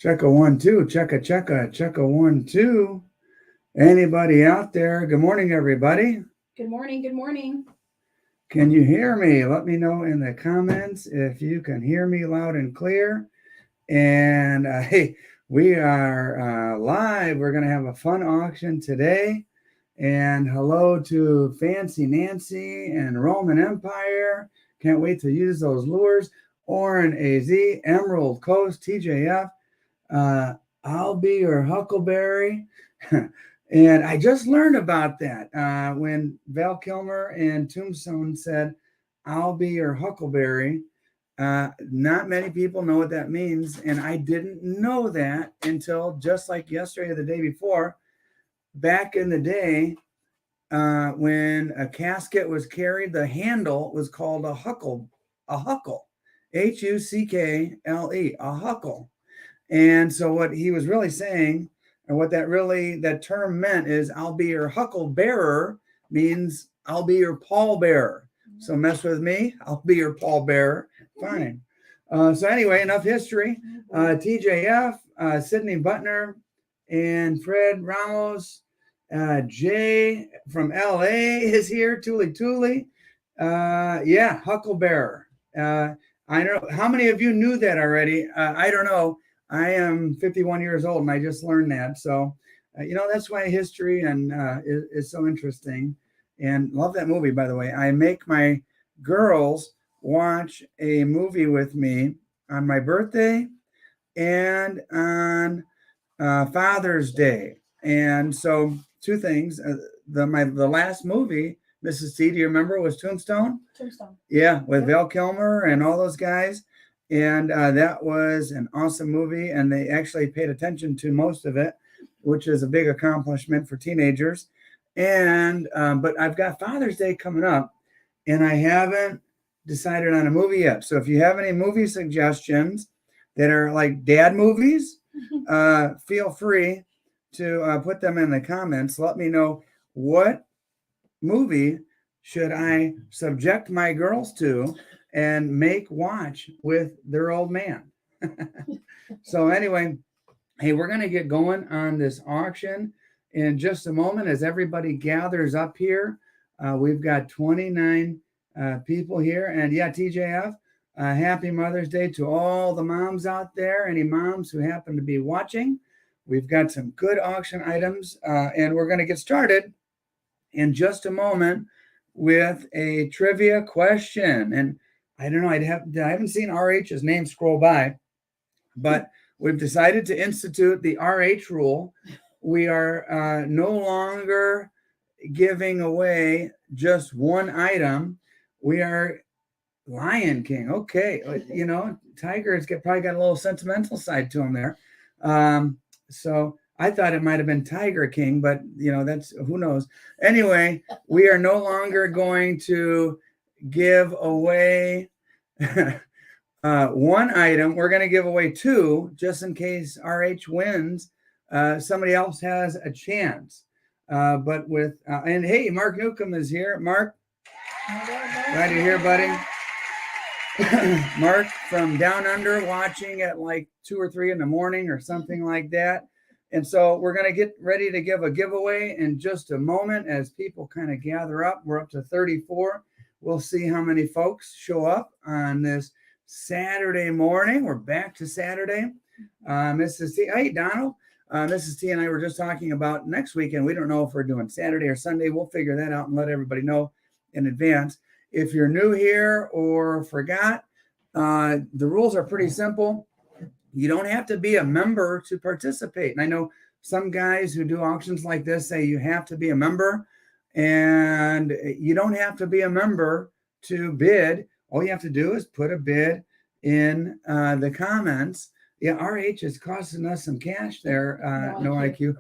Check a 1 2, check a 1 2. Anybody out there? Good morning, everybody. Good morning. Good morning. Can you hear me? Let me know in the comments if you can hear me loud and clear. And hey, we are live. We're going to have a fun auction today. And hello to Fancy Nancy and Roman Empire. Can't wait to use those lures. Orin AZ, Emerald Coast, TJF. I'll be your Huckleberry. And I just learned about that when Val Kilmer and Tombstone said, I'll be your Huckleberry. Not many people know what that means. And I didn't know that until just like yesterday or the day before. Back in the day, when a casket was carried, the handle was called a huckle, Huckle, a huckle. And so what he was really saying, and what that term meant is, I'll be your huckle bearer means I'll be your pallbearer. So mess with me, I'll be your pallbearer. Fine. So anyway, enough history. TJF, Sydney Butner, and Fred Ramos. Jay from LA is here. Tuli. Yeah, hucklebearer. I don't know how many of you knew that already. I don't know. I am 51 years old, and I just learned that. So, that's why history and is so interesting. And love that movie, by the way. I make my girls watch a movie with me on my birthday and on Father's Day. And so, two things. The last movie, Mrs. T, do you remember, was Tombstone? Tombstone. Yeah, with Val Kilmer and all those guys. And that was an awesome movie. And they actually paid attention to most of it, which is a big accomplishment for teenagers. And but I've got Father's Day coming up, and I haven't decided on a movie yet. So if you have any movie suggestions that are like dad movies, feel free to put them in the comments. Let me know, what movie should I subject my girls to and make watch with their old man. So anyway, hey, we're going to get going on this auction in just a moment as everybody gathers up here. We've got 29 people here. And yeah, TJF, happy Mother's Day to all the moms out there, any moms who happen to be watching. We've got some good auction items, and we're going to get started in just a moment with a trivia question. And I don't know, I haven't seen RH's name scroll by, but we've decided to institute the RH rule. We are no longer giving away just one item. We are Lion King. Okay. Tiger's probably got a little sentimental side to him there. So I thought it might have been Tiger King, but that's, who knows. Anyway, we are no longer going to give away one item. We're going to give away two, just in case RH wins. Somebody else has a chance. But with and hey, Mark Newcomb is here. Mark, glad you're here, buddy. Mark from down under, watching at like 2 or 3 in the morning or something like that. And so we're going to get ready to give a giveaway in just a moment as people kind of gather up. We're up to 34. We'll see how many folks show up on this Saturday morning. We're back to Saturday. Mrs. T, hey, Donald. Mrs. T and I were just talking about next weekend. We don't know if we're doing Saturday or Sunday. We'll figure that out and let everybody know in advance. If you're new here or forgot, the rules are pretty simple. You don't have to be a member to participate. And I know some guys who do auctions like this say you have to be a member, and you don't have to be a member to bid. All you have to do is put a bid in the comments. Yeah, RH is costing us some cash there. No IQ.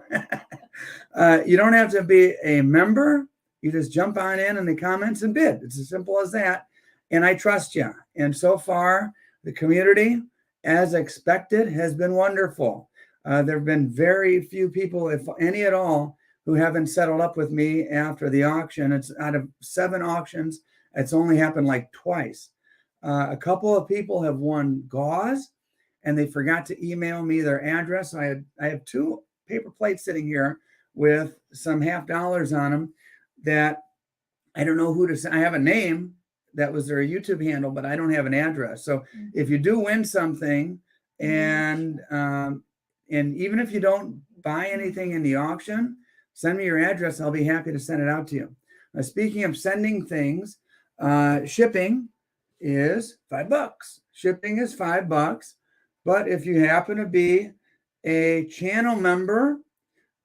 You don't have to be a member. You just jump on in the comments and bid. It's as simple as that. And I trust you. And so far, the community, as expected, has been wonderful. There have been very few people, if any at all, who haven't settled up with me after the auction. It's out of 7 auctions, it's only happened like twice. A couple of people have won gauze, and they forgot to email me their address. I have 2 paper plates sitting here with some $50 on them that I don't know who to send. I have a name that was their YouTube handle, but I don't have an address. So if you do win something, and even if you don't buy anything in the auction, send me your address. I'll be happy to send it out to you. Speaking of sending things, shipping is $5. Shipping is $5. But if you happen to be a channel member,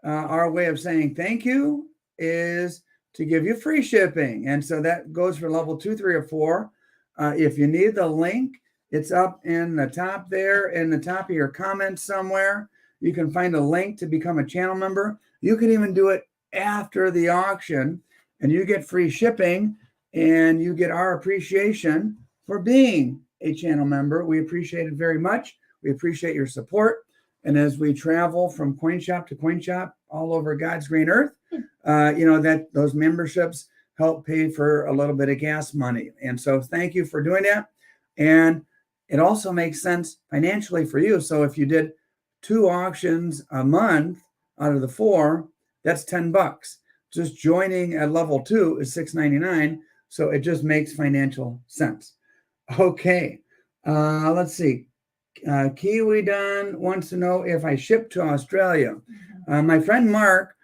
our way of saying thank you is to give you free shipping. And so that goes for level 2, 3, or 4. If you need the link, it's up in the top there, in the top of your comments somewhere. You can find a link to become a channel member. You can even do it after the auction, and you get free shipping, and you get our appreciation for being a channel member. We appreciate it very much. We appreciate your support. And as we travel from coin shop to coin shop all over God's green earth, that those memberships help pay for a little bit of gas money. And so thank you for doing that. And it also makes sense financially for you. So if you did 2 auctions a month out of the 4, that's $10. Just joining at level 2 is $6.99. So it just makes financial sense. Okay, let's see. Kiwi Don wants to know if I ship to Australia. My friend Mark,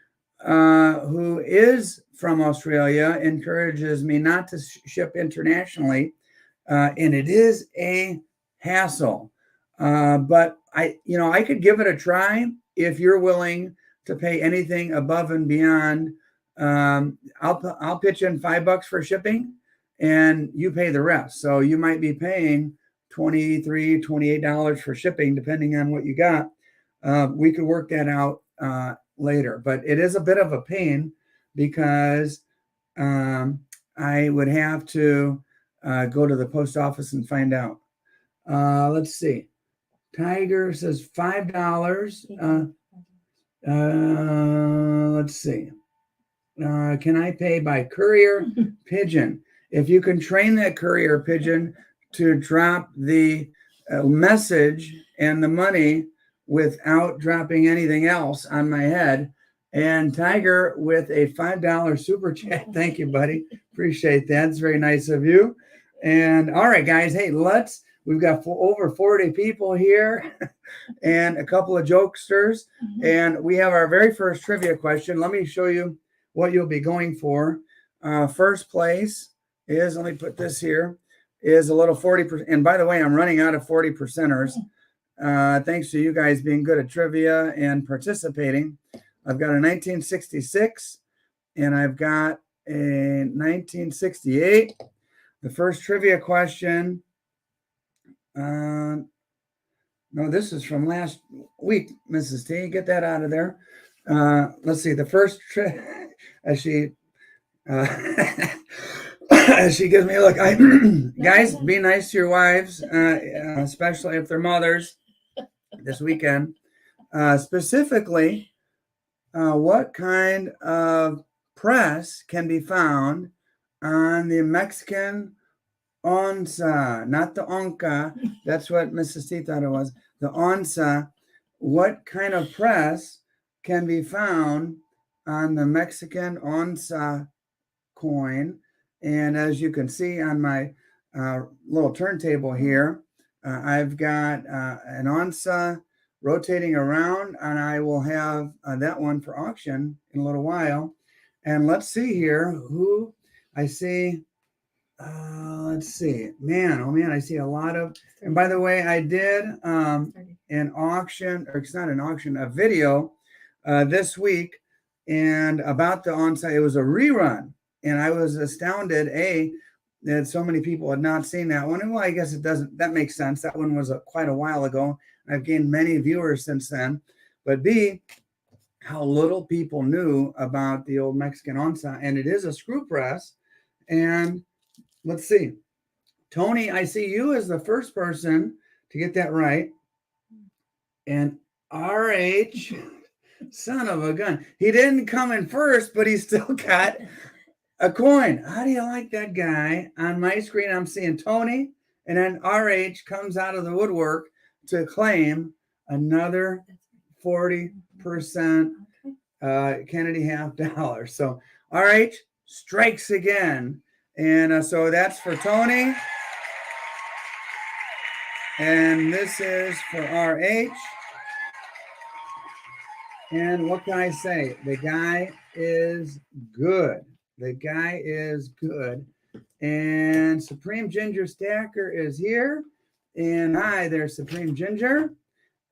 who is from Australia, encourages me not to ship internationally, and it is a hassle. But I could give it a try if you're willing to pay anything above and beyond. I'll pitch in $5 for shipping, and you pay the rest. So you might be paying $23, $28 for shipping, depending on what you got. We could work that out later, but it is a bit of a pain because I would have to go to the post office and find out. Let's see. Tiger says $5. Let's see. Can I pay by courier pigeon? If you can train that courier pigeon to drop the message and the money without dropping anything else on my head. And Tiger with a $5 super chat. Thank you, buddy. Appreciate that. It's very nice of you. And all right, guys. Hey, we've got over 40 people here and a couple of jokesters. And we have our very first trivia question. Let me show you what you'll be going for. First place is, let me put this here, is a little 40%. And by the way, I'm running out of 40%ers. Thanks to you guys being good at trivia and participating. I've got a 1966 and I've got a 1968. The first trivia question. No, this is from last week, Mrs. T. Get that out of there. Let's see. The first as she as she gives me a look. Guys, be nice to your wives, especially if they're mothers this weekend. Specifically, what kind of press can be found on the Mexican onza? Not the onca. That's what Mrs. T thought it was. The onza. What kind of press can be found on the Mexican onza coin? And as you can see on my little turntable here, I've got an onza rotating around, and I will have that one for auction in a little while. And let's see here who I see. Let's see. Man, oh man, I see a lot of. And by the way, I did an auction, or it's not an auction, a video this week, and about the onza. It was a rerun, and I was astounded that so many people had not seen that one. And well, I guess it doesn't. That makes sense. That one was quite a while ago. I've gained many viewers since then. But B, how little people knew about the old Mexican onza, and it is a screw press. And let's see. Tony, I see you as the first person to get that right. And RH, son of a gun. He didn't come in first, but he still got a coin. How do you like that guy? On my screen, I'm seeing Tony, and then RH comes out of the woodwork. to claim another 40% Kennedy $50. So RH strikes again. And so that's for Tony. And this is for RH. And what can I say? The guy is good. The guy is good. And Supreme Ginger Stacker is here. And hi there, Supreme Ginger.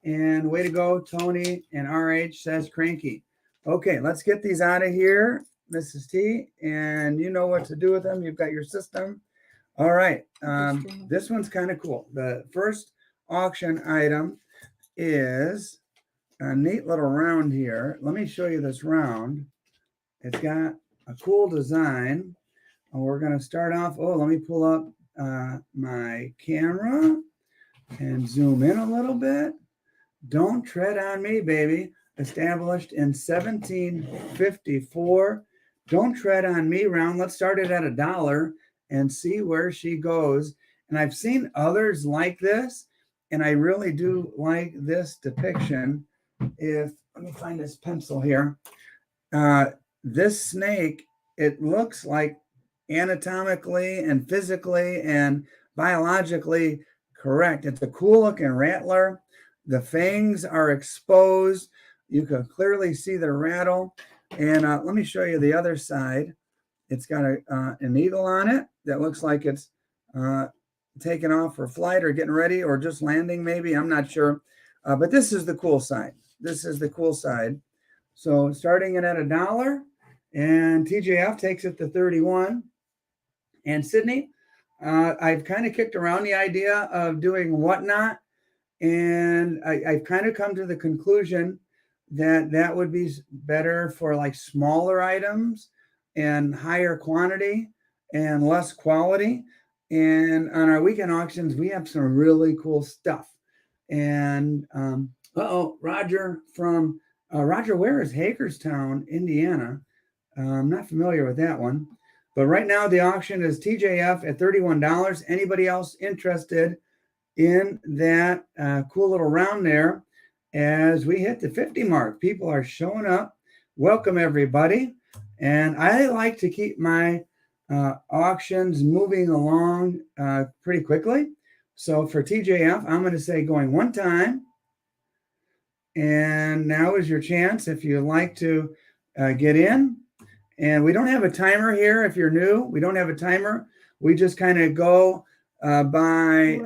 And way to go, Tony. And RH says cranky. Okay, let's get these out of here, Mrs. T. And you know what to do with them. You've got your system. All right. This one's kind of cool. The first auction item is a neat little round here. Let me show you this round. It's got a cool design. And we're going to start off. Oh, let me pull up my camera and zoom in a little bit. Don't Tread on Me, baby. Established in 1754. Don't Tread on Me round. Let's start it at $1 and see where she goes. And I've seen others like this, and I really do like this depiction. Let me find this pencil here. This snake, it looks like anatomically and physically and biologically correct. It's a cool looking rattler. The fangs are exposed. You can clearly see the rattle. And let me show you the other side. It's got an eagle on it that looks like it's taking off for flight or getting ready or just landing maybe. I'm not sure. But this is the cool side. This is the cool side. So starting it at $1, and TJF takes it to 31. And Sydney, I've kind of kicked around the idea of doing whatnot. And I've kind of come to the conclusion that that would be better for like smaller items and higher quantity and less quality. And on our weekend auctions, we have some really cool stuff. And Roger from Roger, where is Hagerstown, Indiana? I'm not familiar with that one. But right now the auction is TJF at $31. Anybody else interested in that cool little round there? As we hit the 50 mark, people are showing up. Welcome, everybody. And I like to keep my auctions moving along pretty quickly. So for TJF, I'm going to say going one time. And now is your chance if you'd like to get in. And we don't have a timer here if you're new. We don't have a timer. We just kind of go by...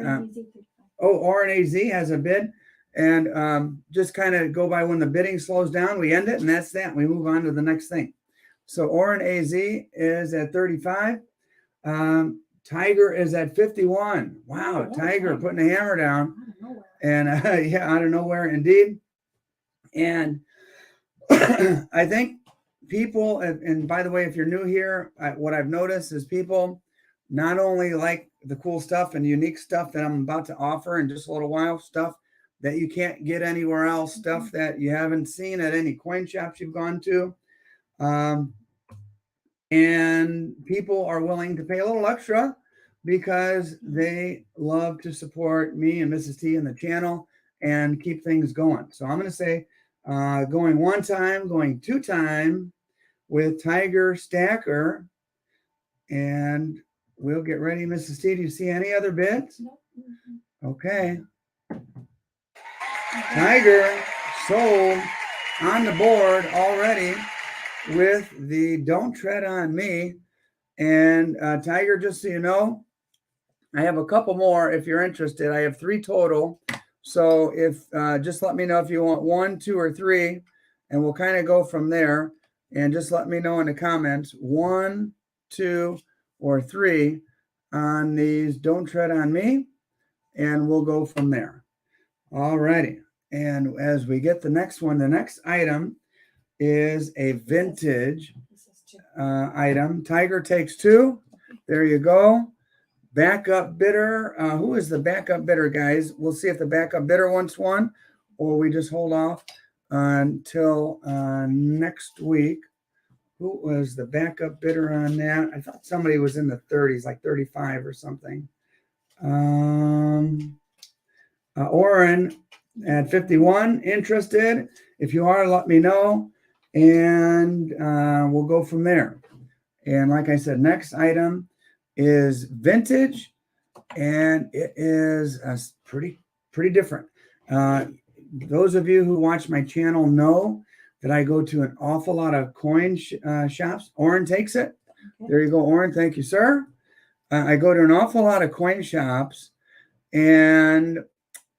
RNAZ has a bid. And just kind of go by when the bidding slows down. We end it, and that's that. We move on to the next thing. So RNAZ is at 35. Tiger is at 51. Wow, Tiger putting a hammer down. And yeah, out of nowhere, indeed. And I think people, and by the way, if you're new here, what I've noticed is people not only like the cool stuff and unique stuff that I'm about to offer in just a little while, stuff that you can't get anywhere else, stuff that you haven't seen at any coin shops you've gone to. And people are willing to pay a little extra because they love to support me and Mrs. T and the channel and keep things going. So I'm going to say going one time, going two time with Tiger Stacker. And we'll get ready. Mrs. T, do you see any other bids? No. Okay. Tiger sold on the board already with the Don't Tread on Me. And Tiger, just so you know, I have a couple more if you're interested. I have 3 total. So if just let me know if you want 1, 2, or 3, and we'll kind of go from there. And just let me know in the comments 1, 2, or 3 on these Don't Tread on Me, and we'll go from there. All righty. And as we get the next one, the next item is a vintage item. Tiger takes 2. There you go. Backup bidder. Who is the backup bidder, guys? We'll see if the backup bidder wants one, or we just hold off until next week. Who was the backup bidder on that? I thought somebody was in the 30s, like 35 or something. Oren at 51, interested. If you are, let me know, and we'll go from there. And like I said, next item is vintage, and it is pretty different. Those of you who watch my channel know that I go to an awful lot of coin shops. Oren takes it. Okay. There you go, Oren. Thank you, sir. I go to an awful lot of coin shops, and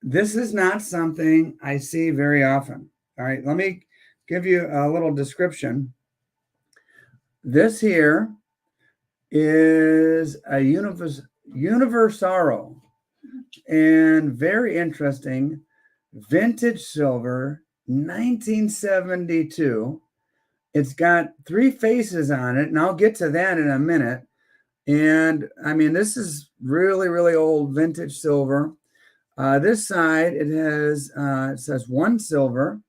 this is not something I see very often. All right, let me give you a little description. This here is a Universaro, and very interesting, vintage silver, 1972. It's got 3 faces on it, and I'll get to that in a minute. And I mean, this is really, really old vintage silver. This side, it has, it says 1 silver,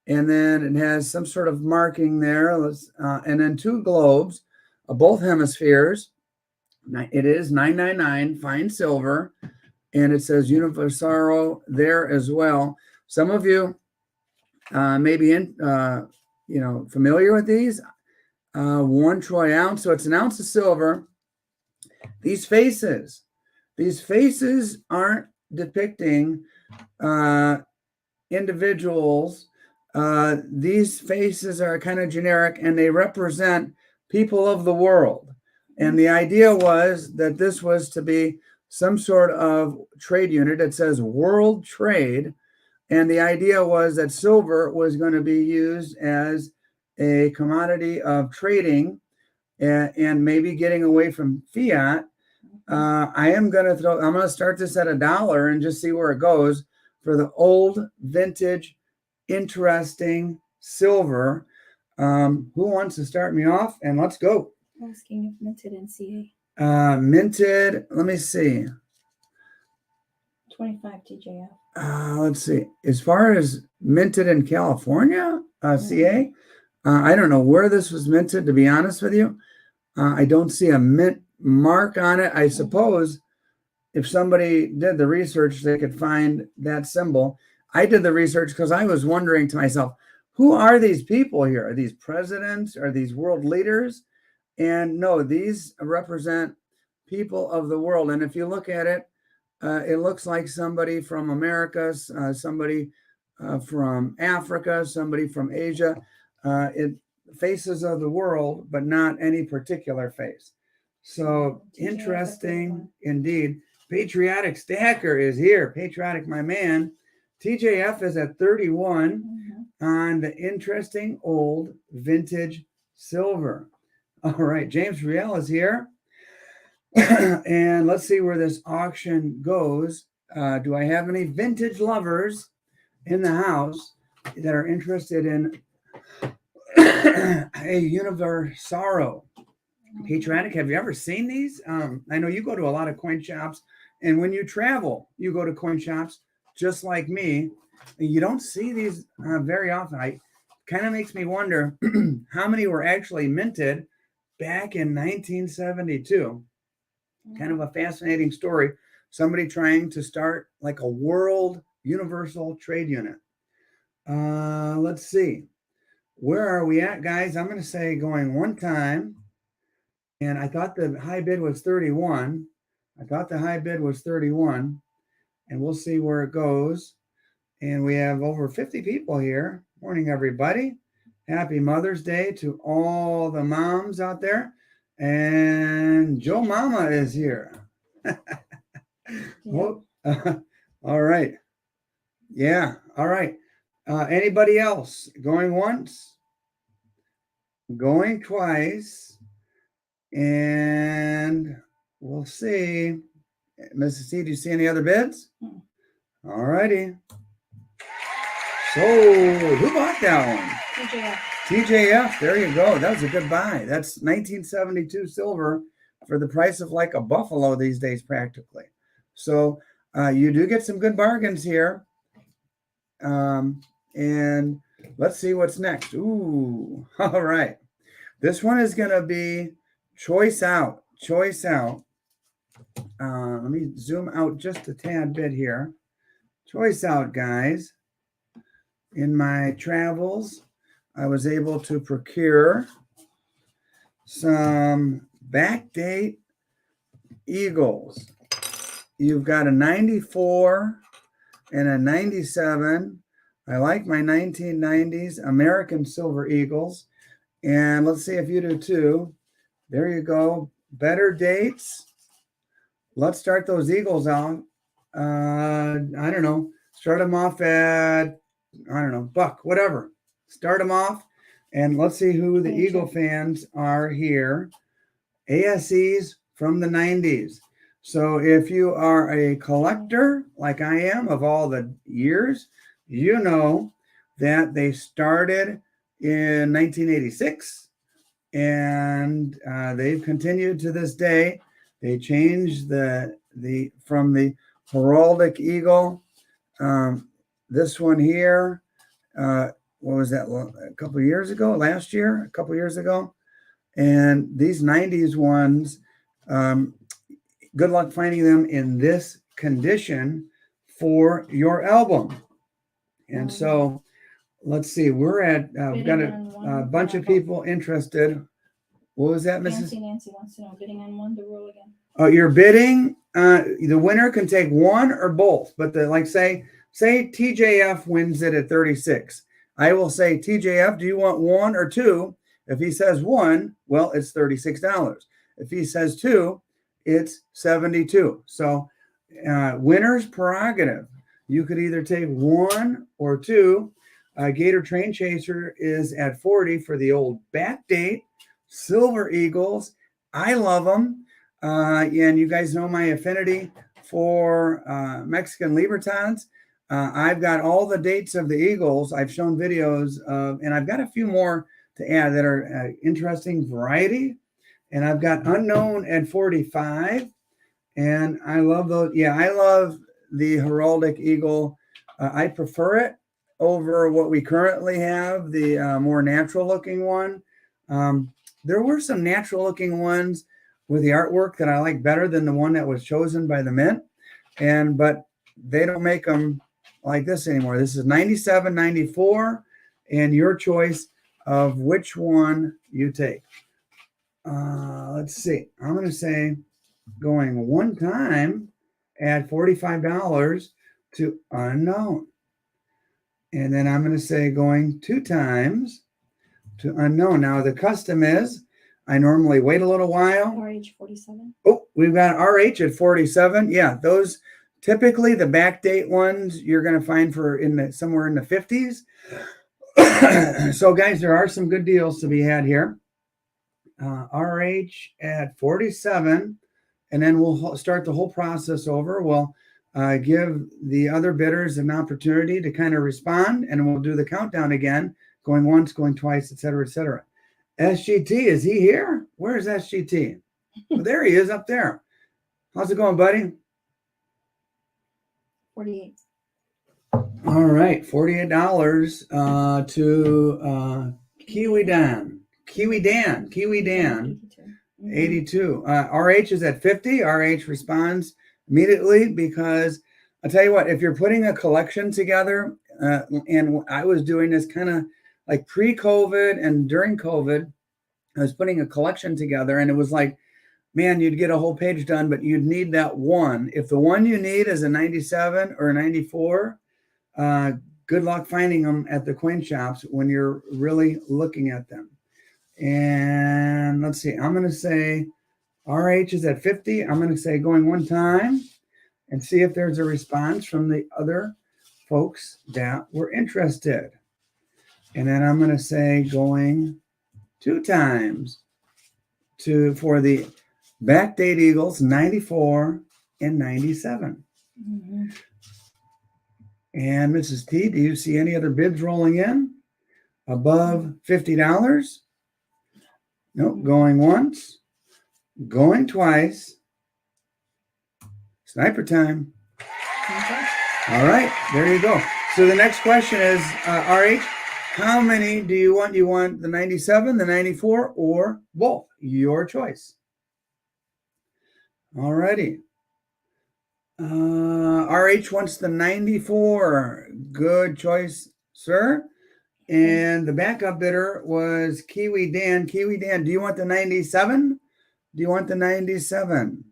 and then it has some sort of marking there, and then 2 globes, both hemispheres. It is 999 fine silver, and it says Universaro there as well. Some of you may be familiar with these. 1 troy ounce, so it's an ounce of silver. These faces aren't depicting individuals. These faces are kind of generic, and they represent people of the world. And the idea was that this was to be some sort of trade unit. It says world trade. And the idea was that silver was going to be used as a commodity of trading and maybe getting away from fiat. I'm going to start this at $1 and just see where it goes for the old vintage, interesting silver. Who wants to start me off? And let's go. Asking if minted in CA. Minted, let me see. 25 TJF. Let's see. As far as minted in California, CA, I don't know where this was minted, to be honest with you. I don't see a mint mark on it. I suppose if somebody did the research, they could find that symbol. I did the research because I was wondering to myself, who are these people here? Are these presidents? Are these world leaders? And no, these represent people of the world. And if you look at it, it looks like somebody from America, somebody from Africa, somebody from Asia. It faces of the world, but not any particular face. So interesting indeed. Patriotic Stacker is here. Patriotic, my man. TJF is at 31 on the interesting old vintage silver. All right, James Riel is here. And let's see where this auction goes. Do I have any vintage lovers in the house that are interested in a Universaro? Patriotic, have you ever seen these? I know you go to a lot of coin shops, and when you travel, you go to coin shops just like me. You don't see these very often. I kind of makes me wonder how many were actually minted back in 1972. Kind of a fascinating story. Somebody trying to start like a world universal trade unit. Let's see. Where are we at, guys? I'm going to say going one time. And I thought the high bid was 31. And we'll see where it goes. And we have over 50 people here. Morning, everybody. Happy Mother's Day to all the moms out there. And Joe Mama is here. All right. Yeah. All right. Anybody else? Going once? Going twice? And we'll see. Mrs. C, do you see any other bids? All righty. So who bought that one? TJF. TJF, there you go. That was a good buy. That's 1972 silver for the price of like a buffalo these days, practically. So you do get some good bargains here. And let's see what's next. Ooh, all right. This one is going to be choice out. Let me zoom out just a tad bit here. choice out, guys. In my travels, I was able to procure some backdate Eagles. You've got a 94 and a 97. I like my 1990s American Silver Eagles. And let's see if you do too. There you go. Better dates. Let's start those Eagles out. I don't know. Start them off at, I don't know, buck, whatever. Start them off. And let's see who the Eagle fans are here. ASEs from the 90s. So if you are a collector like I am of all the years, you know that they started in 1986 and they've continued to this day. They changed the from the heraldic eagle. This one here, what was that? A couple of years ago, last year, a couple of years ago. And these 90s ones, good luck finding them in this condition for your album. And so let's see, we're at, we've got a bunch of people interested. What was that, Mrs.? Nancy wants to know, bidding on one, the rule again. Oh, you're bidding. The winner can take one or both, but like say TJF wins it at 36. I will say, TJF, do you want one or two? If he says one, well, it's $36. If he says two, it's $72. So winner's prerogative. You could either take one or two. Gator Train Chaser is at 40 for the old backdate Silver Eagles. I love them. And you guys know my affinity for Mexican Libertads. I've got all the dates of the Eagles. I've shown videos of, and I've got a few more to add that are interesting variety. And I've got unknown at 45. And I love those. Yeah, I love the heraldic eagle. I prefer it over what we currently have, the more natural looking one. There were some natural looking ones with the artwork that I like better than the one that was chosen by the Mint. But they don't make them like this anymore. This is 97, 94, and your choice of which one you take. Let's see. I'm going to say going one time at $45 to unknown. And then I'm going to say going two times to unknown. Now the custom is I normally wait a little while. RH 47. Oh, we've got RH at 47. Yeah, those typically the backdate ones you're going to find for somewhere in the 50s. So guys, there are some good deals to be had here. RH at 47, and then we'll start the whole process over. We'll give the other bidders an opportunity to kind of respond, and we'll do the countdown again, going once, going twice, etc., etc. SGT, is he here? Where is SGT? Well, there he is up there. How's it going, buddy? 48. All right, $48 to Kiwi Dan. 82. RH is at 50. RH responds immediately because I'll tell you what, if you're putting a collection together, and I was doing this kind of like pre-COVID and during COVID, I was putting a collection together and it was like, man, you'd get a whole page done, but you'd need that one. If the one you need is a 97 or a 94, good luck finding them at the coin shops when you're really looking at them. And let's see, I'm going to say RH is at 50. I'm going to say going one time and see if there's a response from the other folks that were interested. And then I'm going to say going two times for the backdate Eagles 94 and 97. Mm-hmm. And Mrs. T, do you see any other bids rolling in above $50? Nope. Going once, going twice. Sniper time. Okay. All right, there you go. So the next question is, RH, how many do you want? You want the 97, the 94, or both? Your choice. All righty. RH wants the 94. Good choice, sir. And the backup bidder was Kiwi Dan. Kiwi Dan, do you want the 97? Do you want the 97?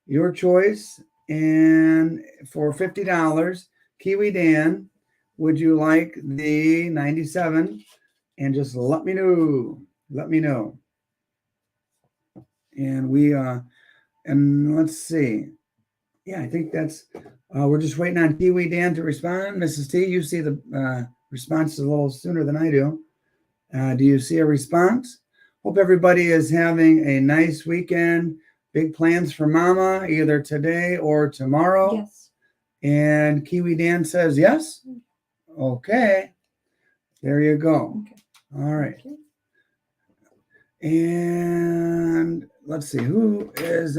Your choice. And for $50, Kiwi Dan, would you like the 97? And just let me know. Let me know. And and let's see. Yeah, I think that's, we're just waiting on Kiwi Dan to respond. Mrs. T, you see the response a little sooner than I do. Do you see a response? Hope everybody is having a nice weekend. Big plans for Mama, either today or tomorrow. Yes. And Kiwi Dan says yes. Okay. There you go. Okay. All right. Thank you. And let's see, who is,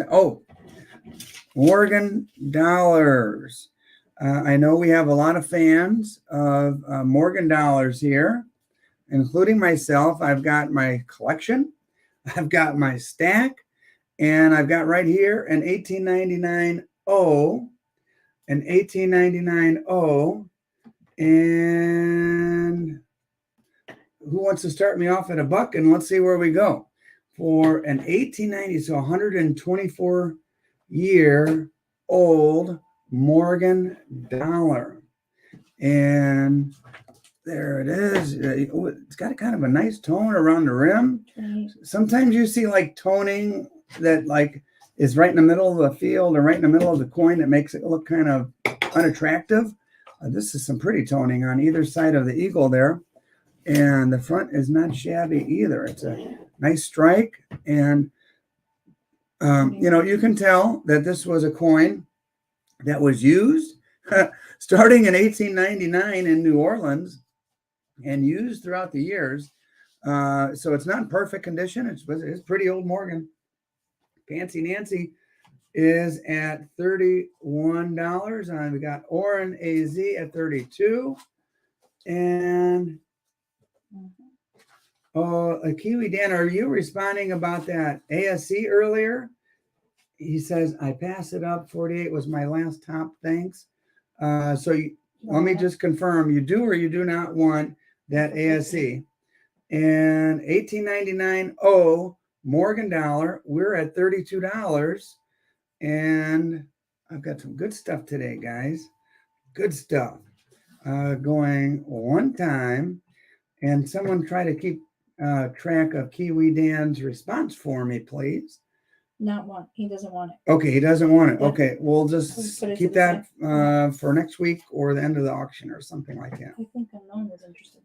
Morgan Dollars. I know we have a lot of fans of Morgan Dollars here, including myself. I've got my collection, I've got my stack, and I've got right here an 1899 O, an 1899 O. And who wants to start me off at $1? And let's see where we go. For an 1890, so 124 year old Morgan dollar. And there it is. It's got a kind of a nice tone around the rim. Sometimes you see like toning that like is right in the middle of the field or right in the middle of the coin that makes it look kind of unattractive. This is some pretty toning on either side of the eagle there. And the front is not shabby either. It's a nice strike. And, you can tell that this was a coin that was used starting in 1899 in New Orleans and used throughout the years. So it's not in perfect condition. It's pretty old Morgan. Fancy Nancy is at $31. And we got Oren AZ at $32. And Kiwi Dan, are you responding about that ASC earlier? He says, I pass it up. 48 was my last top. Thanks. Let me just confirm, you do or you do not want that ASC. And 1899 Morgan dollar, we're at $32. And I've got some good stuff today, guys. Good stuff. Going one time. And someone try to keep track of Kiwi Dan's response for me, please. Not one. He doesn't want it. Okay, he doesn't want it. Yeah. Okay, we'll just keep that for next week or the end of the auction or something like that. I think Unknown was interested.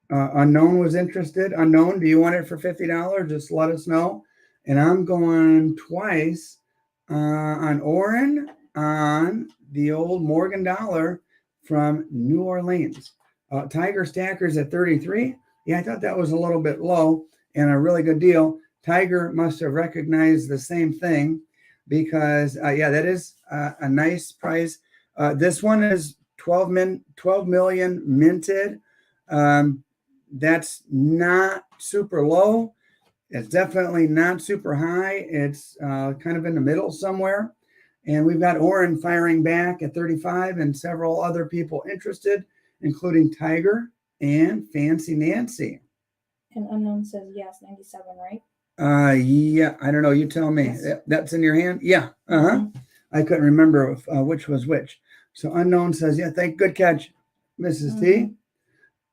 Unknown was interested. Unknown, do you want it for $50? Just let us know. And I'm going twice on Oren on the old Morgan dollar from New Orleans. Tiger Stacker's at 33. Yeah, I thought that was a little bit low and a really good deal. Tiger must have recognized the same thing because, that is a nice price. This one is 12 million minted. That's not super low. It's definitely not super high. It's kind of in the middle somewhere. And we've got Oren firing back at 35 and several other people interested, including Tiger and Fancy Nancy. And Unknown says yes, 97, right? Yeah, I don't know. You tell me. Yes. That's in your hand? Yeah. Mm-hmm. I couldn't remember which was which. So Unknown says, yeah, good catch, Mrs. T.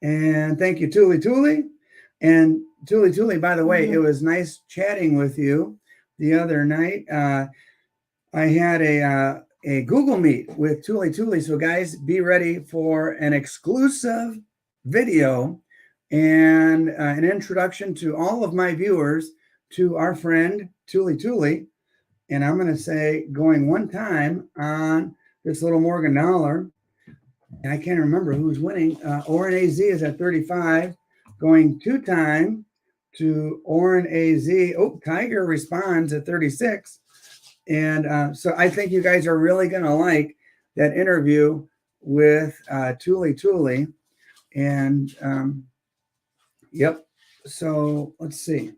And thank you, Tuli. And Tuli, by the way, it was nice chatting with you the other night. I had a Google Meet with Tuli. So guys, be ready for an exclusive video and an introduction to all of my viewers to our friend Tuli. And I'm going to say going one time on this little Morgan dollar. And I can't remember who's winning. Oren AZ is at 35. Going two time to Oren AZ. Oh, Tiger responds at 36. And so I think you guys are really going to like that interview with Tuli. And yep. So let's see.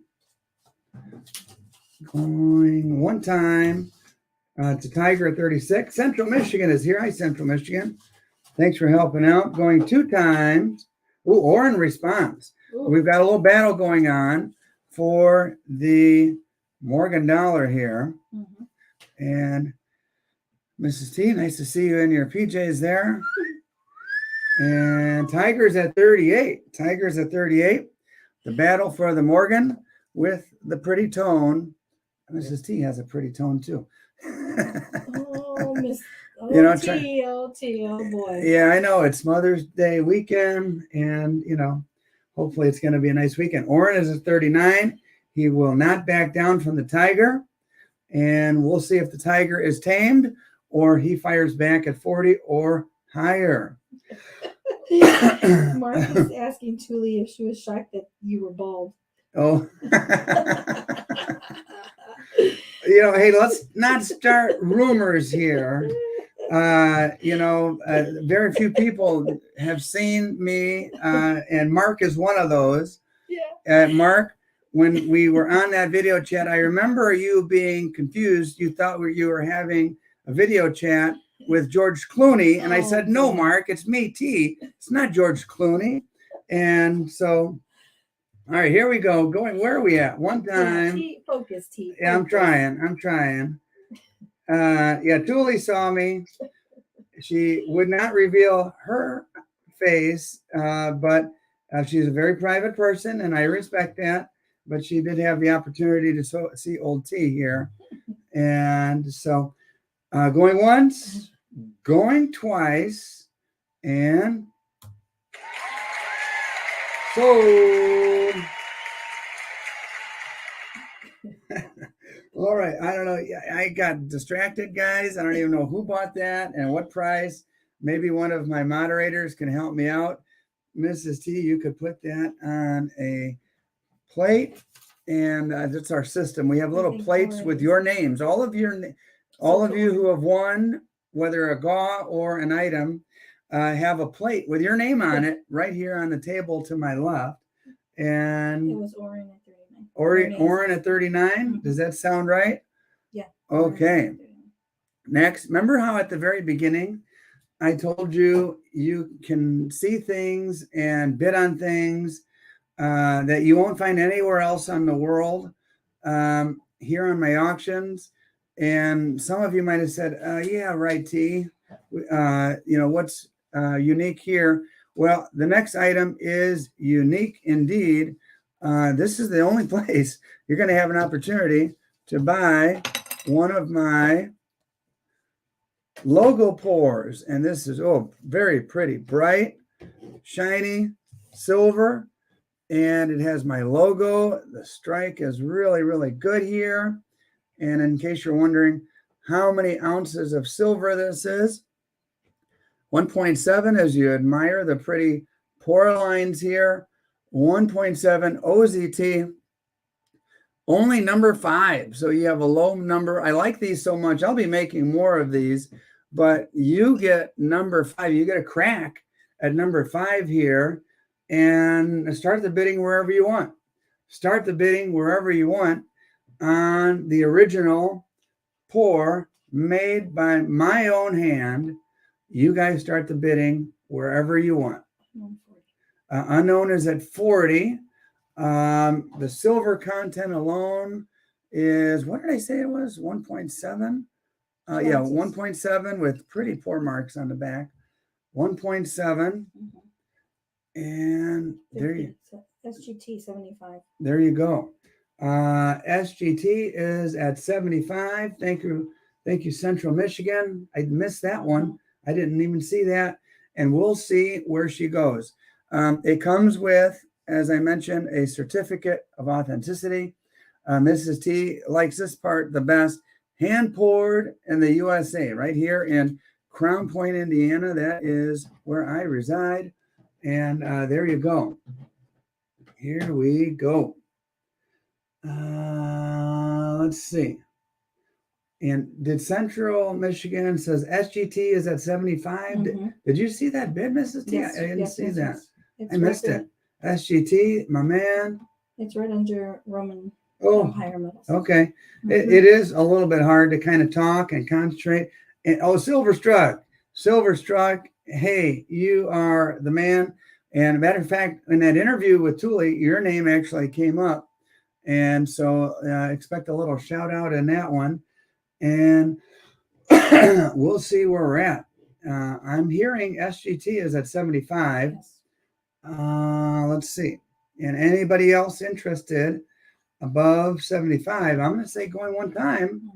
Going one time to Tiger at 36. Central Michigan is here. Hi, Central Michigan. Thanks for helping out. Going 2 times. Ooh, Oren responds. Ooh. We've got a little battle going on for the Morgan dollar here. Mhm. And Mrs. T, nice to see you in your PJs there. And Tiger's at 38. Tiger's at 38. The battle for the Morgan with the pretty tone. Mrs. T has a pretty tone too. Oh, Miss. Oh, You know, oh boy. Yeah, I know. It's Mother's Day weekend, and hopefully it's going to be a nice weekend. Oren is at 39. He will not back down from the Tiger, and we'll see if the Tiger is tamed or he fires back at 40 or higher. Mark is asking Julie if she was shocked that you were bald. Oh. Hey, let's not start rumors here. Very few people have seen me, and Mark is one of those. Yeah. Mark, when we were on that video chat, I remember you being confused. You thought you were having a video chat with George Clooney, and I said, "No, Mark, it's me, T. It's not George Clooney." And so, all right, here we go. Where are we at? One time. Yeah, focus, T. Yeah, I'm trying. Julie saw me. She would not reveal her face, but she's a very private person, and I respect that. But she did have the opportunity to see old T here. And so going once, going twice, and so... All right. I don't know. I got distracted, guys. I don't even know who bought that and what price. Maybe one of my moderators can help me out. Mrs. T, you could put that on a plate, and that's our system. We have little plates with your names. All of you who have won, whether a GAW or an item, have a plate with your name on it right here on the table to my left. And it was Oren at 39. Oren at 39. Mm-hmm. Does that sound right? Yeah. Okay. Next, remember how at the very beginning I told you can see things and bid on things that you won't find anywhere else on the world here on my auctions. And some of you might have said, yeah, right, T. What's unique here? Well, the next item is unique indeed. This is the only place you're going to have an opportunity to buy one of my logo pours. And this is, very pretty, bright, shiny, silver. And it has my logo. The strike is really, really good here. And in case you're wondering how many ounces of silver this is, 1.7 as you admire the pretty pour lines here. 1.7 OZT, only number 5. So you have a low number. I like these so much. I'll be making more of these, but you get number 5. You get a crack at number 5 here, and start the bidding wherever you want. Start the bidding wherever you want on the original pour made by my own hand. You guys start the bidding wherever you want. Unknown is at 40. The silver content alone is, what did I say it was? 1.7? 1.7 with pretty poor marks on the back. 1.7. Mm-hmm. And there you go. SGT 75. There you go. SGT is at 75. Thank you, Central Michigan. I missed that one. I didn't even see that. And we'll see where she goes. It comes with, as I mentioned, a certificate of authenticity. Mrs. T likes this part the best. Hand poured in the USA, right here in Crown Point, Indiana. That is where I reside. And there you go. Here we go. Let's see. And did Central Michigan says SGT is at 75? Mm-hmm. Did you see that bid, Mrs. T? Yes, I didn't see that. Yes. I missed it. SGT, my man. It's right under Roman. Oh, higher metals. okay. It is a little bit hard to kind of talk and concentrate. And Silverstruck, hey, you are the man. And matter of fact, in that interview with Thule, your name actually came up. And so expect a little shout out in that one. And we'll see where we're at. I'm hearing SGT is at 75. Yes. Let's see. And anybody else interested above 75, I'm going to say going one time,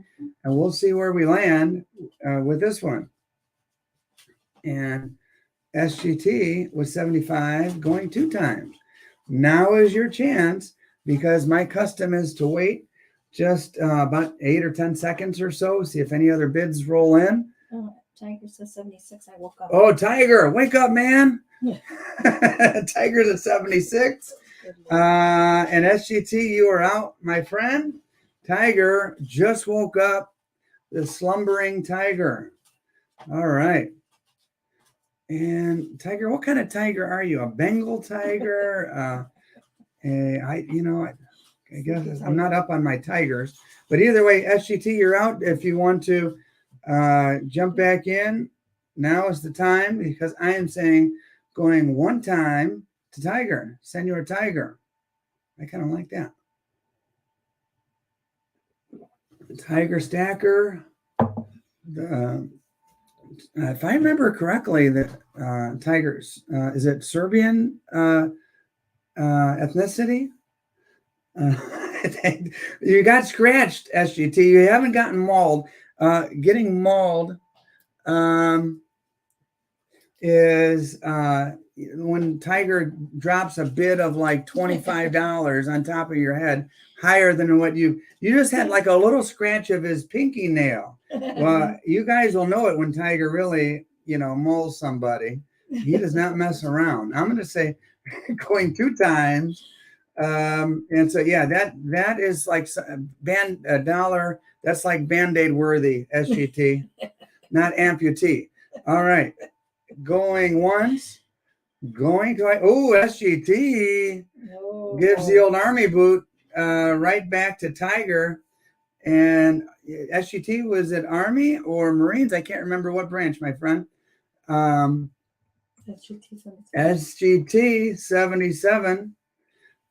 and we'll see where we land with this one. And SGT was 75 going 2 times. Now is your chance, because my custom is to wait just about 8 or 10 seconds or so, see if any other bids roll in. Oh, Tiger says 76. I woke up. Oh, Tiger, wake up, man. Yeah. Tiger's at 76. And SGT, you are out, my friend. Tiger just woke up, the slumbering Tiger. All right. And Tiger, what kind of tiger are you? A Bengal tiger? I guess I'm not up on my tigers. But either way, SGT, you're out. If you want to jump back in, now is the time, because I am saying going one time to Tiger, Senor Tiger. I kind of like that. Tiger Stacker. If I remember correctly, that tigers, is it Serbian ethnicity? You got scratched, SGT. You haven't gotten mauled. Getting mauled is when Tiger drops a bid of like $25 on top of your head, higher than what you just had, like a little scratch of his pinky nail. Well, you guys will know it when Tiger really, mauls somebody. He does not mess around. I'm going to say going 2 times. And so, yeah, that is like a dollar. That's like Band-Aid worthy, SGT, not amputee. All right. Going once, going twice. Oh, SGT gives the old army boot right back to Tiger. And SGT, was it Army or Marines? I can't remember what branch, my friend. SGT 77.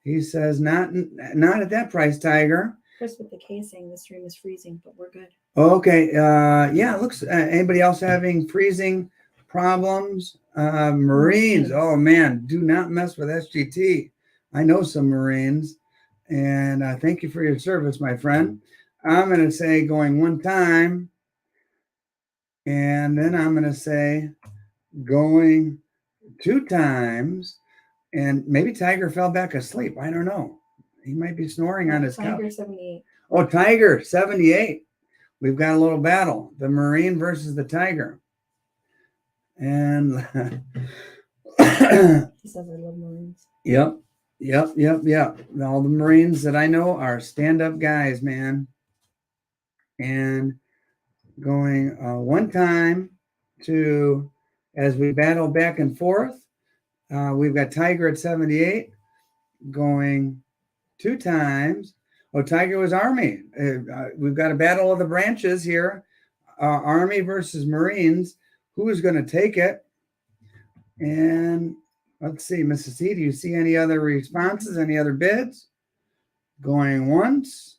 He says not at that price, Tiger. Chris with the K saying this room is freezing, but we're good. Okay. Yeah. Looks. Anybody else having freezing problems? Marines. Oh man, do not mess with SGT. I know some Marines, and thank you for your service, my friend. I'm going to say going 1 time, and then I'm going to say going 2 times, and maybe Tiger fell back asleep. I don't know. He might be snoring on his couch. Tiger 78. Oh, Tiger 78. We've got a little battle. The Marine versus the Tiger. And He says I love Marines. Yep. All the Marines that I know are stand-up guys, man. And going 1 time to, as we battle back and forth, we've got Tiger at 78 going 2 times. Oh, Tiger was Army. We've got a battle of the branches here. Army versus Marines. Who is going to take it? And let's see, Mrs. C, do you see any other responses? Any other bids? Going once,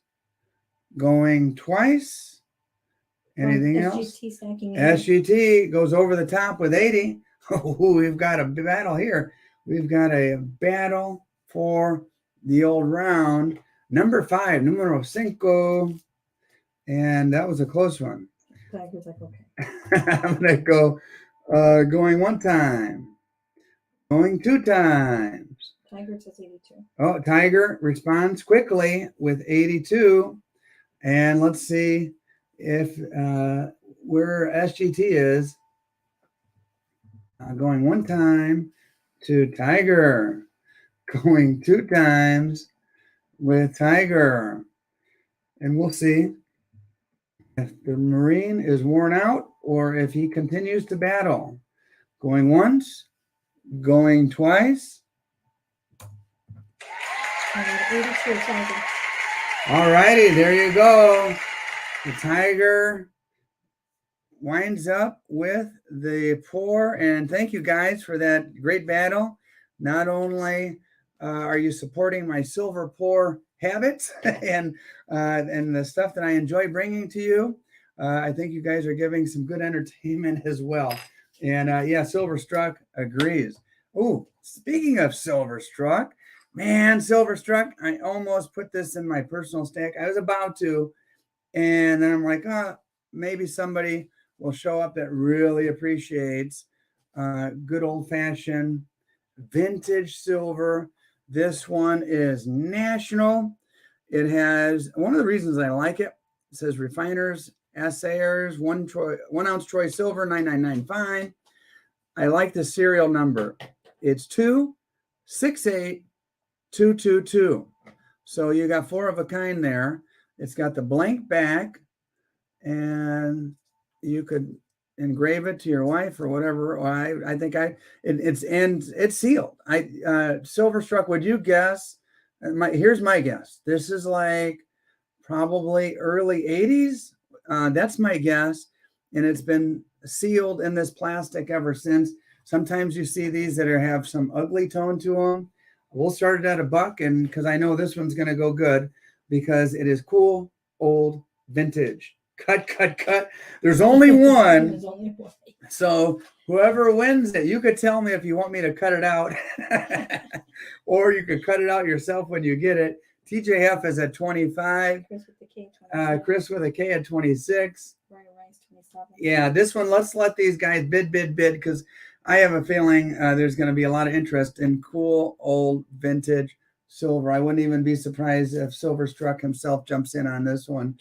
going twice. Anything else? SGT goes over the top with 80. Oh, we've got a battle here. We've got a battle for the old round. Number 5, numero 5. And that was a close one. Tiger's like, okay. I'm going to go going 1 time. Going 2 times. Tiger says 82. Oh, Tiger responds quickly with 82. And let's see if where SGT is. Going 1 time to Tiger. Going 2 times with Tiger. And we'll see if the Marine is worn out or if he continues to battle. Going once, going twice. 82, Tiger. All righty, there you go. The tiger winds up with the pour, and thank you guys for that great battle. Not only are you supporting my silver pour habits and the stuff that I enjoy bringing to you, I think you guys are giving some good entertainment as well. And yeah, Silverstruck agrees. Oh, speaking of Silverstruck, man, Silverstruck, I almost put this in my personal stack. I was about to, and then I'm like, maybe somebody will show up that really appreciates good old fashioned vintage silver. This one is national. It has one of the reasons I like it. It says refiners, assayers, 1 ounce Troy silver, 9995. I like the serial number. It's 268222. So you got 4 of a kind there. It's got the blank back, and you could engrave it to your wife or whatever. I think it's sealed. Silverstruck, would you guess? Here's my guess. This is like probably early 80s. That's my guess. And it's been sealed in this plastic ever since. Sometimes you see these that have some ugly tone to them. We'll start it at $1, and because I know this one's going to go good because it is cool, old, vintage. Cut. There's only one. There's only one. So whoever wins it, you could tell me if you want me to cut it out, or you could cut it out yourself when you get it. TJF is at 25. Chris with the K, 27. Chris with a K at 26. Ryan Rice, 27. Yeah, this one, let's let these guys bid, because I have a feeling there's going to be a lot of interest in cool, old, vintage silver. I wouldn't even be surprised if Silverstruck himself jumps in on this one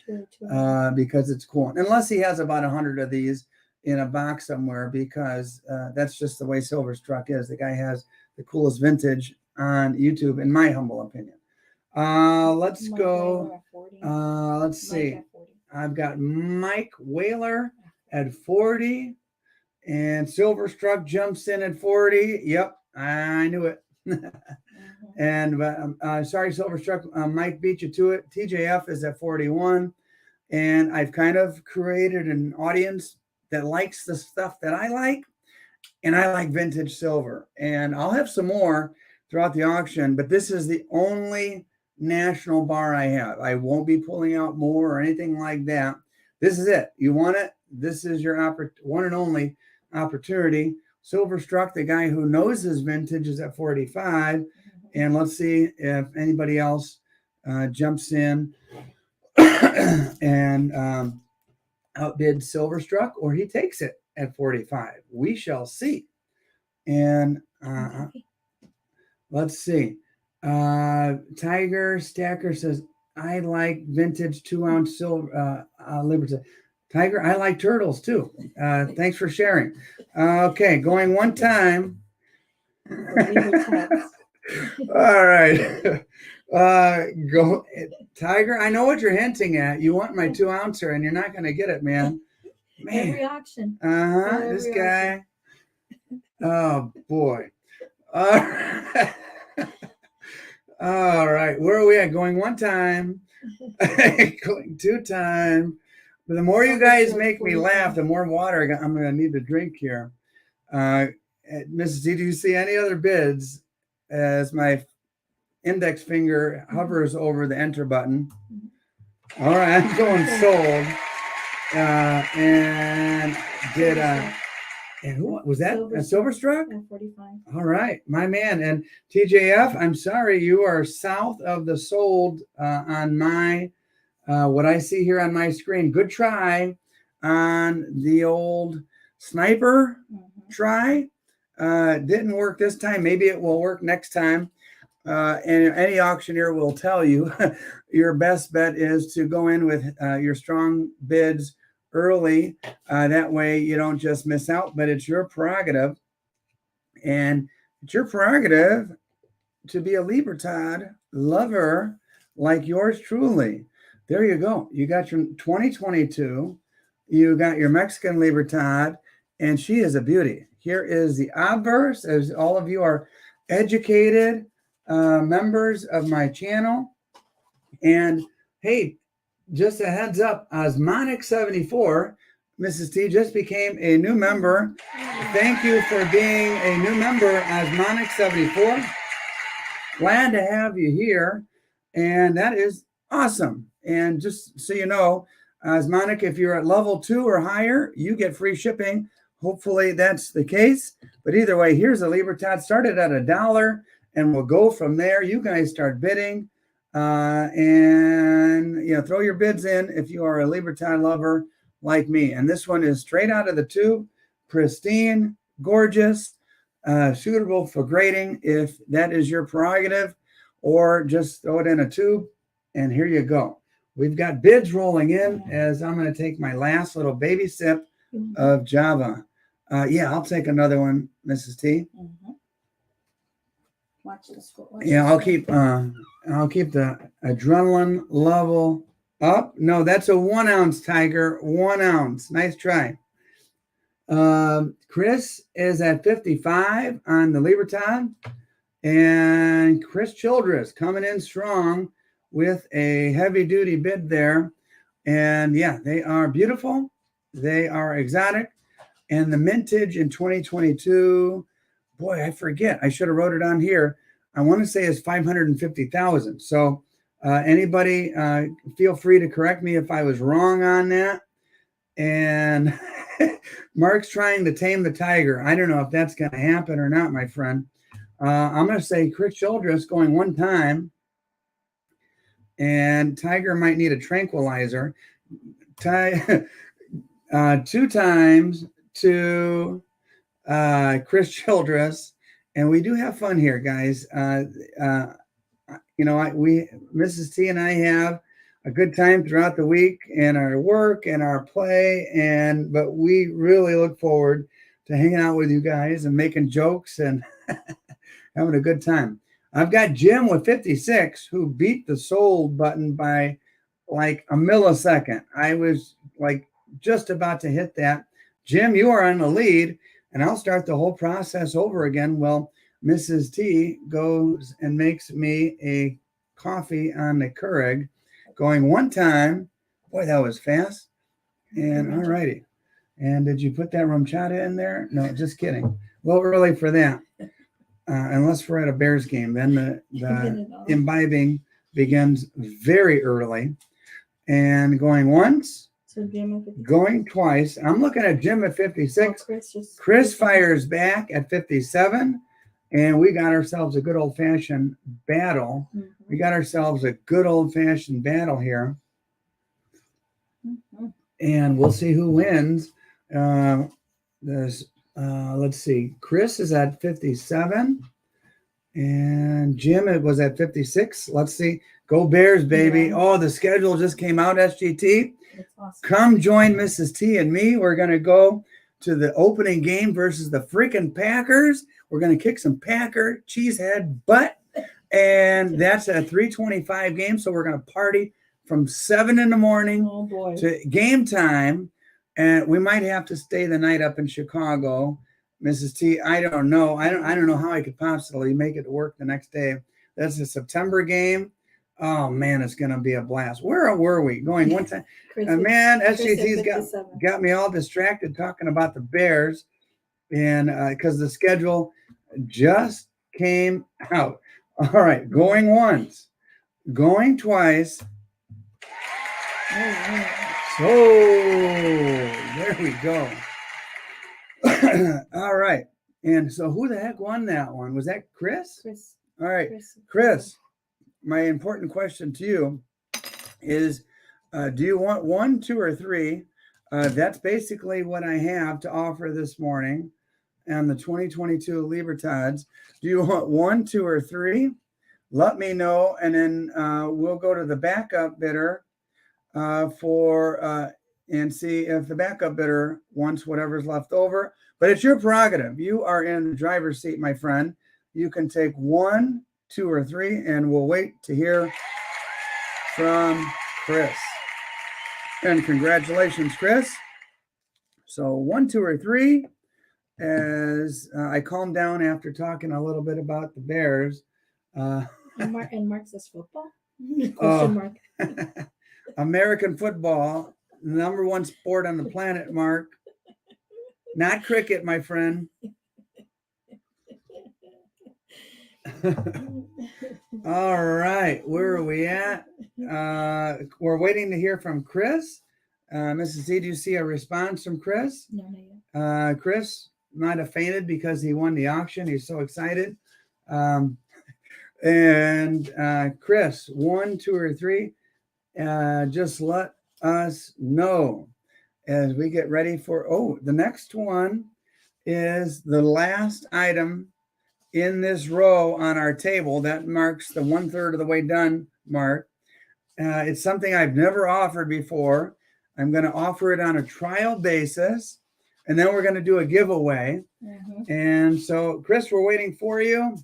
because it's cool. Unless he has about 100 of these in a box somewhere, because that's just the way Silverstruck is. The guy has the coolest vintage on YouTube, in my humble opinion. Let's go. Let's see. I've got Mike Whaler at 40, and Silverstruck jumps in at 40. Yep, I knew it. And sorry, Silverstruck, Mike beat you to it. TJF is at 41, and I've kind of created an audience that likes the stuff that I like, and I like vintage silver. And I'll have some more throughout the auction, but this is the only national bar I have. I won't be pulling out more or anything like that. This is it. You want it? This is your one and only opportunity. Silverstruck, the guy who knows his vintage, is at 45. And let's see if anybody else jumps in and outbid Silverstruck, or he takes it at 45. We shall see. And let's see. Tiger Stacker says, I like vintage 2 ounce silver Libertads. Tiger, I like turtles too. Thanks for sharing. Okay, going one time. All right. Go, Tiger. I know what you're hinting at. You want my 2 ouncer, and you're not going to get it, man. Every auction. This guy. Oh boy. All right. Where are we at? Going one time. Going 2 times. But the more you guys make me laugh, the more water I'm going to need to drink here. Mrs. D, do you see any other bids as my index finger hovers over the enter button? All right, I'm going sold. And did and who was that? Silverstruck? 45. All right, my man. And TJF, I'm sorry, you are south of the sold on my what I see here on my screen. Good try on the old sniper try. Didn't work this time. Maybe it will work next time. And any auctioneer will tell you your best bet is to go in with your strong bids early. That way you don't just miss out, but it's your prerogative. And it's your prerogative to be a Libertad lover like yours truly. There you go. You got your 2022. You got your Mexican Libertad, and she is a beauty. Here is the obverse, as all of you are educated members of my channel. And Hey, just a heads up, Osmonic74, Mrs. T, just became a new member. Thank you for being a new member, Osmonic74. Glad to have you here. And that is awesome. And just so you know, Osmonic, if you're at level 2 or higher, you get free shipping. Hopefully that's the case. But either way, here's a Libertad. Started at $1, and we'll go from there. You guys start bidding. And throw your bids in if you are a Libertad lover like me. And this one is straight out of the tube, pristine, gorgeous, suitable for grading if that is your prerogative, or just throw it in a tube and here you go. We've got bids rolling in as I'm going to take my last little baby sip of Java. I'll take another one, Mrs. T. Watch the score. I'll keep the adrenaline level up. No, that's a 1 ounce, Tiger. 1 ounce. Nice try. Chris is at 55 on the Libertad, and Chris Childress coming in strong with a heavy duty bid there. And they are beautiful. They are exotic, and the mintage in 2022. Boy, I forget. I should have wrote it on here. I want to say it's 550,000. So anybody feel free to correct me if I was wrong on that. And Mark's trying to tame the tiger. I don't know if that's going to happen or not, my friend. I'm going to say Chris Childress going 1 time. And Tiger might need a tranquilizer. 2 times to Chris Childress, and we do have fun here, guys. Mrs. T and I have a good time throughout the week in our work and our play, but we really look forward to hanging out with you guys and making jokes and having a good time. I've got Jim with 56 who beat the sold button by like a millisecond. I was like just about to hit that. Jim, you are on the lead. And I'll start the whole process over again. Well, Mrs. T goes and makes me a coffee on the Keurig, going 1 time. Boy, that was fast. And all righty. And did you put that rum chata in there? No, just kidding. A little early for that. Unless we're at a Bears game, then the imbibing begins very early. And going once. Going twice. I'm looking at Jim at 56. Chris fires back at 57. And we got ourselves a good old-fashioned battle. We got ourselves a good old-fashioned battle here. And we'll see who wins. Let's see. Chris is at 57. And Jim was at 56. Let's see. Go Bears, baby. Oh, the schedule just came out, SGT. Awesome. Come join Mrs. T and me. We're going to go to the opening game versus the freaking Packers. We're going to kick some Packer cheesehead butt. And that's a 3:25 game. So we're going to party from 7 in the morning to game time. And we might have to stay the night up in Chicago. Mrs. T, I don't know. I don't know how I could possibly make it to work the next day. That's a September game. Oh, man, it's going to be a blast. Where were we? Going 1 time. Man, SGT's got me all distracted talking about the Bears. And because the schedule just came out. All right, going once. Going twice. So there we go. All right. And so who the heck won that one? Was that Chris? Chris. All right. Chris, my important question to you is, do you want 1, 2, or 3? That's basically what I have to offer this morning on the 2022 Libertads. Do you want 1, 2, or 3? Let me know, and then we'll go to the backup bidder and see if the backup bidder wants whatever's left over. But it's your prerogative. You are in the driver's seat, my friend. You can take 1, 2, or 3, and we'll wait to hear from Chris. And congratulations, Chris. So 1, 2, or 3, as I calmed down after talking a little bit about the Bears. And Mark says football? Question mark. American football, the number one sport on the planet, Mark. Not cricket, my friend. All right, where are we at? We're waiting to hear from Chris. Mrs. Z, do you see a response from Chris? No, not yet. Chris might have fainted because he won the auction. He's so excited. And Chris, 1, 2, or 3, just let us know as we get ready for, the next one is the last item in this row on our table. That marks the 1/3 of the way done mark. It's something I've never offered before. I'm going to offer it on a trial basis, and then we're going to do a giveaway. And so, Chris, we're waiting for you.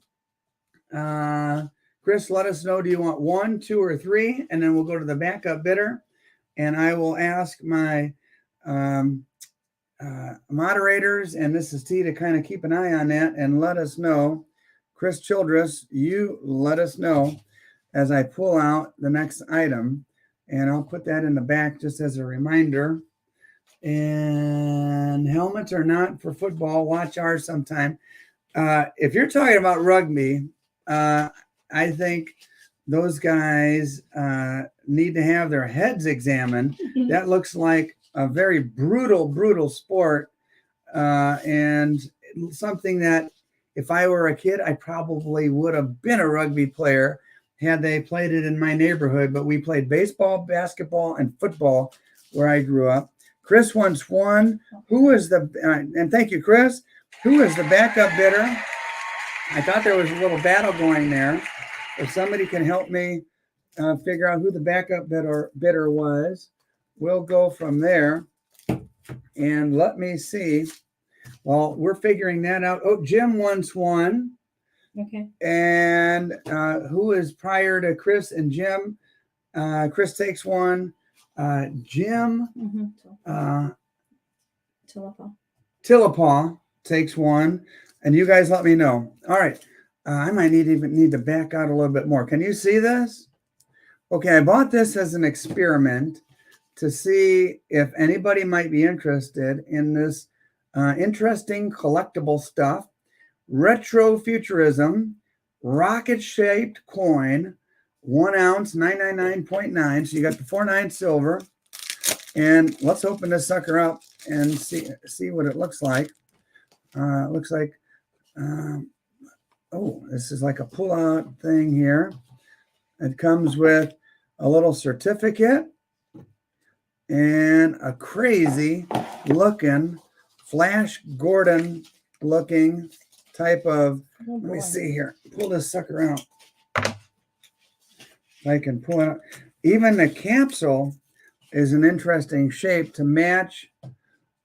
Chris, let us know, do you want 1, 2, or 3? And then we'll go to the backup bidder, and I will ask my moderators and Mrs. T to kind of keep an eye on that and let us know. Chris Childress, you let us know as I pull out the next item, and I'll put that in the back just as a reminder. And helmets are not for football. Watch ours sometime. If you're talking about rugby, I think those guys need to have their heads examined. That looks like a very brutal sport, and something that if I were a kid, I probably would have been a rugby player had they played it in my neighborhood. But we played baseball, basketball, and football where I grew up. Chris once won. Who is the, and thank you, Chris. Who is the backup bidder? I thought there was a little battle going there. If somebody can help me figure out who the backup bidder was, we'll go from there. And let me see. Well, we're figuring that out. Oh, Jim once won. Okay. And who is prior to Chris and Jim? Chris takes one. Jim Tillapaw takes one. And you guys let me know. All right. I might need to back out a little bit more. Can you see this? Okay, I bought this as an experiment to see if anybody might be interested in this interesting collectible stuff. Retrofuturism, rocket-shaped coin, 1 ounce, 999.9. So you got the 4.9 silver. And let's open this sucker up and see what it looks like. It looks like, this is like a pull-out thing here. It comes with a little certificate and a crazy looking Flash Gordon looking type of, let me see here, pull this sucker out. I can pull it out. Even the capsule is an interesting shape to match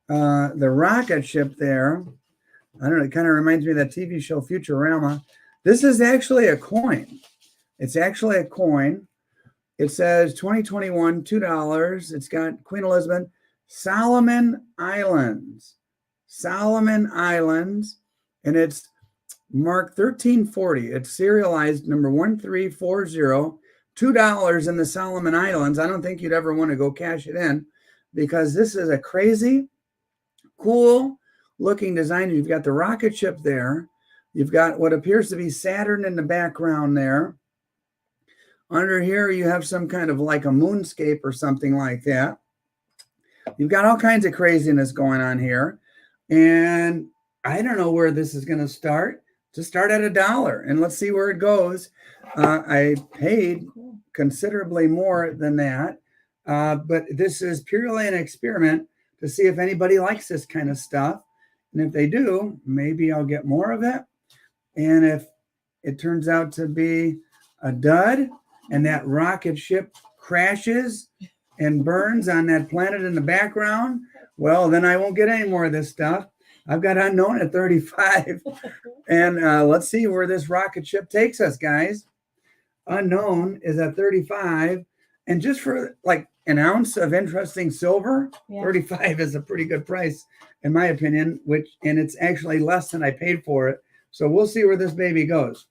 the rocket ship there. I don't know, it kind of reminds me of that TV show Futurama. This is actually a coin. It's actually a coin. It says 2021, $2. It's got Queen Elizabeth, Solomon Islands. Solomon Islands. And it's marked 1340. It's serialized number 1340. $2 in the Solomon Islands. I don't think you'd ever want to go cash it in because this is a crazy, cool looking design. You've got the rocket ship there. You've got what appears to be Saturn in the background there. Under here, you have some kind of like a moonscape or something like that. You've got all kinds of craziness going on here. And I don't know where this is going to start. Just start at $1 and let's see where it goes. I paid considerably more than that. But this is purely an experiment to see if anybody likes this kind of stuff. And if they do, maybe I'll get more of it. And if it turns out to be a dud and that rocket ship crashes and burns on that planet in the background, well, then I won't get any more of this stuff. I've got unknown at 35. And let's see where this rocket ship takes us, guys. Unknown is at 35. And just for like an ounce of interesting silver, 35 is a pretty good price, in my opinion, and it's actually less than I paid for it. So we'll see where this baby goes.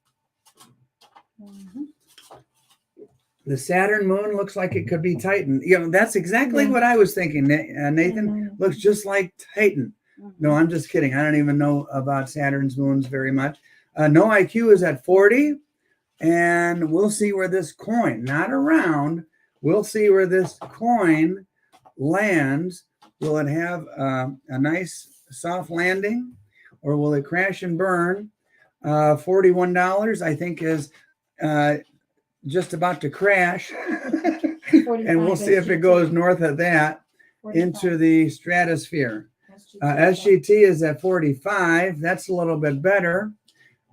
The Saturn moon looks like it could be Titan. That's exactly Yeah. what I was thinking, Nathan. Mhm. Looks just like Titan. No, I'm just kidding. I don't even know about Saturn's moons very much. No IQ is at 40, and we'll see where this coin, not around, we'll see where this coin lands. Will it have a nice soft landing, or will it crash and burn? $41, I think, is just about to crash. And we'll see if it goes north of that 45. into the stratosphere. SGT is at 45. That's a little bit better.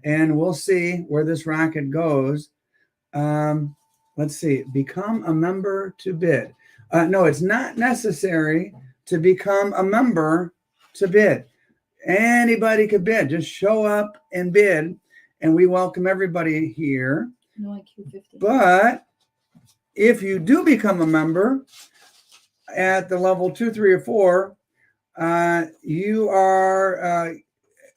And we'll see where this rocket goes. Let's see. Become a member to bid. No, it's not necessary to become a member to bid. Anybody could bid. Just show up and bid. And we welcome everybody here. No IQ 50. But if you do become a member at the level 2, 3, or 4, you are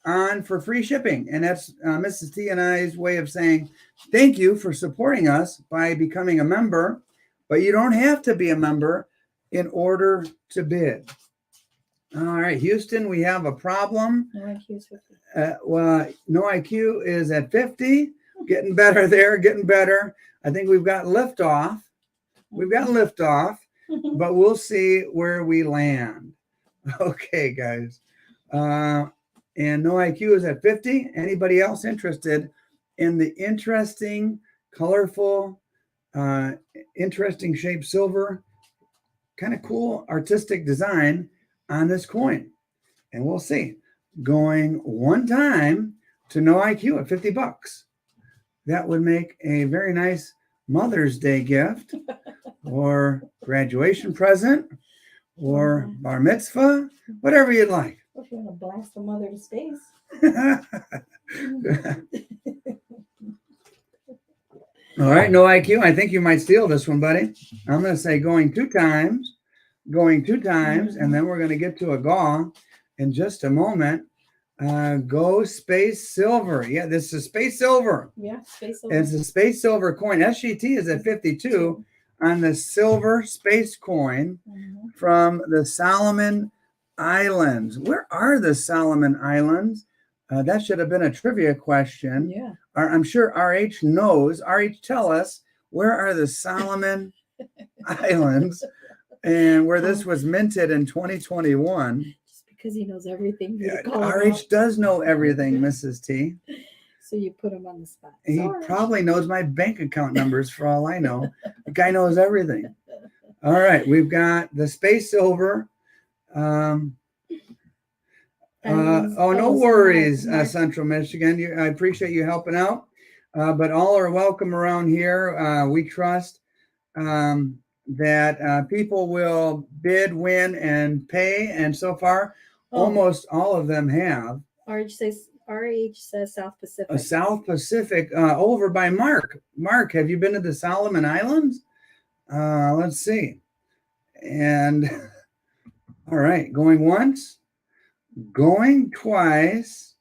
on for free shipping. And that's Mrs. T and I's way of saying thank you for supporting us by becoming a member. But you don't have to be a member in order to bid. All right, Houston, we have a problem. No IQ is 50. Well, no IQ is at 50. Getting better there, getting better. I think we've got liftoff. We've got liftoff, but we'll see where we land. Okay, guys. And no IQ is at 50. Anybody else interested in the interesting, colorful, interesting shaped silver, kind of cool artistic design on this coin? And we'll see. Going one time to no IQ at $50. That would make a very nice Mother's Day gift or graduation present or bar mitzvah, whatever you'd like. If you want to blast the mother to space. All right, no IQ. I think you might steal this one, buddy. I'm going to say going two times, and then we're going to get to a gaw in just a moment. Go Space Silver. Yeah, this is Space Silver. Yeah, Space Silver. It's a Space Silver coin. SGT is at 52 on the silver space coin from the Solomon Islands. Where are the Solomon Islands? That should have been a trivia question. Yeah. I'm sure RH knows. RH, tell us, where are the Solomon Islands and where this was minted in 2021? Because he knows everything. RH does know everything, Mrs. T. So you put him on the spot. He probably knows my bank account numbers for all I know. The guy knows everything. All right, we've got the Space Silver. No worries, Central Michigan. I appreciate you helping out. But all are welcome around here. We trust that people will bid, win, and pay. And so far, almost all of them have. RH says South Pacific. South Pacific, over by Mark. Mark, have you been to the Solomon Islands? Let's see. And all right, going once, going twice,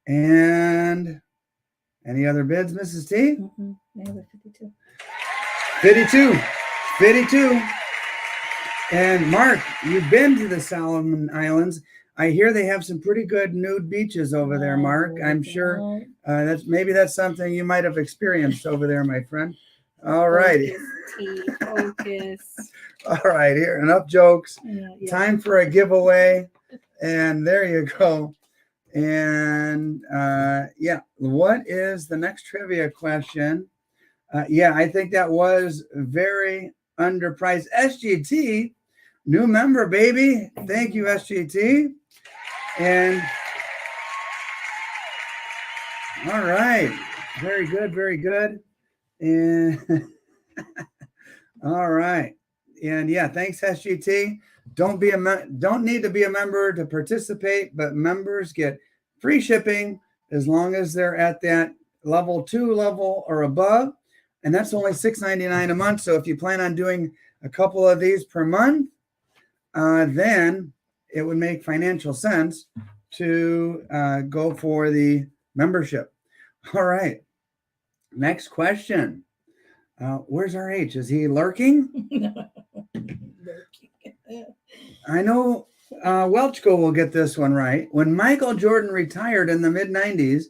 and any other bids, Mrs. T? Yeah, 52. 52. 52. And Mark, you've been to the Solomon Islands. I hear they have some pretty good nude beaches over there, Mark. I'm sure that's something you might have experienced over there, my friend. All right. Focus. All right, here, enough jokes. Yeah. Time for a giveaway. And there you go. And what is the next trivia question? I think that was very underpriced. SGT, new member, baby. Thank you, SGT. And all right, very good, very good. And all right, and thanks, SGT. Don't need to be a member to participate, but members get free shipping as long as they're at that level 2 level or above, and that's only $6.99 a month. So if you plan on doing a couple of these per month, then it would make financial sense to go for the membership. All right. Next question. Where's RH? Is he lurking? I know Welchko will get this one right. When Michael Jordan retired in the mid-90s,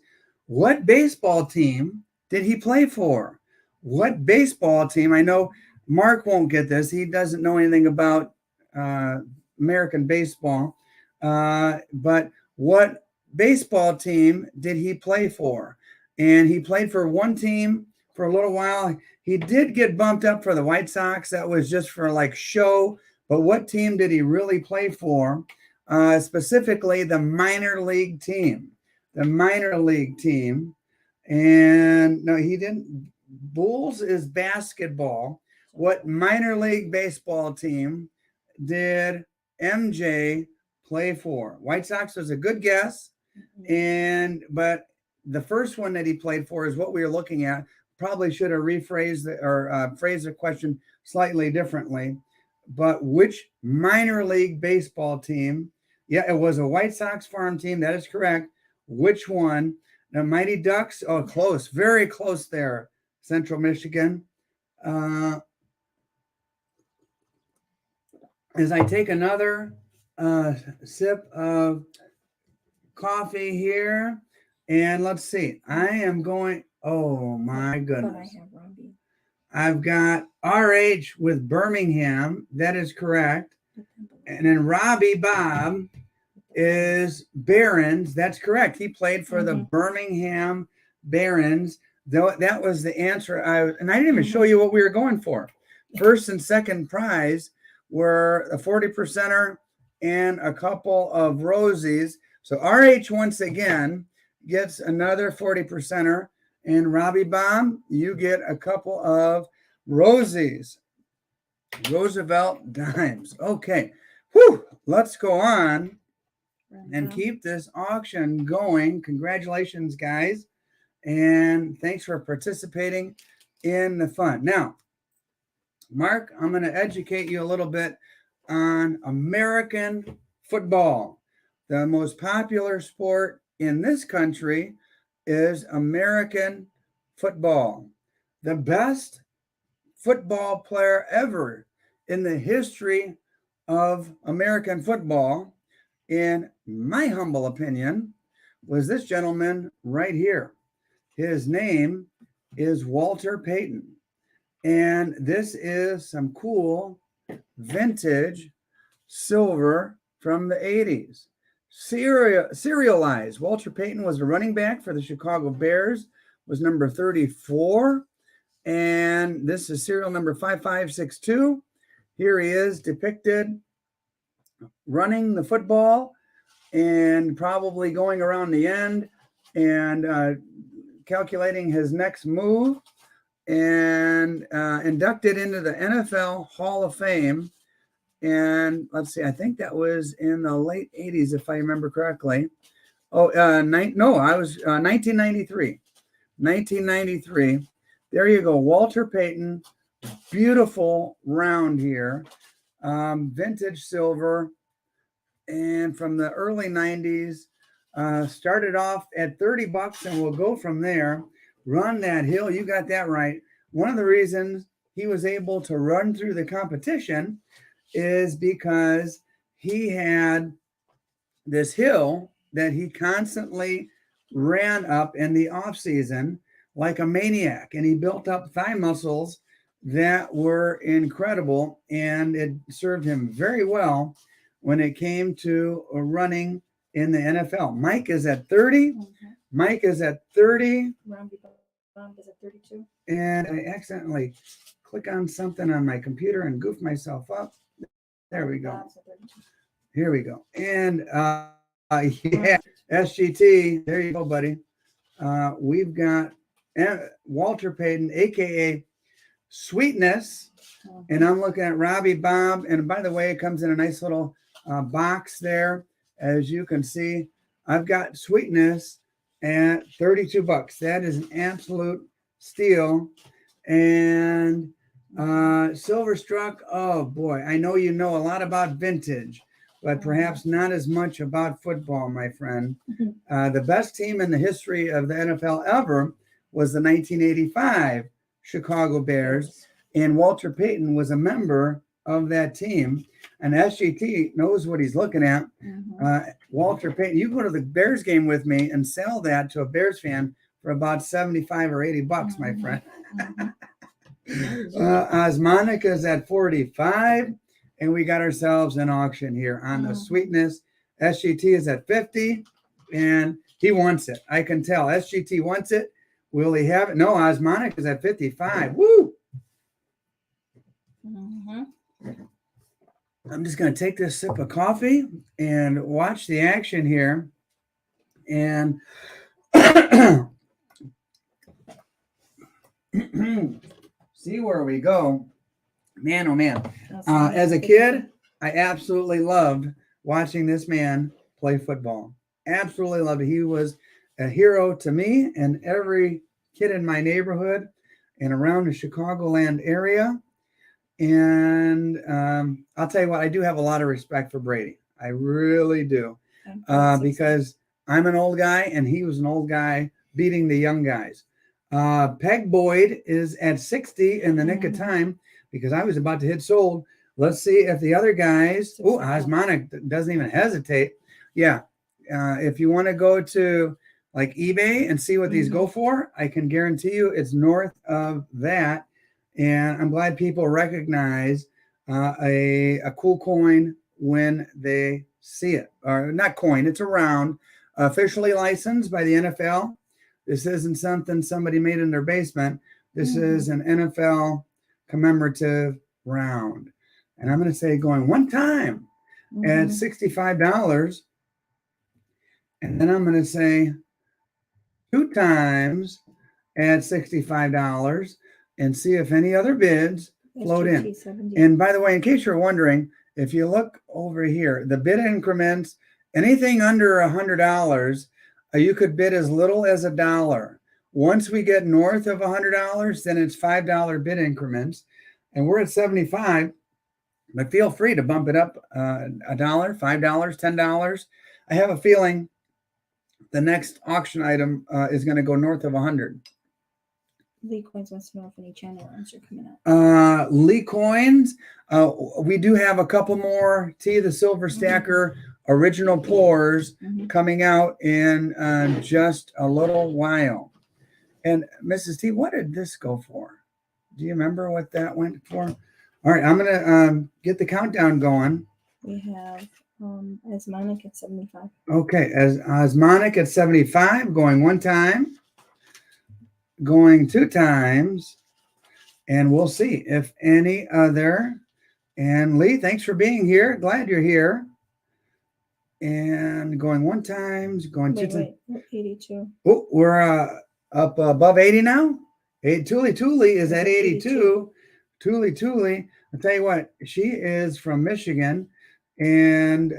what baseball team did he play for? What baseball team? I know Mark won't get this. He doesn't know anything about American baseball. But what baseball team did he play for? And he played for one team for a little while. He did get bumped up for the White Sox. That was just for like show. But what team did he really play for? Specifically, the minor league team. The minor league team. And no, he didn't. Bulls is basketball. What minor league baseball team did MJ play for? White Sox was a good guess. But the first one that he played for is what we were looking at. Probably should have rephrased or phrased the question slightly differently. But which minor league baseball team? Yeah, it was a White Sox farm team. That is correct. Which one? The Mighty Ducks. Oh, close. Very close there. Central Michigan. As I take another sip of coffee here. And let's see. I am going. Oh, my goodness. But I have Robbie. I've got RH with Birmingham. That is correct. And then Robbie Bob is Barons. That's correct. He played for the Birmingham Barons. Though that was the answer. And I didn't even show you what we were going for. First and second prize were a 40%er and a couple of Rosies. So RH once again gets another 40%er. And Robbie Baum, you get a couple of Rosies. Roosevelt dimes. Okay. Whew. Let's go on and keep this auction going. Congratulations, guys. And thanks for participating in the fun. Now, Mark, I'm going to educate you a little bit on American football. The most popular sport in this country is American football. The best football player ever in the history of American football, in my humble opinion, was this gentleman right here. His name is Walter Payton. And this is some cool vintage silver from the 80s. Serialized. Walter Payton was a running back for the Chicago Bears, was number 34. And this is serial number 5562. Here he is depicted running the football and probably going around the end and calculating his next move, and inducted into the NFL Hall of Fame. And let's see, I think that was in the late 80s, if I remember correctly. 1993. 1993. There you go, Walter Payton. Beautiful round here. Vintage silver. And from the early 90s, started off at $30, and we'll go from there. Run that hill. You got that right. One of the reasons he was able to run through the competition is because he had this hill that he constantly ran up in the off season like a maniac, and he built up thigh muscles that were incredible, and it served him very well when it came to running in the NFL. Mike is at 30. Mike is at 30. Robbie Bob is at 32. And I accidentally click on something on my computer and goof myself up. There we go. Here we go. And yeah, SGT. There you go, buddy. We've got Walter Payton, aka Sweetness, and I'm looking at Robbie Bob. And by the way, it comes in a nice little box there, as you can see. I've got Sweetness at $32. That is an absolute steal. And Silverstruck, oh boy, I know you know a lot about vintage, but perhaps not as much about football, my friend. The best team in the history of the NFL ever was the 1985 Chicago Bears, and Walter Payton was a member of that team. And SGT knows what he's looking at. Walter Payton, you go to the Bears game with me and sell that to a Bears fan for about 75 or 80 bucks, my friend. Osmonic is at 45, and we got ourselves an auction here on the Sweetness. SGT is at 50, and he wants it. I can tell. SGT wants it. Will he have it? No, Osmonic is at 55. Woo! I'm just going to take this sip of coffee and watch the action here. And see where we go. Man, oh man. As a kid, I absolutely loved watching this man play football. Absolutely loved it. He was a hero to me and every kid in my neighborhood and around the Chicagoland area. And I'll tell you what, I do have a lot of respect for Brady. I really do. Because I'm an old guy and he was an old guy beating the young guys. Peg Boyd is at 60 in the nick of time because I was about to hit sold. Let's see if the other guys, Osmonic doesn't even hesitate. Yeah. If you want to go to like eBay and see what these go for, I can guarantee you it's north of that. And I'm glad people recognize a cool coin when they see it. Or not coin, it's a round, officially licensed by the NFL. This isn't something somebody made in their basement. This is an NFL commemorative round. And I'm going to say going one time at $65. And then I'm going to say two times at $65 and see if any other bids float in. 70. And by the way, in case you're wondering, if you look over here, the bid increments, anything under $100, you could bid as little as $1. Once we get north of $100, then it's $5 bid increments. And we're at 75, but feel free to bump it up $1, $5, $10. I have a feeling the next auction item is going to go north of 100. Lee Coins wants to know if any channel runs are coming out. Lee Coins, we do have a couple more TheSilverStacker original pours coming out in just a little while. And Mrs. T, what did this go for? Do you remember what that went for? All right, I'm going to get the countdown going. We have Osmonic at 75. Okay, as Osmonic at 75, going one time, going two times, and we'll see if any other. And Lee, thanks for being here. Glad you're here. And going one times, going two times. 82. Oh, we're up above 80 now. Tuli is at 82. Tuli. I'll tell you what, she is from Michigan. And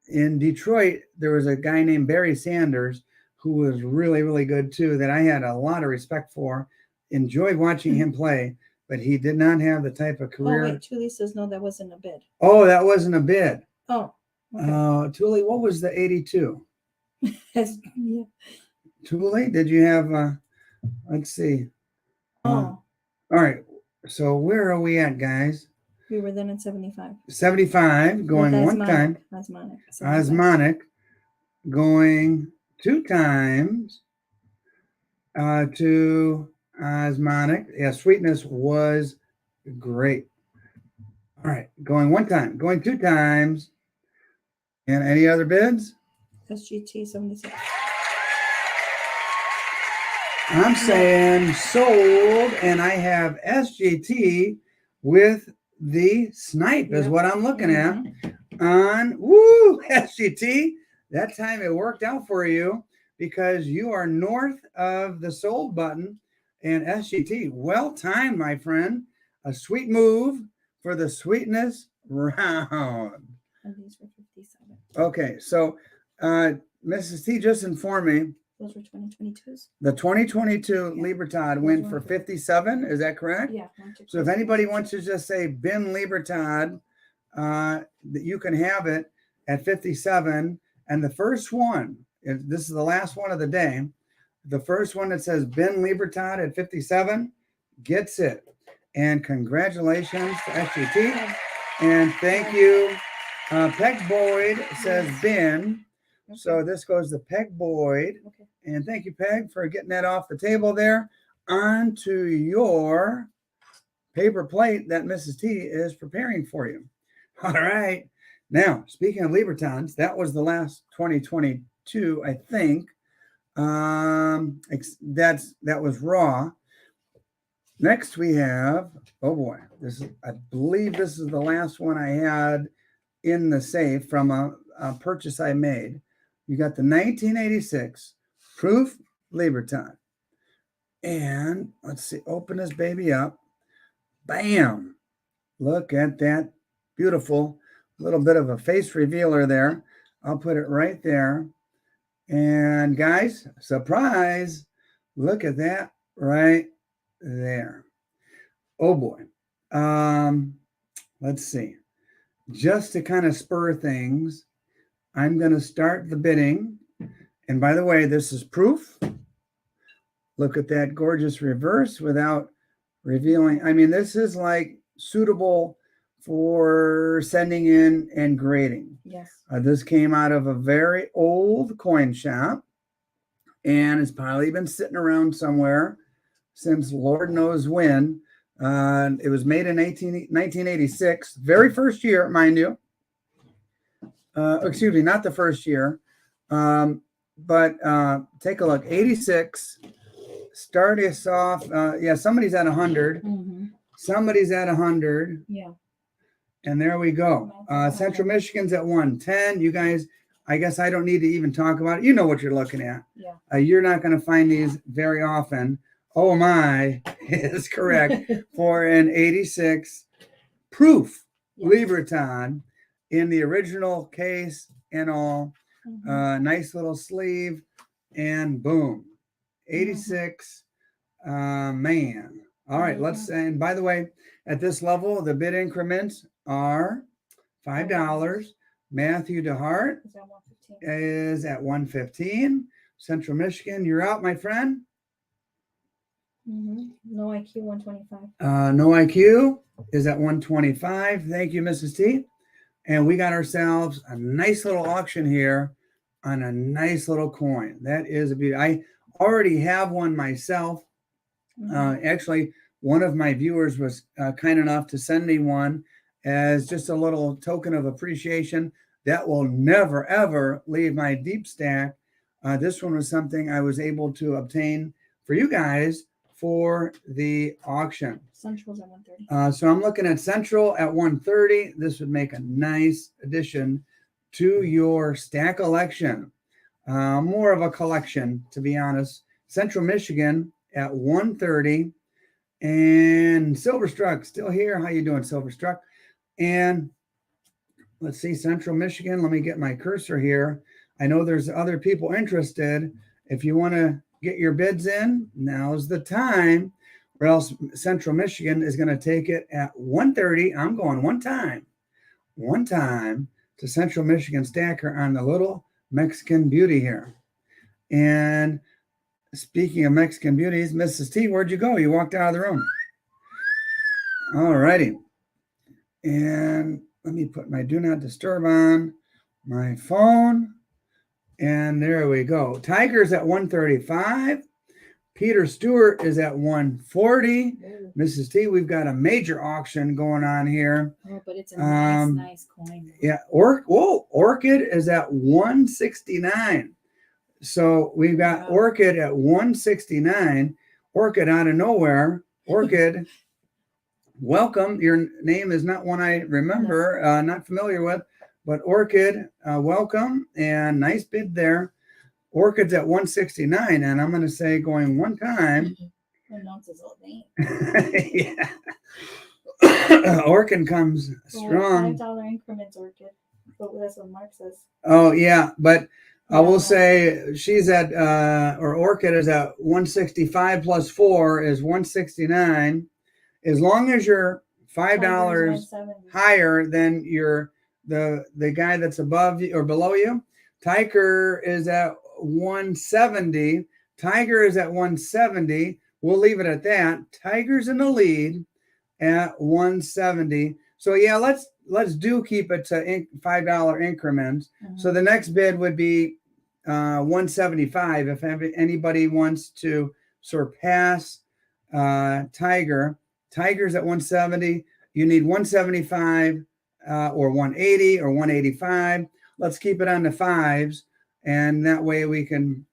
in Detroit, there was a guy named Barry Sanders who was really, really good too, that I had a lot of respect for. Enjoyed watching him play, but he did not have the type of career. Oh, wait, Tuli says no, that wasn't a bid. Oh, that wasn't a bid. Oh. Okay. Tuli, what was the 82? Yeah. Tuli, did you have, let's see. All right. So where are we at, guys? We were then at 75. 75, going one time. Osmonic, going two times to Osmonic. Yeah, Sweetness was great. All right, going one time, going two times. And any other bids? SGT 76. I'm saying sold, and I have SGT with the snipe is what I'm looking at on SGT. That time it worked out for you because you are north of the sold button. And SGT, well timed, my friend. A sweet move for the Sweetness round. And these were 57. Okay, so Mrs. T just informed me. Those were 2022s. The 2022 Libertad went for 57. Is that correct? Yeah. So if anybody wants to just say bin Libertad, that you can have it at 57. And the first one, this is the last one of the day. The first one that says bin Libertad at 57, gets it. And congratulations to SGT. And thank you. Peg Boyd says bin. Okay. So this goes to Peg Boyd. Okay. And thank you, Peg, for getting that off the table there onto your paper plate that Mrs. T is preparing for you. All right. Now, speaking of Libertads, that was the last 2022, I think. That was raw. Next we have, oh boy, I believe this is the last one I had in the safe from a purchase I made. You got the 1986 Proof Libertad. And let's see, open this baby up. Bam! Look at that beautiful little bit of a face revealer there. I'll put it right there. And guys, surprise, look at that right there. Oh boy. Let's see. Just to kind of spur things, I'm going to start the bidding. And by the way, this is proof. Look at that gorgeous reverse without revealing. I mean, this is like suitable for sending in and grading. Yes. This came out of a very old coin shop, and it's probably been sitting around somewhere since Lord knows when. It was made in 1986, very first year, mind you. Excuse me, not the first year. But take a look. 86. Start us off. Yeah, somebody's at 100. Mm-hmm. Somebody's at 100. Yeah. And there we go. Central Michigan's at 110. You guys, I guess I don't need to even talk about it. You know what you're looking at. Yeah. You're not going to find these very often. Oh my is correct for an 86 proof Libertad in the original case and all. Nice little sleeve, and boom, 86. Man. All right, let's. And by the way, at this level, the bid increments are $5. Matthew DeHart is at 115. Central Michigan, you're out, my friend. No IQ 125. No IQ is at 125. Thank you, Mrs. T. And we got ourselves a nice little auction here on a nice little coin. That is a beauty. I already have one myself. Actually, one of my viewers was kind enough to send me one as just a little token of appreciation. That will never, ever leave my deep stack. This one was something I was able to obtain for you guys for the auction. Central's at 130. So I'm looking at Central at 130. This would make a nice addition to your stack collection. More of a collection, to be honest. Central Michigan at 130. And Silverstruck still here. How you doing, Silverstruck? And let's see, Central Michigan. Let me get my cursor here. I know there's other people interested. If you want to get your bids in, now's the time, or else Central Michigan is going to take it at 130. I'm going one time to Central Michigan Stacker on the little Mexican beauty here. And speaking of Mexican beauties, Mrs. T, where'd you go? You walked out of the room. All righty. And let me put my do not disturb on my phone. And there we go. Tiger's at 135. Peter Stewart is at 140. Mrs. T, we've got a major auction going on here. Oh, but it's a nice coin. Yeah. Orchid is at 169. So we've got Orchid at 169. Orchid out of nowhere. Orchid, welcome. Your name is not one I remember, not familiar with. But Orchid, welcome, and nice bid there. Orchid's at 169, and I'm going to say going one time. His old name. Yeah. Orchid comes strong. $5 increments, Orchid. But that's what Mark says. Oh, yeah, but I will say she's at, or Orchid is at 165 plus 4 is 169. As long as you're $5 higher than your the guy that's above you or below you. Tiger is at 170. Tiger is at 170. we'll leave it at that. Tiger's in the lead at 170. So yeah, let's do keep it to $5 increments. So the next bid would be 175. If anybody wants to surpass Tiger's at 170, you need 175 or 180 or 185. Let's keep it on the fives, and that way we can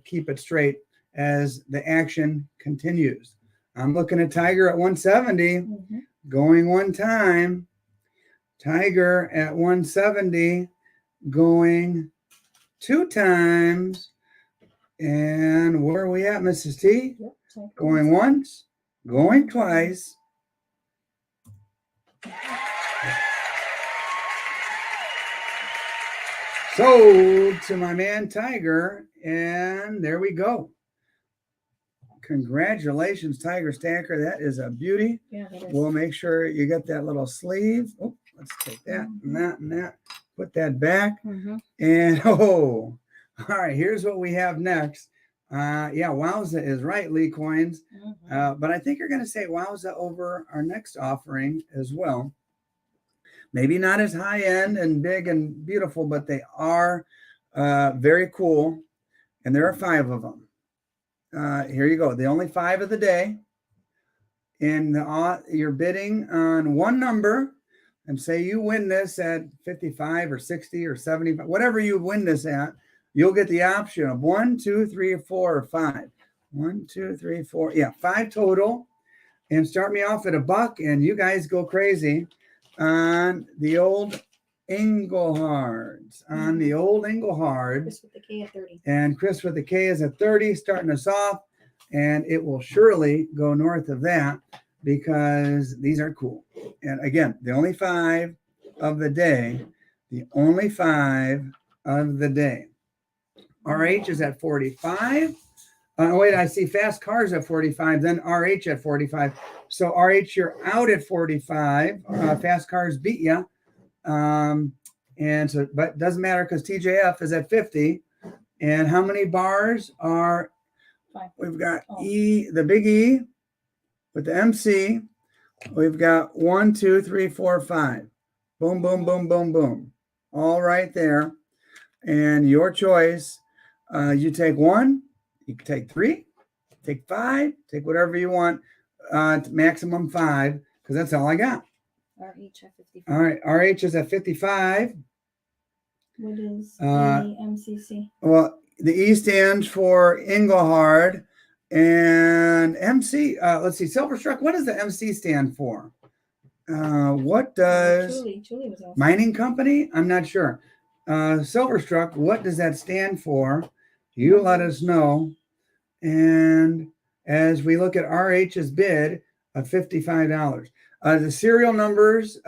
keep it straight as the action continues. I'm looking at Tiger at 170, going one time. Tiger at 170, going two times. And where are we at, Mrs. T? Yep, going once, going twice. Sold to my man Tiger, and there we go. Congratulations, TtheSilverStacker. That is a beauty. Yeah, that is. We'll make sure you get that little sleeve. Oh, let's take that and that and that. Put that back. And all right, here's what we have next. Yeah, Wowza is right, Lee Coins. But I think you're going to say Wowza over our next offering as well. Maybe not as high end and big and beautiful, but they are very cool. And there are 5 of them. Here you go. The only 5 of the day. And you're bidding on one number. And say you win this at 55 or 60 or 75, whatever you win this at, you'll get the option of 1, 2, 3, 4, or 5. 1, 2, 3, 4. Yeah, 5 total. And start me off at $1, and you guys go crazy on the old Englehards. On the old Englehard. Chris with the K at 30. And Chris with the K is at 30, starting us off. And it will surely go north of that because these are cool. And again, the only 5 of the day. The only 5 of the day. RH is at 45. Wait, I see Fast Cars at 45, then RH at 45. So RH, you're out at 45. Fast Cars beat you. And so, but it doesn't matter because TJF is at 50. And how many bars are? 5. We've got E, the big E with the MC. We've got 1, 2, 3, 4, 5. Boom, boom, boom, boom, boom. All right there. And your choice. You take 1, you can take 3, take 5, take whatever you want. Maximum 5, because that's all I got. RH at 55. All right, RH is at 55. What is the MCC? Well, the E stands for Englehard, and MC. Let's see, Silverstruck. What does the MC stand for? What does Julie was awesome. Mining Company? I'm not sure. Silverstruck. What does that stand for? You let us know. And as we look at RH's bid of $55, the serial numbers.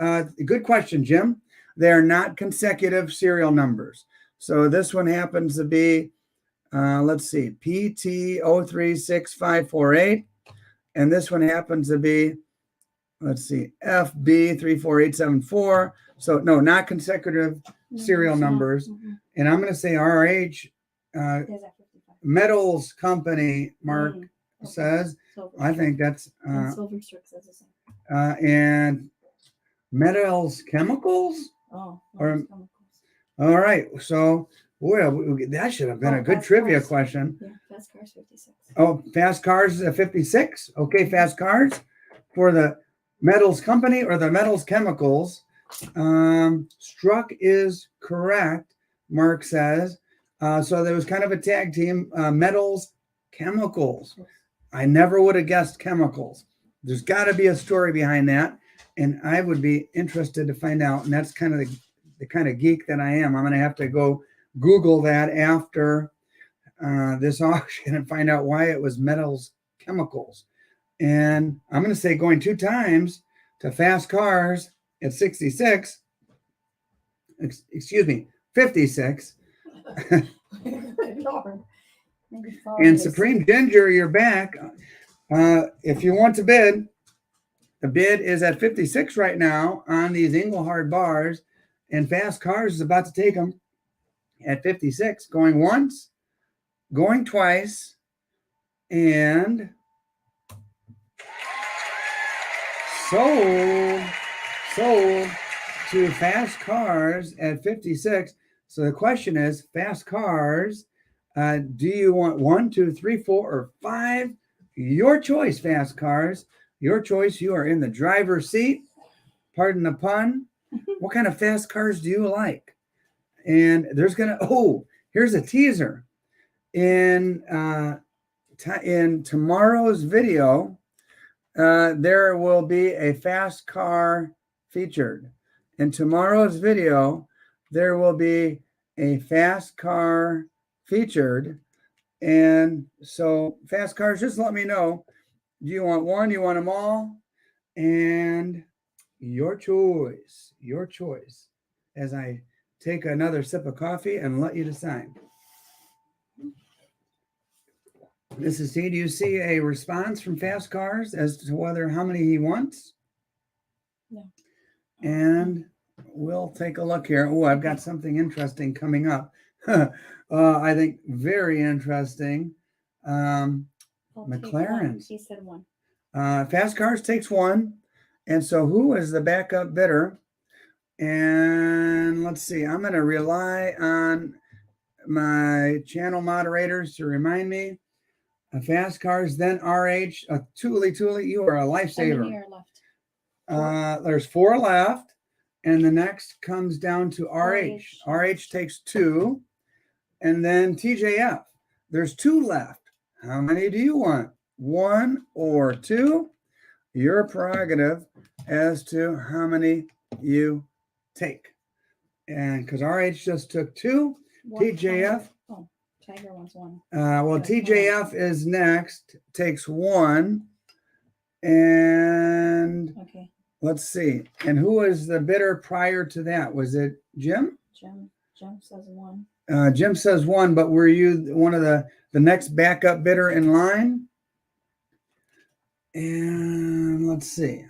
Good question, Jim. They are not consecutive serial numbers. So this one happens to be, let's see, PT036548. And this one happens to be, let's see, FB34874. So no, not consecutive serial numbers. And I'm going to say RH, Metals Company, Mark says. I think that's, SilverStacker says the same. and Metals Chemicals? Oh, or, all right. So, well, that should have been a good trivia question. Yeah, Fast Cars 56. Oh, Fast Cars is at 56. Okay, Fast Cars for the Metals Company or the Metals Chemicals. Struck is correct, Mark says. So there was kind of a tag team, Metals Chemicals. I never would have guessed chemicals. There's got to be a story behind that, and I would be interested to find out. And that's kind of the kind of geek that I am. I'm going to have to go Google that after this auction and find out why it was Metals Chemicals. And I'm going to say going 2 times to Fast Cars at 66. Excuse me, 56. And Supreme Ginger, you're back. If you want to bid, the bid is at 56 right now on these Englehard bars, and Fast Cars is about to take them at 56, going once, going twice, and sold to Fast Cars at 56. So the question is, Fast Cars, do you want 1, 2, 3, 4, or 5? Your choice, Fast Cars. Your choice. You are in the driver's seat. Pardon the pun. What kind of fast cars do you like? And there's here's a teaser. In tomorrow's video, there will be a fast car featured. In tomorrow's video, there will be a fast car featured. And so fast cars, just let me know. Do you want one? Do you want them all? And your choice, as I take another sip of coffee and let you decide. Mrs. C, do you see a response from Fast Cars as to how many he wants? No. And we'll take a look here. Oh, I've got something interesting coming up. I think very interesting. McLaren's. He said 1. Fast Cars takes 1. And so who is the backup bidder? And let's see. I'm going to rely on my channel moderators to remind me. Fast Cars, then RH. Thule, you are a lifesaver. There's 4 left. And the next comes down to RH. RH takes 2. And then TJF. There's 2 left. How many do you want? 1 or 2? Your prerogative as to how many you take. And because RH just took 2, TJF. Tiger wants 1. Well, TJF is next, takes 1. And let's see. And who was the bidder prior to that? Was it Jim? Jim says 1. Jim says 1, but were you one of the next backup bidder in line? And let's see.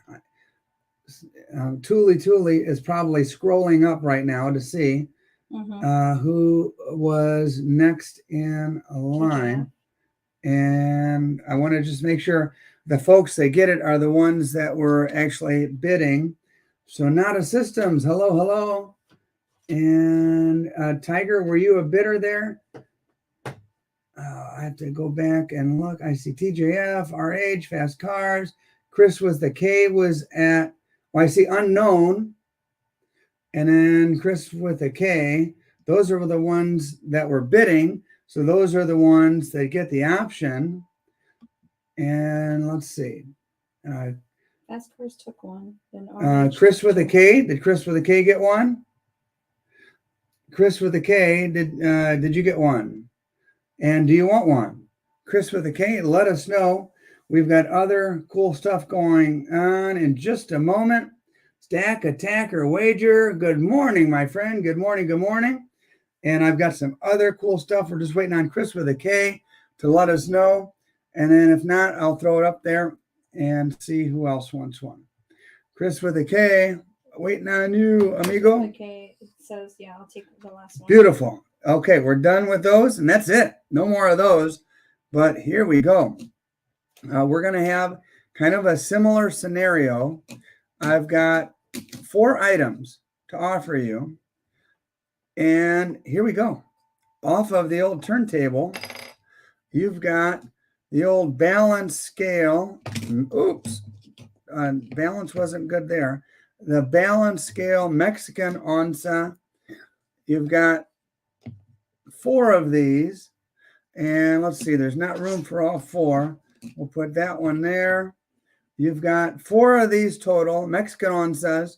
Thule is probably scrolling up right now to see who was next in a line. And I want to just make sure the folks that get it are the ones that were actually bidding. So Nada Systems, hello. And Tiger, were you a bidder there? I have to go back and look. I see TJF, RH, Fast Cars. Chris with the K was at, I see unknown. And then Chris with a K. Those are the ones that were bidding. So those are the ones that get the option. And let's see. Fast Cars took 1. Then Chris with a K. Did Chris with a K get 1? Chris with a K, did you get 1? And do you want 1? Chris with a K, let us know. We've got other cool stuff going on in just a moment. Stack, Attacker, Wager. Good morning, my friend. Good morning. And I've got some other cool stuff. We're just waiting on Chris with a K to let us know. And then if not, I'll throw it up there and see who else wants 1. Chris with a K, waiting on you, amigo. Okay, it says, I'll take the last one. Beautiful. Okay, we're done with those, and that's it. No more of those. But here we go. We're going to have kind of a similar scenario. I've got 4 items to offer you. And here we go. Off of the old turntable, you've got the old balance scale. Oops. Balance wasn't good there. The balance scale Mexican onza. You've got 4 of these. And let's see, there's not room for all 4. We'll put that one there. You've got 4 of these total, Mexican onzas.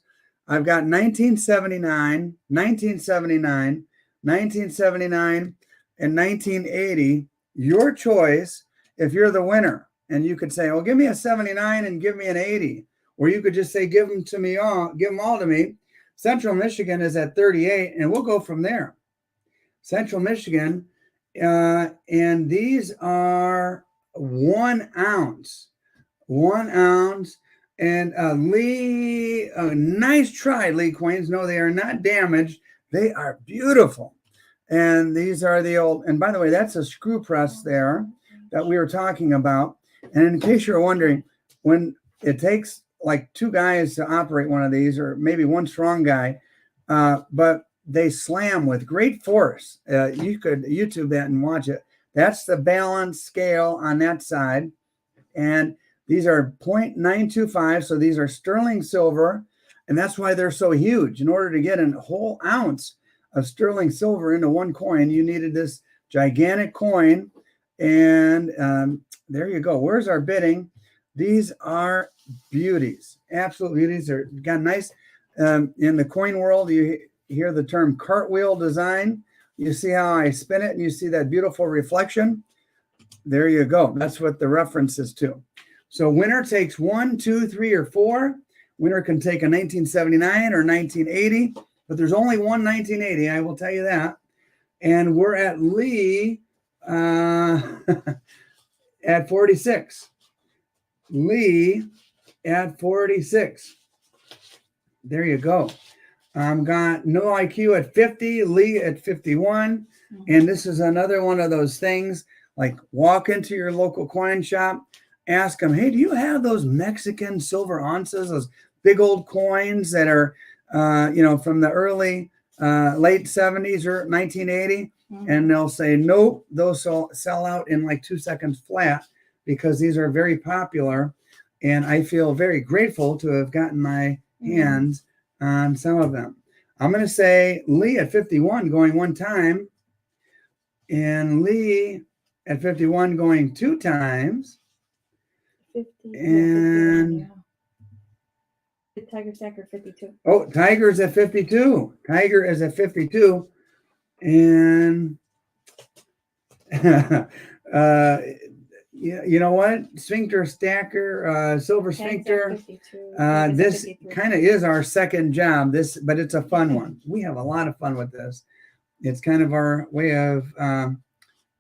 I've got 1979, 1979, 1979, and 1980. Your choice if you're the winner. And you could say, well, give me a 79 and give me an 80. Or you could just say, give them all to me. Central Michigan is at 38, and we'll go from there. Central Michigan, and these are 1 ounce. 1 ounce. And Lee, nice try, Lee Queens. No, they are not damaged. They are beautiful. And these are the old, and by the way, that's a screw press there that we were talking about. And in case you're wondering, when it takes like 2 guys to operate one of these, or maybe 1 strong guy, but they slam with great force. You could YouTube that and watch it. That's the balance scale on that side. And these are 0.925, so these are sterling silver, and that's why they're so huge. In order to get a whole ounce of sterling silver into one coin, you needed this gigantic coin. And there you go. Where's our bidding? These are beauties, absolute beauties. They're got nice. In the coin world, you hear the term cartwheel design. You see how I spin it, and you see that beautiful reflection. There you go. That's what the reference is to. So winner takes 1, 2, 3, or 4. Winner can take a 1979 or 1980, but there's only one 1980. I will tell you that. And we're at Lee at 46. Lee at 46. There you go. Got No IQ at 50, Lee at 51. And this is another one of those things, like walk into your local coin shop, ask them, hey, do you have those Mexican silver onces, those big old coins that are, from the early, late 70s or 1980? And they'll say, nope, those sell out in like 2 seconds flat, because these are very popular. And I feel very grateful to have gotten my hands on some of them. I'm going to say Lee at 51 going 1 time, and Lee at 51 going 2 times. 50, and TtheSilverStacker 52. Oh, Tiger's at 52. Tiger is at 52. And you know what? Sphincter Stacker, Silver Sphincter. This kind of is our second job. But it's a fun one. We have a lot of fun with this. It's kind of our way of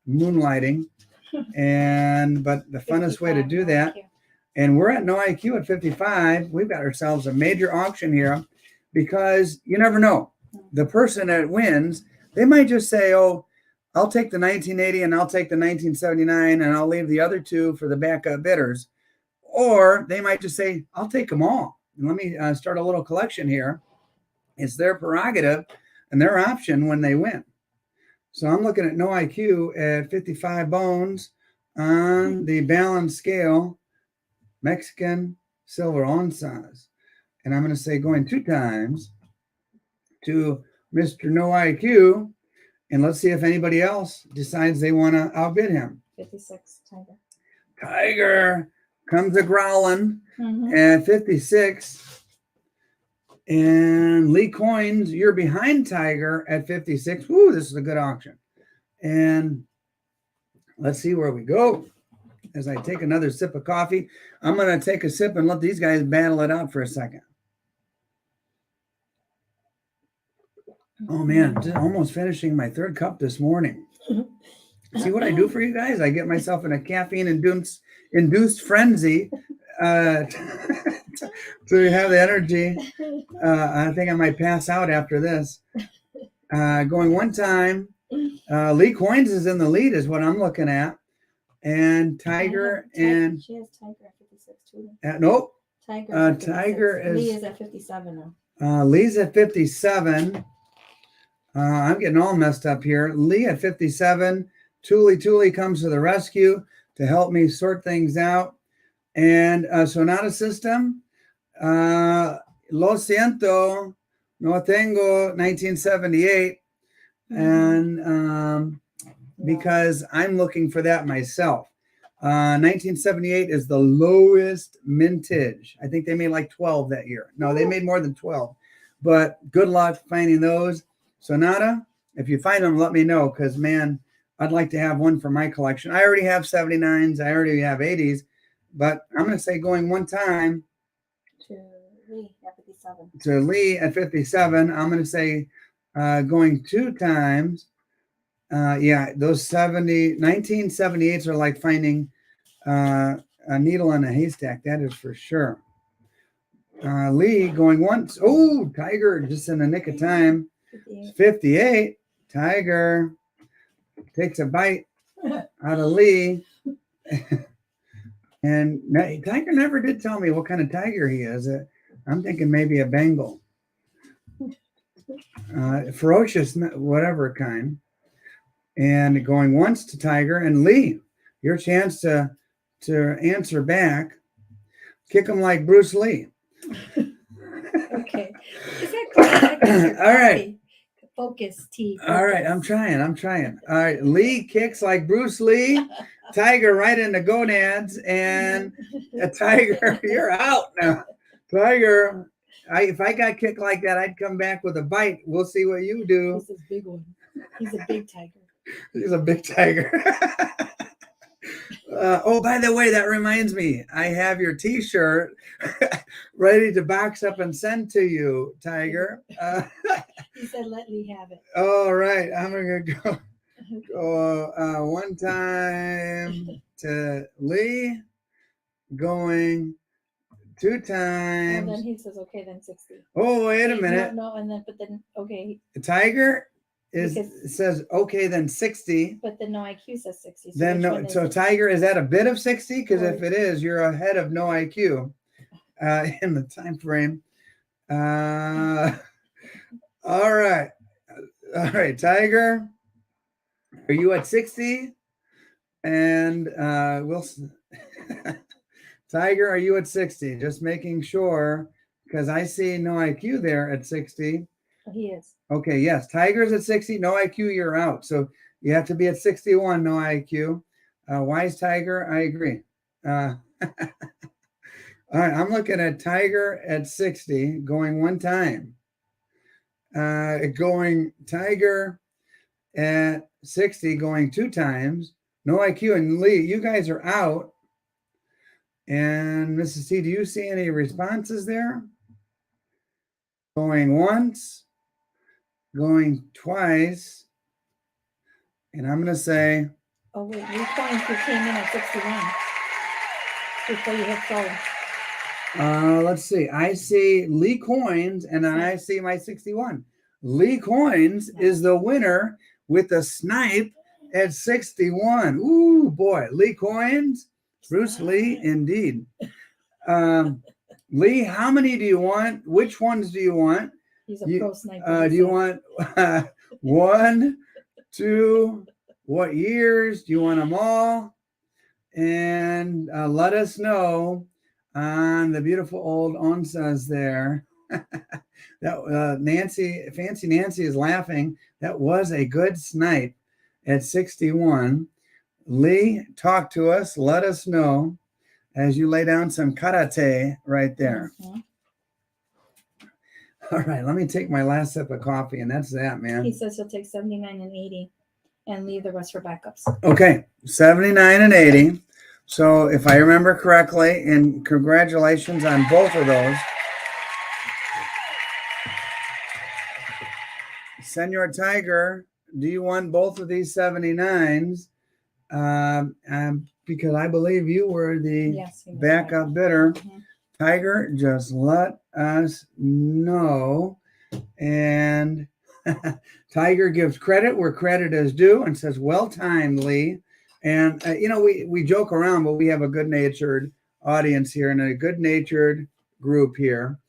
moonlighting, but the funnest way to do that. And we're at No IQ at 55. We've got ourselves a major auction here, because you never know. The person that wins, they might just say, oh, I'll take the 1980 and I'll take the 1979 and I'll leave the other 2 for the backup bidders. Or they might just say, I'll take them all. And let me start a little collection here. It's their prerogative and their option when they win. So I'm looking at No IQ at 55 bones on the balance scale, Mexican silver onzas. And I'm going to say going 2 times to Mr. No IQ. And let's see if anybody else decides they want to outbid him. 56, Tiger. Tiger comes a growling at 56. And Lee Coins, you're behind Tiger at 56. Woo, this is a good auction. And let's see where we go. As I take another sip of coffee, I'm going to take a sip and let these guys battle it out for a second. Oh, man, just almost finishing my 3rd cup this morning. See what I do for you guys? I get myself in a caffeine-induced frenzy to have the energy. I think I might pass out after this. Going 1 time. Lee Coins is in the lead is what I'm looking at. And Tiger and... She has Tiger at 56 too. Nope. Tiger is... Lee is at 57 now. Lee's at 57. I'm getting all messed up here. Lee at 57. Thule comes to the rescue to help me sort things out. And Sonata System. Lo siento, no tengo 1978. And because I'm looking for that myself. 1978 is the lowest mintage. I think they made like 12 that year. No, they made more than 12. But good luck finding those. Sonata, if you find them, let me know, because, man, I'd like to have one for my collection. I already have 79s. I already have 80s. But I'm going to say going 1 time to Lee at 57. To Lee at 57. I'm going to say going 2 times. Those 1978s are like finding a needle in a haystack. That is for sure. Lee going once. Oh, Tiger just in the nick of time. 58. Tiger takes a bite out of Lee. And Tiger never did tell me what kind of tiger he is. I'm thinking maybe a Bengal. Ferocious, whatever kind. And going once to Tiger and Lee, your chance to answer back. Kick him like Bruce Lee. Okay. Is that all right. Focus, T. Focus. All right, I'm trying. All right, Lee kicks like Bruce Lee. Tiger right in the gonads, and a Tiger, you're out now. Tiger, if I got kicked like that, I'd come back with a bite. We'll see what you do. This is a big one. He's a big tiger. He's a big tiger. Oh, by the way, that reminds me. I have your T-shirt ready to box up and send to you, Tiger. He said, "Let Lee have it." All right, I'm gonna go one time to Lee, going two times. And then he says, "Okay, then 60." Oh, wait a minute. No, and then okay. The Tiger says okay, then 60. But then no IQ says 60. So then no. So Tiger, is that a bit of 60? Because if it is, you're ahead of no IQ in the time frame. All right, Tiger, are you at 60? And Wilson, Tiger, are you at 60? Just making sure, because I see no IQ there at 60. He is. Okay, yes. Tiger's at 60. No IQ, you're out. So you have to be at 61, no IQ. Wise Tiger, I agree. All right, I'm looking at Tiger at 60, going one time. Going Tiger at 60, going two times. No IQ. And Lee, you guys are out. And Mrs. T, do you see any responses there? Going once, going twice, and I'm going to say... Oh, wait, you coins who came in at 61 before you hit forward. Let's see. I see Lee Coins, and then I see my 61. Lee Coins is the winner with the snipe at 61. Ooh, boy. Lee Coins, Bruce Lee, indeed. Lee, how many do you want? Which ones do you want? He's a pro sniper. Do you want 1, 2? What years? Do you want them all? And let us know on the beautiful old onsas there. That Fancy Nancy is laughing. That was a good snipe at 61. Lee, talk to us. Let us know as you lay down some karate right there. Mm-hmm. All right, let me take my last sip of coffee, and that's that, man. He says he'll take 79 and 80 and leave the rest for backups. Okay, 79 and 80. So if I remember correctly, and congratulations on both of those. Senor Tiger, do you want both of these 79s? Because I believe you were the backup bidder. Mm-hmm. Tiger, just let us know. And Tiger gives credit where credit is due and says, well timed, Lee. And, we joke around, but we have a good-natured audience here and a good-natured group here.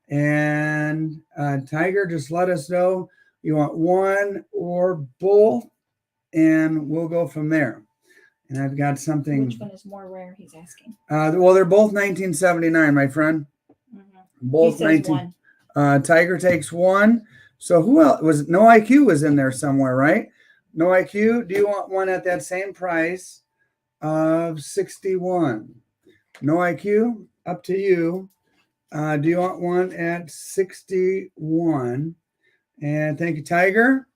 And Tiger, just let us know you want one or both, and we'll go from there. And I've got something. Which one is more rare? He's asking. Well, they're both 1979, my friend. Mm-hmm. Both 19. Tiger takes one. So who else was? No IQ was in there somewhere, right? No IQ. Do you want one at that same price of 61? No IQ. Up to you. Do you want one at 61? And thank you, Tiger.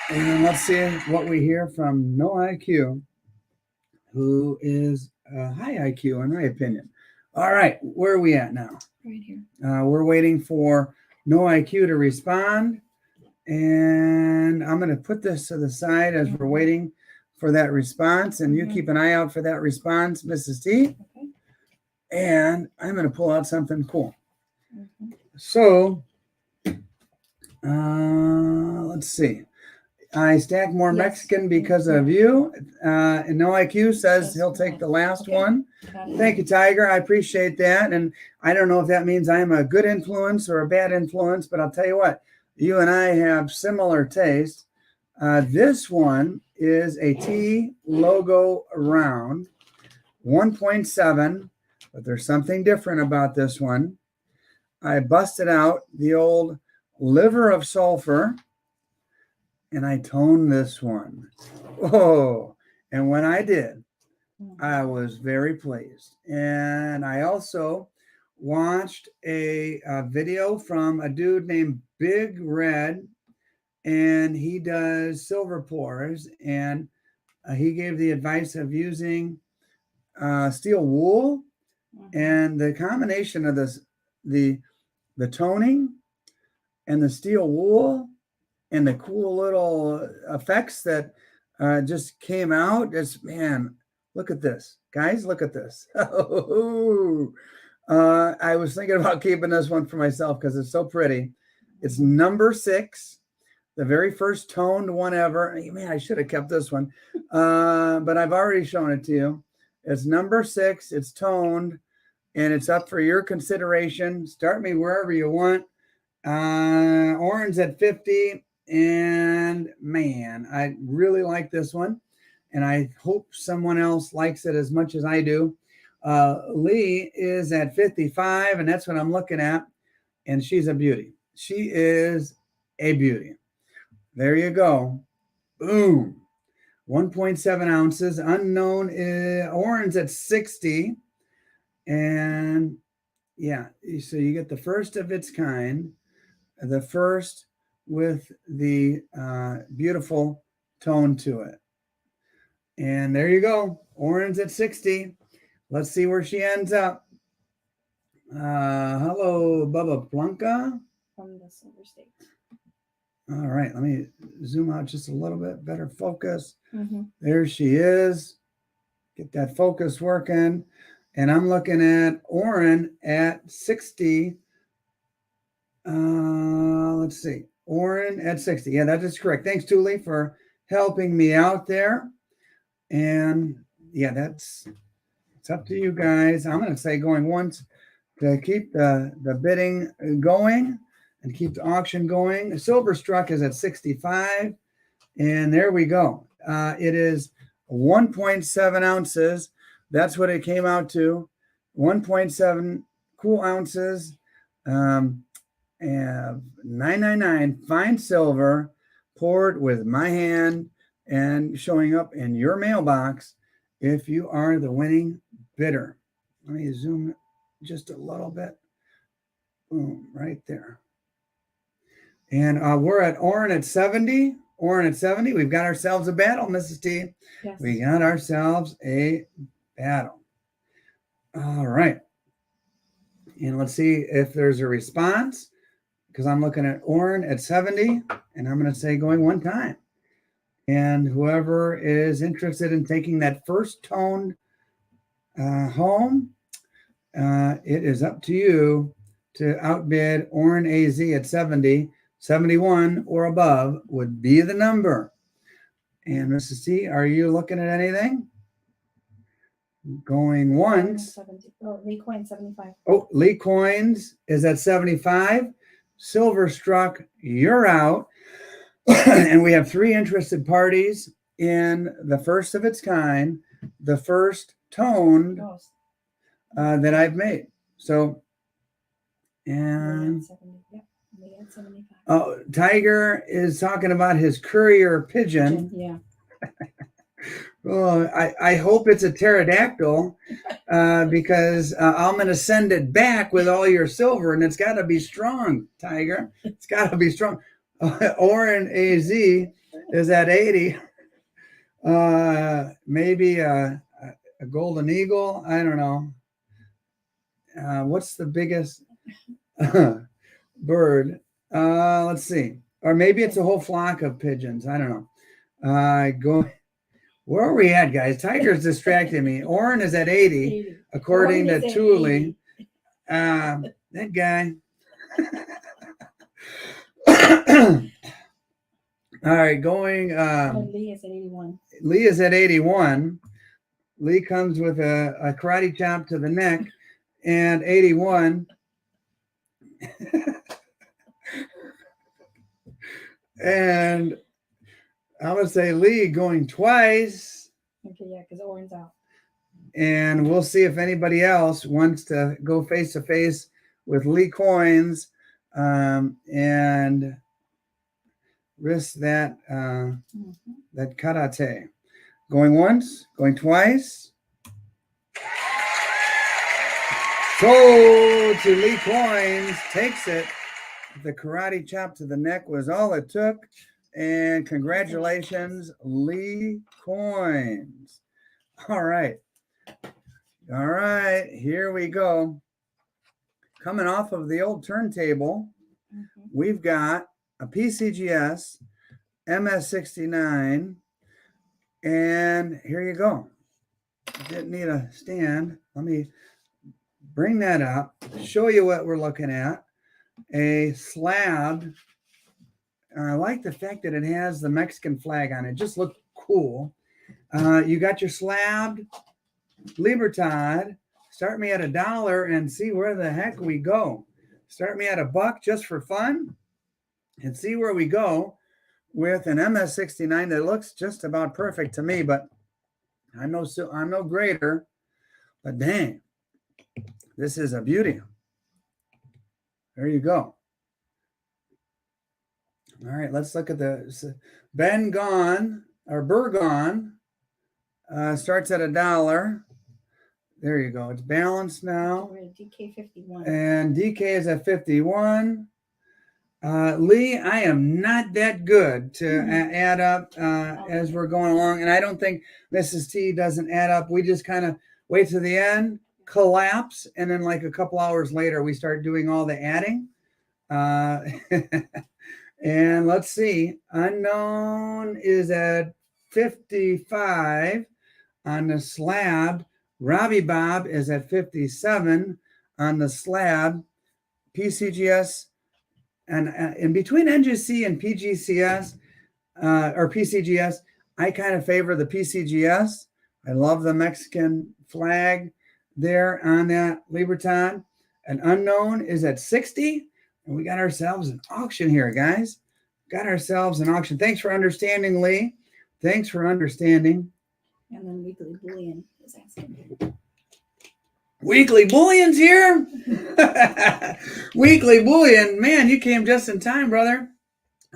And let's see what we hear from No IQ, who is a high IQ, in my opinion. All right, where are we at now? Right here. We're waiting for No IQ to respond. And I'm going to put this to the side as we're waiting for that response. And you keep an eye out for that response, Mrs. T. Okay. And I'm going to pull out something cool. So, let's see. I stack more Yes. Mexican because of you. And No IQ says he'll take the last Okay. one. Got it. Thank you, Tiger. I appreciate that. And I don't know if that means I'm a good influence or a bad influence, but I'll tell you what, you and I have similar tastes. This one is a T logo round, 1.7, but there's something different about this one. I busted out the old liver of sulfur and I toned this one. Oh, and when I did, I was very pleased. And I also watched a video from a dude named Big Red, and he does silver pours. And he gave the advice of using steel wool, and the combination of this, the toning and the steel wool and the cool little effects that just came out. Just, man, look at this, guys, look at this. I was thinking about keeping this one for myself because it's so pretty. It's number 6, the very first toned one ever. Man, I should have kept this one, but I've already shown it to you. It's number 6, it's toned, and it's up for your consideration. Start me wherever you want. Orange at 50. And man, I really like this one, and I hope someone else likes it as much as I do. Lee is at 55, and that's what I'm looking at, and she's a beauty. She is a beauty. There you go. Boom. 1.7 ounces. Unknown orange at 60. And yeah, so you get the first of its kind, the first with the beautiful tone to it. And there you go. Orange at 60. Let's see where she ends up. Hello, Bubba Blanca. From the Silver State. All right, let me zoom out just a little bit. Better focus. There she is. Get that focus working. And I'm looking at Oren at 60. Let's see. Oren at 60. Yeah, that is correct. Thanks, Thule, for helping me out there. And yeah, it's up to you guys. I'm going to say going once to keep the bidding going and keep the auction going. The Silver Struck is at 65. And there we go. It is 1.7 ounces. That's what it came out to. 1.7 cool ounces. And 999 fine silver poured with my hand and showing up in your mailbox if you are the winning bidder. Let me zoom just a little bit. Boom, right there. And we're at Oren at 70. Oren at 70. We've got ourselves a battle, Mrs. T. Yes. We got ourselves a battle. All right. And let's see if there's a response, because I'm looking at Oren at 70, and I'm going to say going one time. And whoever is interested in taking that first toned home, it is up to you to outbid Oren AZ at 70. 71 or above would be the number. And Mrs. C, are you looking at anything? Going once. Lee Coin 75. Oh, Lee Coins is at 75. Silver Struck, you're out. And we have 3 interested parties in the first of its kind, the first toned that I've made. So, and Tiger is talking about his courier pigeon. Yeah. Oh, I hope it's a pterodactyl, because I'm going to send it back with all your silver, and it's got to be strong, Tiger. It's got to be strong. Oren AZ is at 80. Maybe a golden eagle. I don't know. What's the biggest bird? Let's see. Or maybe it's a whole flock of pigeons. I don't know. Where are we at, guys? Tiger's distracting me. Oren is at 80, according to Thule. That guy. All right, going. Lee is at 81. Lee is at 81. Lee comes with a karate chop to the neck, and 81. And I'm going to say Lee going twice. Okay, yeah, because Oren's out. And we'll see if anybody else wants to go face to face with Lee Coins and risk that that karate. Going once, going twice. So to Lee Coins, takes it. The karate chop to the neck was all it took. And congratulations, Lee Coins. All right. All right, here we go. Coming off of the old turntable, we've got a PCGS, MS69, and here you go. Didn't need a stand. Let me bring that up, show you what we're looking at. A slab. I like the fact that it has the Mexican flag on it. Just look cool. You got your slabbed Libertad. Start me at $1 and see where the heck we go. Start me at $1 just for fun and see where we go with an MS69 that looks just about perfect to me, but I'm no grader, but dang, this is a beauty. There you go. All right, let's look at the Burgon. Starts at $1. There you go. It's balanced now. We're at DK 51. And DK is at 51. Lee, I am not that good to add up as we're going along. And I don't think Mrs. T doesn't add up. We just kind of wait to the end, collapse, and then like a couple hours later, we start doing all the adding. And let's see. Unknown is at 55 on the slab. Robbie Bob is at 57 on the slab. PCGS, and in between NGC and PGCS or PCGS, I kind of favor the PCGS. I love the Mexican flag there on that Libertad. An Unknown is at 60. And we got ourselves an auction here, guys. Got ourselves an auction. Thanks for understanding, Lee. Thanks for understanding. And then Weekly Bullion is asking. Weekly Bullion's here. Weekly Bullion. Man, you came just in time, brother.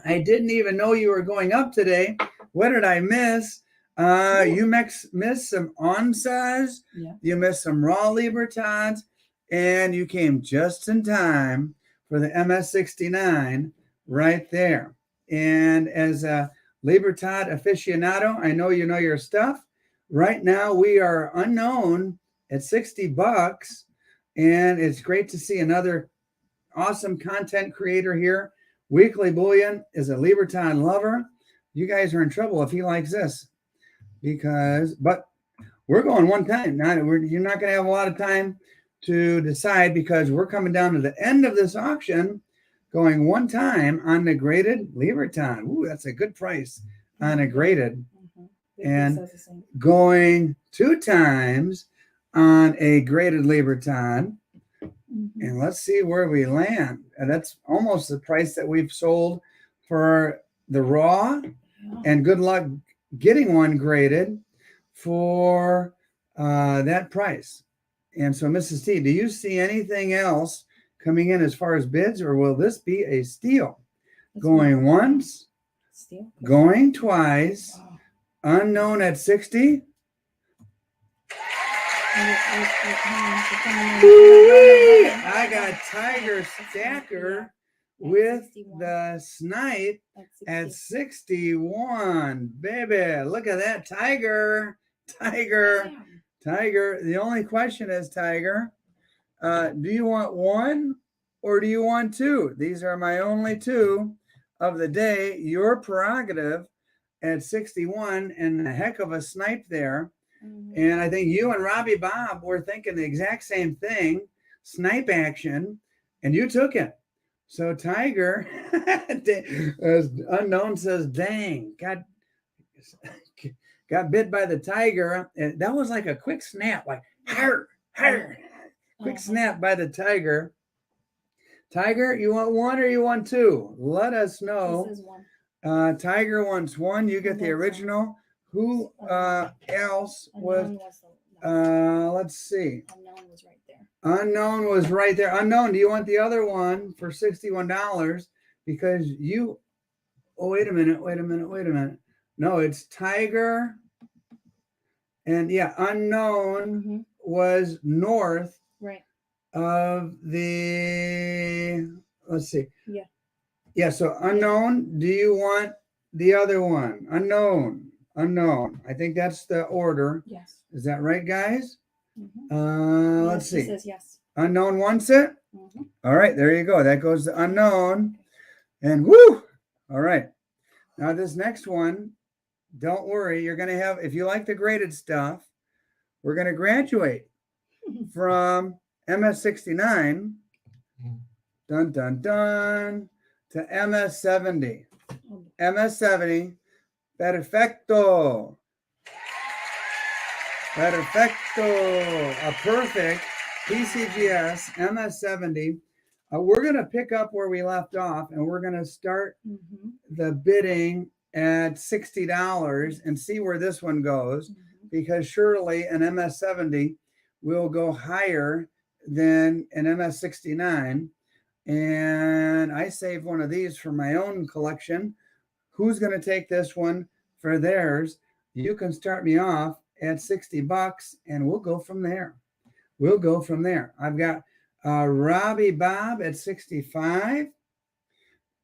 I didn't even know you were going up today. What did I miss? You missed some onzas. Yeah. You missed some raw Libertads. And you came just in time for the MS69 right there. And as a Libertad aficionado, I know you know your stuff. Right now, we are Unknown at $60, and it's great to see another awesome content creator here. Weekly Bullion is a Libertad lover. You guys are in trouble if he likes this, but we're going one time. You're not going to have a lot of time to decide because we're coming down to the end of this auction, going one time on the graded Libertad. Ooh, that's a good price on a graded. And going two times on a graded Libertad. And let's see where we land. And that's almost the price that we've sold for the raw. And good luck getting one graded for that price. And so, Mrs. T, do you see anything else coming in as far as bids, or will this be a steal? Going once, going twice. Wow. Unknown at 60. I got TtheSilverStacker with the snipe at 61. Baby, look at that. Tiger. The only question is, Tiger, do you want one or do you want two? These are my only two of the day. Your prerogative at 61, and a heck of a snipe there. And I think you and Robbie Bob were thinking the exact same thing, snipe action, and you took it. So Tiger, unknown says, dang, got bit by the tiger. And that was like a quick snap, like, har, har. Quick snap by the tiger. Tiger, you want one or you want two? Let us know. This is one. Tiger wants one. You get the that's original. Who else was? Unknown was the, Let's see. unknown was right there. Unknown was right there. Unknown, do you want the other one for $61? Because you. Oh, wait a minute. No, it's Tiger. And yeah, unknown was north Right. of the, let's see. Yeah. Yeah, so unknown, do you want the other one? Unknown. I think that's the order. Yes. Is that right, guys? Yes, Let's see. He says yes. Unknown wants it? All right, there you go. That goes to unknown. And woo! All right. Now this next one, don't worry. You're going to have, if you like the graded stuff, we're going to graduate from MS69, dun, dun, dun, to MS70. MS70, perfecto. A perfect PCGS MS70. We're going to pick up where we left off, and we're going to start the bidding at $60 and see where this one goes, because surely an MS70 will go higher than an MS69. And I saved one of these for my own collection. Who's going to take this one for theirs? You can start me off at $60 and we'll go from there. I've got Robbie Bob at 65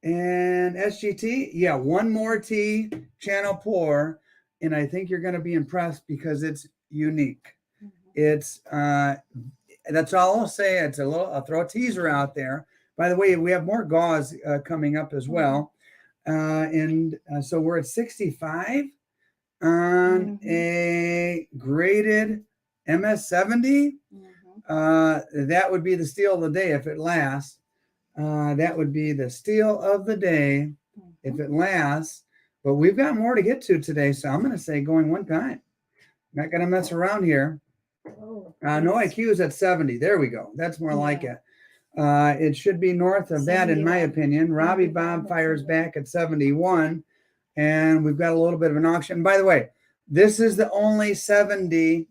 and SGT. Yeah, one more T channel pour. And I think you're going to be impressed because it's unique. It's, that's all I'll say. It's I'll throw a teaser out there. By the way, we have more gauze coming up as well. So we're at 65 on a graded MS70. That would be the steal of the day if it lasts. That would be the steal of the day if it lasts. But we've got more to get to today, so I'm going to say going one time. Not going to mess around here. No IQ is at 70. There we go. That's more like it. It should be north of that, in my opinion. Robbie Bob fires back at 71, and we've got a little bit of an auction. By the way, this is the only 70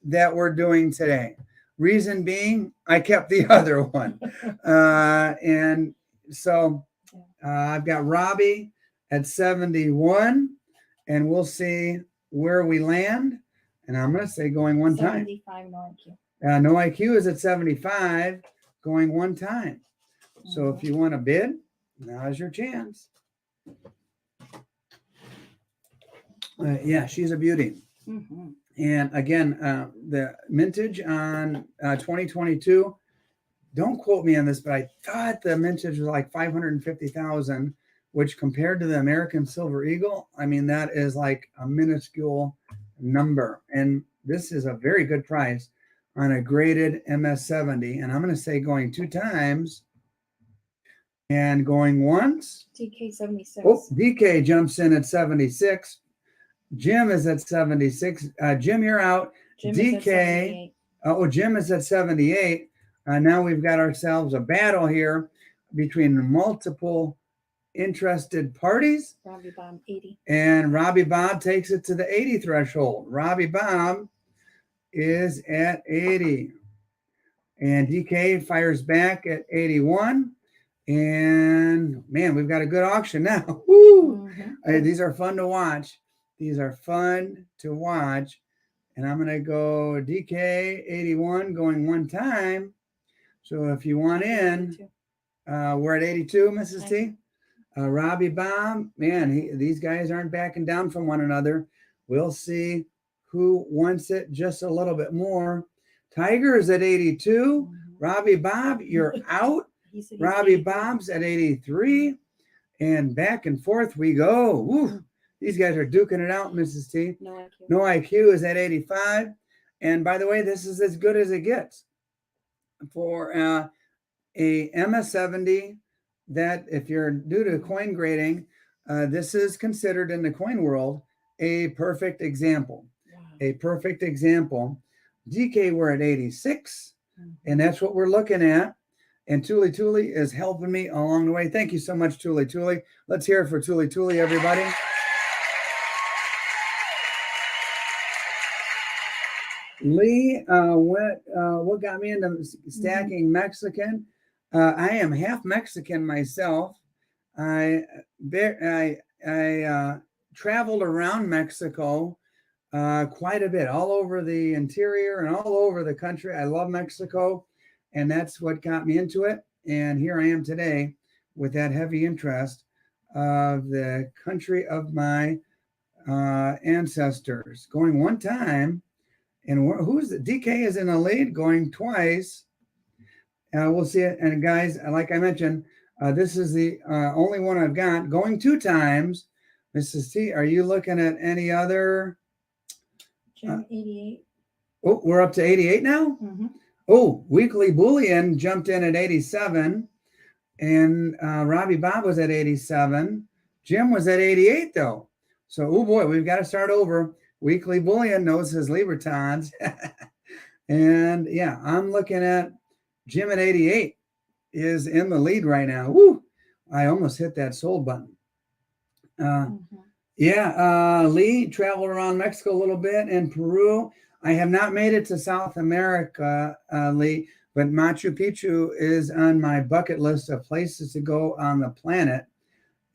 that we're doing today. Reason being, I kept the other one. And so I've got Robbie at 71, and we'll see where we land. And I'm going to say going one time. 75 no IQ. No IQ is at 75, going one time. So if you want to bid, now's your chance. Yeah, she's a beauty. And again, the mintage on 2022, don't quote me on this, but I thought the mintage was like 550,000, which compared to the American Silver Eagle, I mean, that is like a minuscule number. And this is a very good price on a graded MS70. And I'm going to say going two times and going once. DK 76. Oh, DK jumps in at 76. Jim is at 76. Jim, you're out. Jim DK. Jim is at 78. Now we've got ourselves a battle here between multiple interested parties. Robbie Bob 80. And Robbie Bob takes it to the 80 threshold. Robbie Bob is at 80. And DK fires back at 81. And man, we've got a good auction now. Woo! These are fun to watch. And I'm going to go DK 81 going one time. So if you want in, we're at 82, Mrs. T. Robbie Bob, man, these guys aren't backing down from one another. We'll see who wants it just a little bit more. Tiger is at 82. Robbie Bob, you're out. Robbie Bob's at 83. And back and forth we go. Woo. These guys are duking it out, Mrs. T. No IQ is at 85. And by the way, this is as good as it gets for a MS70 that if you're new to coin grading, this is considered in the coin world a perfect example. Wow. A perfect example. DK, we're at 86, and that's what we're looking at. And Tuli Tuli is helping me along the way. Thank you so much, Tuli Tuli. Let's hear it for Tuli Tuli, everybody. Lee, what got me into stacking Mexican? I am half Mexican myself. I traveled around Mexico quite a bit, all over the interior and all over the country. I love Mexico, and that's what got me into it. And here I am today with that heavy interest of the country of my ancestors. Going one time, and who's the DK is in the lead, going twice. We'll see it. And guys, like I mentioned, this is the only one I've got. Going 2 times. Mrs. T, are you looking at any other? Jim, 88. Oh, we're up to 88 now? Mm-hmm. Oh, Weekly Bullion jumped in at 87. And Robbie Bob was at 87. Jim was at 88, though. So, oh boy, we've got to start over. Weekly Bullion knows his Libertads. And yeah, I'm looking at Jim at 88 is in the lead right now. Woo! I almost hit that sold button. Yeah, Lee traveled around Mexico a little bit and Peru. I have not made it to South America, Lee, but Machu Picchu is on my bucket list of places to go on the planet.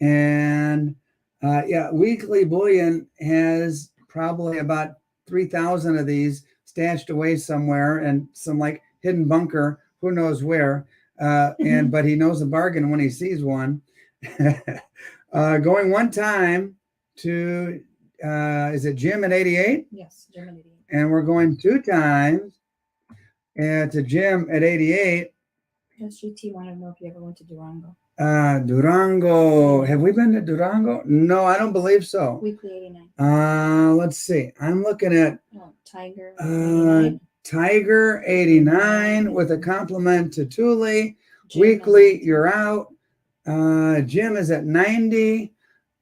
And yeah, Weekly Bullion has probably about 3,000 of these stashed away somewhere and some like hidden bunker, who knows where. But he knows a bargain when he sees one. Going one time to, is it Jim at 88? Yes, Jim at 88. And we're going 2 times to Jim at 88. SGT wanted to know if you ever went to Durango. Durango. Have we been to Durango? No, I don't believe so. Weekly 89. Let's see. I'm looking at Tiger 89. Tiger 89 with a compliment to Tuli. Weekly, you're out. Jim is at 90.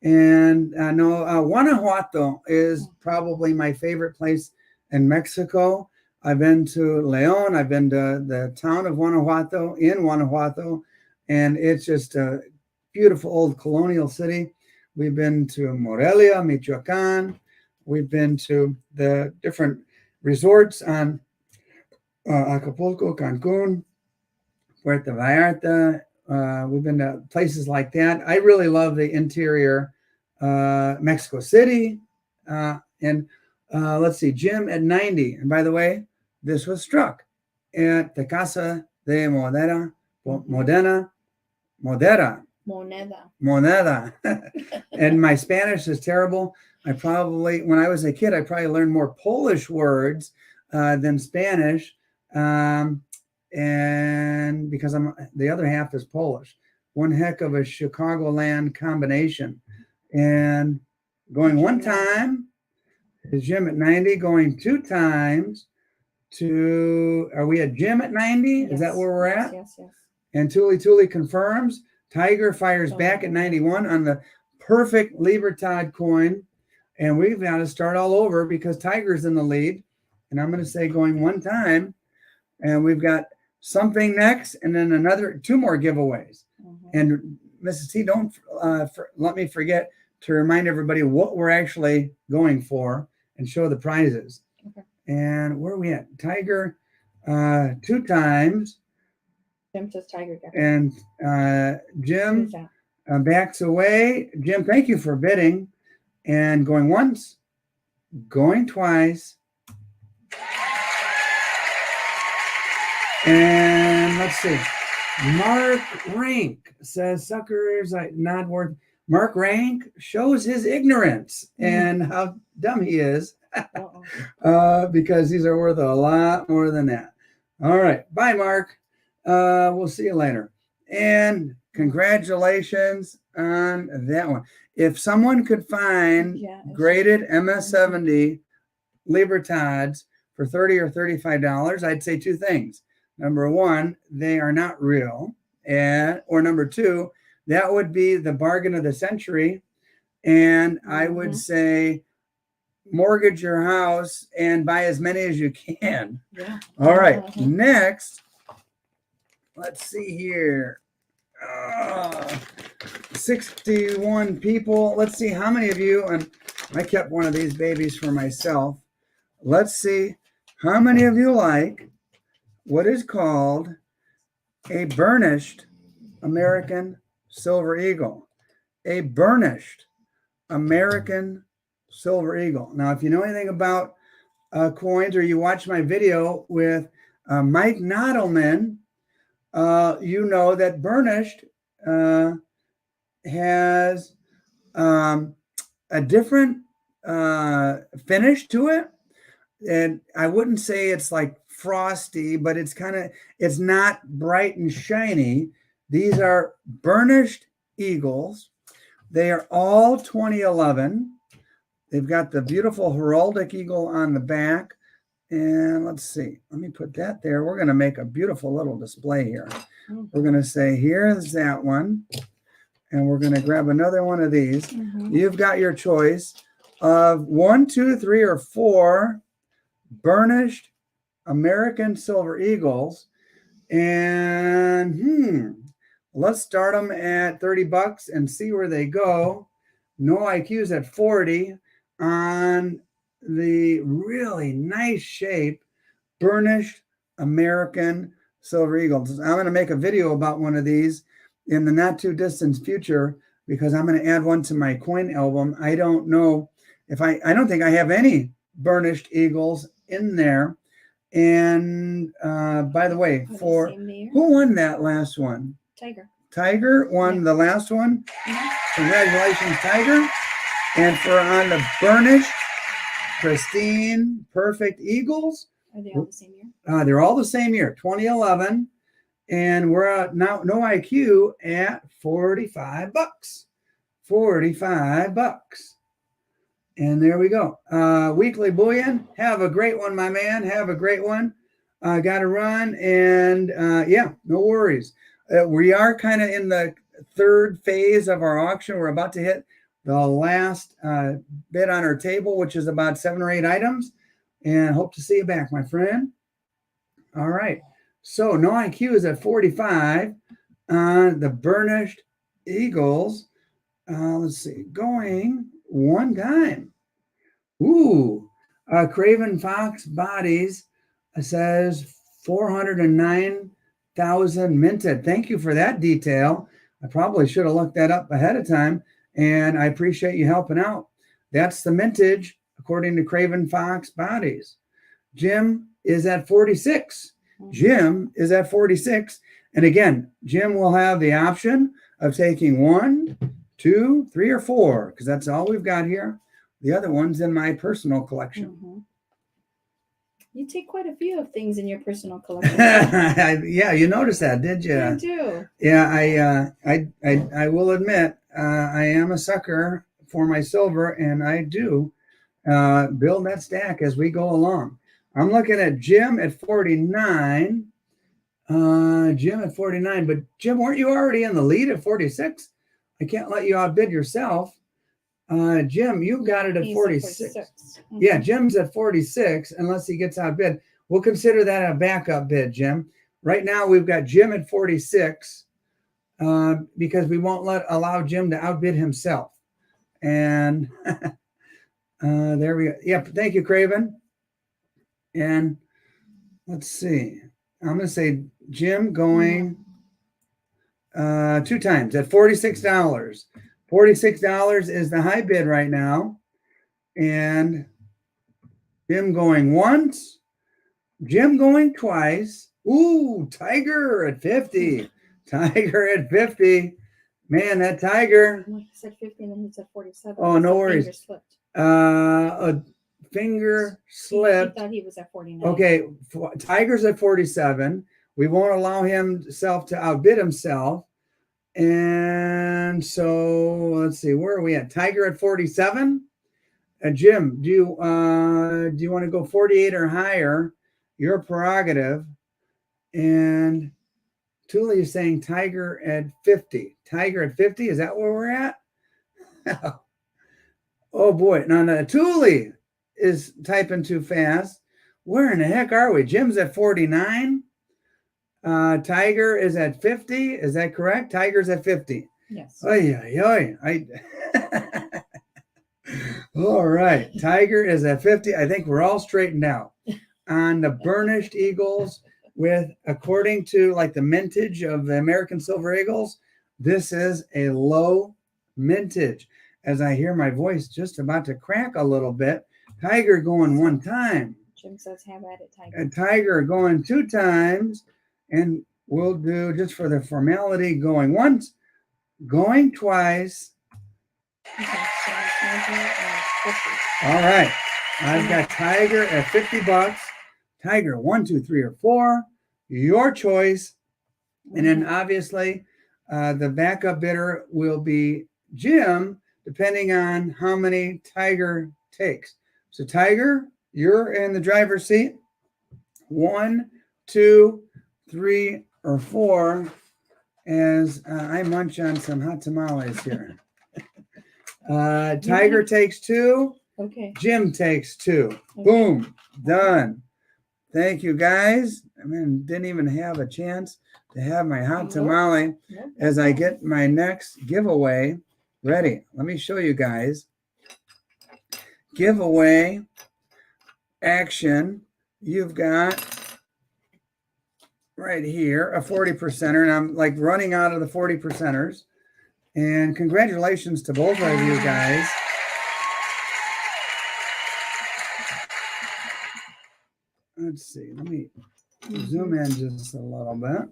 And Guanajuato is probably my favorite place in Mexico. I've been to León. I've been to the town of Guanajuato, and it's just a beautiful old colonial city. We've been to Morelia, Michoacan. We've been to the different resorts on Acapulco, Cancun, Puerto Vallarta. We've been to places like that. I really love the interior, Mexico City. And let's see, Jim at 90. And by the way, this was struck at the Casa de Moneda. And my Spanish is terrible. When I was a kid, I probably learned more Polish words than Spanish. And because the other half is Polish. One heck of a Chicagoland combination. And going one time is Jim at 90, going 2 times are we at Jim at 90? Yes. Is that where we're at? Yes. And Tuli confirms. Tiger fires back at 91 on the perfect Libertad coin. And we've got to start all over because Tiger's in the lead. And I'm going to say going one time. And we've got something next and then 2 more giveaways. And Mrs. T, don't let me forget to remind everybody what we're actually going for and show the prizes. Okay. And where are we at? Tiger 2 times. Jim says Tiger. And Jim backs away. Jim, thank you for bidding. And going once, going twice. And let's see. Mark Rank says, suckers, not worth. Mark Rank shows his ignorance and how dumb he is because these are worth a lot more than that. All right. Bye, Mark. We'll see you later. And congratulations on that one. If someone could find graded MS-70 Libertads for $30 or $35, I'd say 2 things. Number 1, they are not real. Or number 2, that would be the bargain of the century. And I would say mortgage your house and buy as many as you can. Yeah. All right. Next, let's see here. 61 people. Let's see how many of you, and I kept one of these babies for myself. Let's see how many of you like what is called a burnished American silver eagle. A burnished American silver eagle. Now, if you know anything about coins, or you watch my video with Mike Nodelman, you know that burnished has a different finish to it. And I wouldn't say it's like frosty, but it's it's not bright and shiny. These are burnished eagles. They are all 2011. They've got the beautiful heraldic eagle on the back. And let's see, let me put that there. We're going to make a beautiful little display here. We're going to say, here's that one. And we're going to grab another one of these. You've got your choice of 1, 2, 3, or 4 burnished American silver eagles. And let's start them at $30 and see where they go. No IQ's at 40 on the really nice shape burnished American silver eagles. I'm going to make a video about one of these in the not too distant future, because I'm going to add one to my coin album. I don't know if I don't think I have any burnished eagles in there. And by the way, for who won that last one? Tiger won the last one. Congratulations, Tiger. And for on the burnished, pristine, perfect eagles. Are they all the same year? They're all the same year, 2011. And we're at now no IQ at $45. $45. And there we go. Weekly bullion. Have a great one, my man. Have a great one. Got to run. And yeah, no worries. We are kind of in the third phase of our auction. We're about to hit the last bid on our table, which is about 7 or 8 items. And hope to see you back, my friend. All right. So no IQ is at 45 on the burnished eagles. Let's see. Going one time. Ooh. Craven Fox Bodies says 409,000 minted. Thank you for that detail. I probably should have looked that up ahead of time, and I appreciate you helping out. That's the mintage according to Craven Fox Bodies. Jim is at 46. Jim is at 46. And again, Jim will have the option of taking 1, 2, 3, or 4, because that's all we've got here. The other one's in my personal collection. You take quite a few of things in your personal collection. Yeah, you noticed that, did you? I do. Yeah, I will admit, I am a sucker for my silver, and I do build that stack as we go along. I'm looking at Jim at 49. Jim at 49. But Jim, weren't you already in the lead at 46? I can't let you outbid yourself. Jim, you got it at 46. Yeah, Jim's at 46, unless he gets outbid. We'll consider that a backup bid, Jim. Right now, we've got Jim at 46 because we won't allow Jim to outbid himself. And there we go. Yep, thank you, Craven. And let's see. I'm going to say Jim going 2 times at $46. $46 is the high bid right now. And Jim going once. Jim going twice. Ooh, Tiger at 50. Tiger at 50. Man, that Tiger. He said 50 and then he said 47. Oh, no worries. A finger slipped. He thought he was at 49. Okay, Tiger's at 47. We won't allow himself to outbid himself. And so let's see, where are we at? Tiger at 47. Jim, do you want to go 48 or higher? Your prerogative. And Thule is saying Tiger at 50. Tiger at 50, is that where we're at? Oh boy. No, Thule is typing too fast. Where in the heck are we? Jim's at 49. Tiger is at 50. Is that correct? Tiger's at 50. Yes. All right. Tiger is at 50. I think we're all straightened out. On the burnished eagles, with according to like the mintage of the American Silver Eagles, this is a low mintage. As I hear my voice just about to crack a little bit, Tiger going one time. Jim says, have at it, Tiger. And Tiger going 2 times. And we'll do, just for the formality, going once, going twice. Okay, so Tiger at 50. All right. I've got Tiger at $50. Tiger 1, 2, 3, or 4. Your choice. And then obviously the backup bidder will be Jim, depending on how many Tiger takes. So Tiger, you're in the driver's seat. 1, 2, 3, or 4, as I munch on some hot tamales here. Tiger takes 2. Okay. Jim takes 2. Okay. Boom. Done. Thank you, guys. I mean, didn't even have a chance to have my hot tamale as I get my next giveaway ready. Let me show you guys. Giveaway action. You've got right here a 40%er, and I'm like running out of the 40%ers. And congratulations to both of you guys. Let's see. Let me zoom in just a little bit.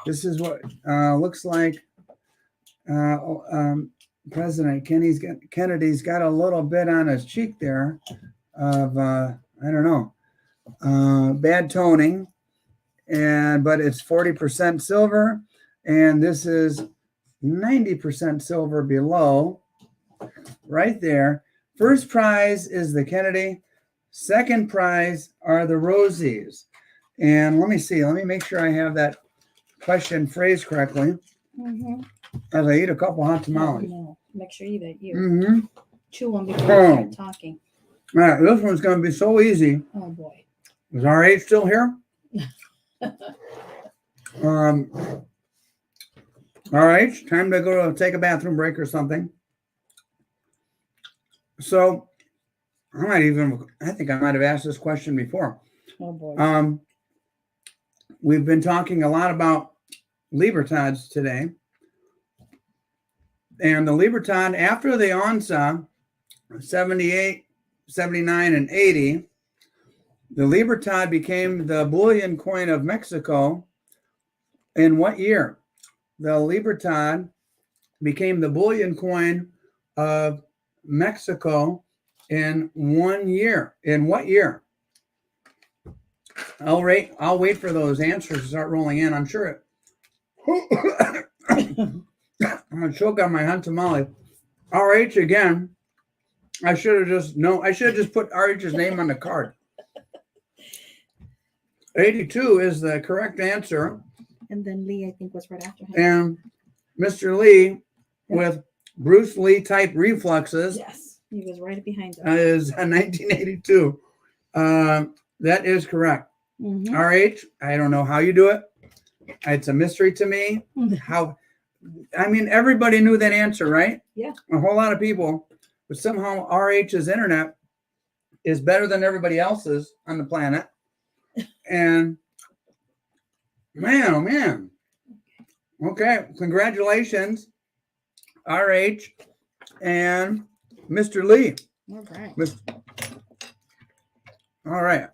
This is what looks like President Kennedy's got a little bit on his cheek there of I don't know, bad toning, but it's 40% silver, and this is 90% silver below, right there. First prize is the Kennedy. Second prize are the Rosies. And let me see. Let me make sure I have that question phrased correctly. As I eat a couple hot tamales. No. Make sure you chew them before you start talking. All right, this one's going to be so easy. Oh boy. Is RH still here? RH, time to go take a bathroom break or something. So I think I might have asked this question before. Oh boy. We've been talking a lot about Libertads today. And the Libertad, after the onsa, 78, 79, and 80, the Libertad became the bullion coin of Mexico. In what year? The Libertad became the bullion coin of Mexico in 1 year. In what year? I'll wait for those answers to start rolling in. I'm sure I'm gonna choke on my hot tamale. RH again. I should have just put RH's name on the card. 82 is the correct answer. And then Lee, I think, was right after him. And Mr. Lee, with Bruce Lee type reflexes. Yes, he was right behind him. Is 1982. That is correct. RH, I don't know how you do it. It's a mystery to me. Everybody knew that answer, right? Yeah. A whole lot of people, but somehow RH's internet is better than everybody else's on the planet. And man, oh man. Okay, congratulations, RH and Mr. Lee. All right. All right.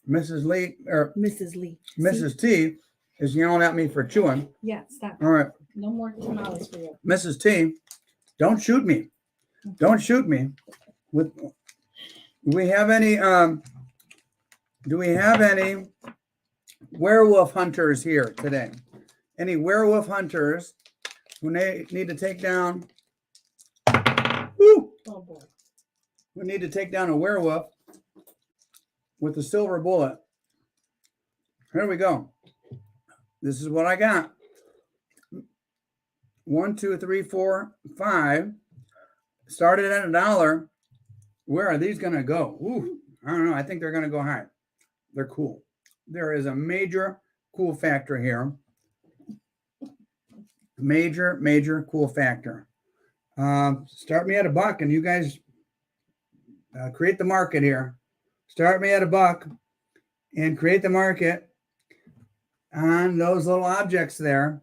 Mrs. Lee, or Mrs. Lee. Mrs. T is yelling at me for chewing. Yeah, stop. All right. No more tamales for you. Mrs. T, don't shoot me. Don't shoot me. Do we have any werewolf hunters here today? Any werewolf hunters who need to take down who need to take down a werewolf with a silver bullet? Here we go. This is what I got. 1, 2, 3, 4, 5. Started at $1. Where are these going to go? Ooh, I don't know. I think they're going to go high. They're cool. There is a major cool factor here. Major cool factor. Start me at $1, and you guys create the market here. Start me at $1 and create the market on those little objects there.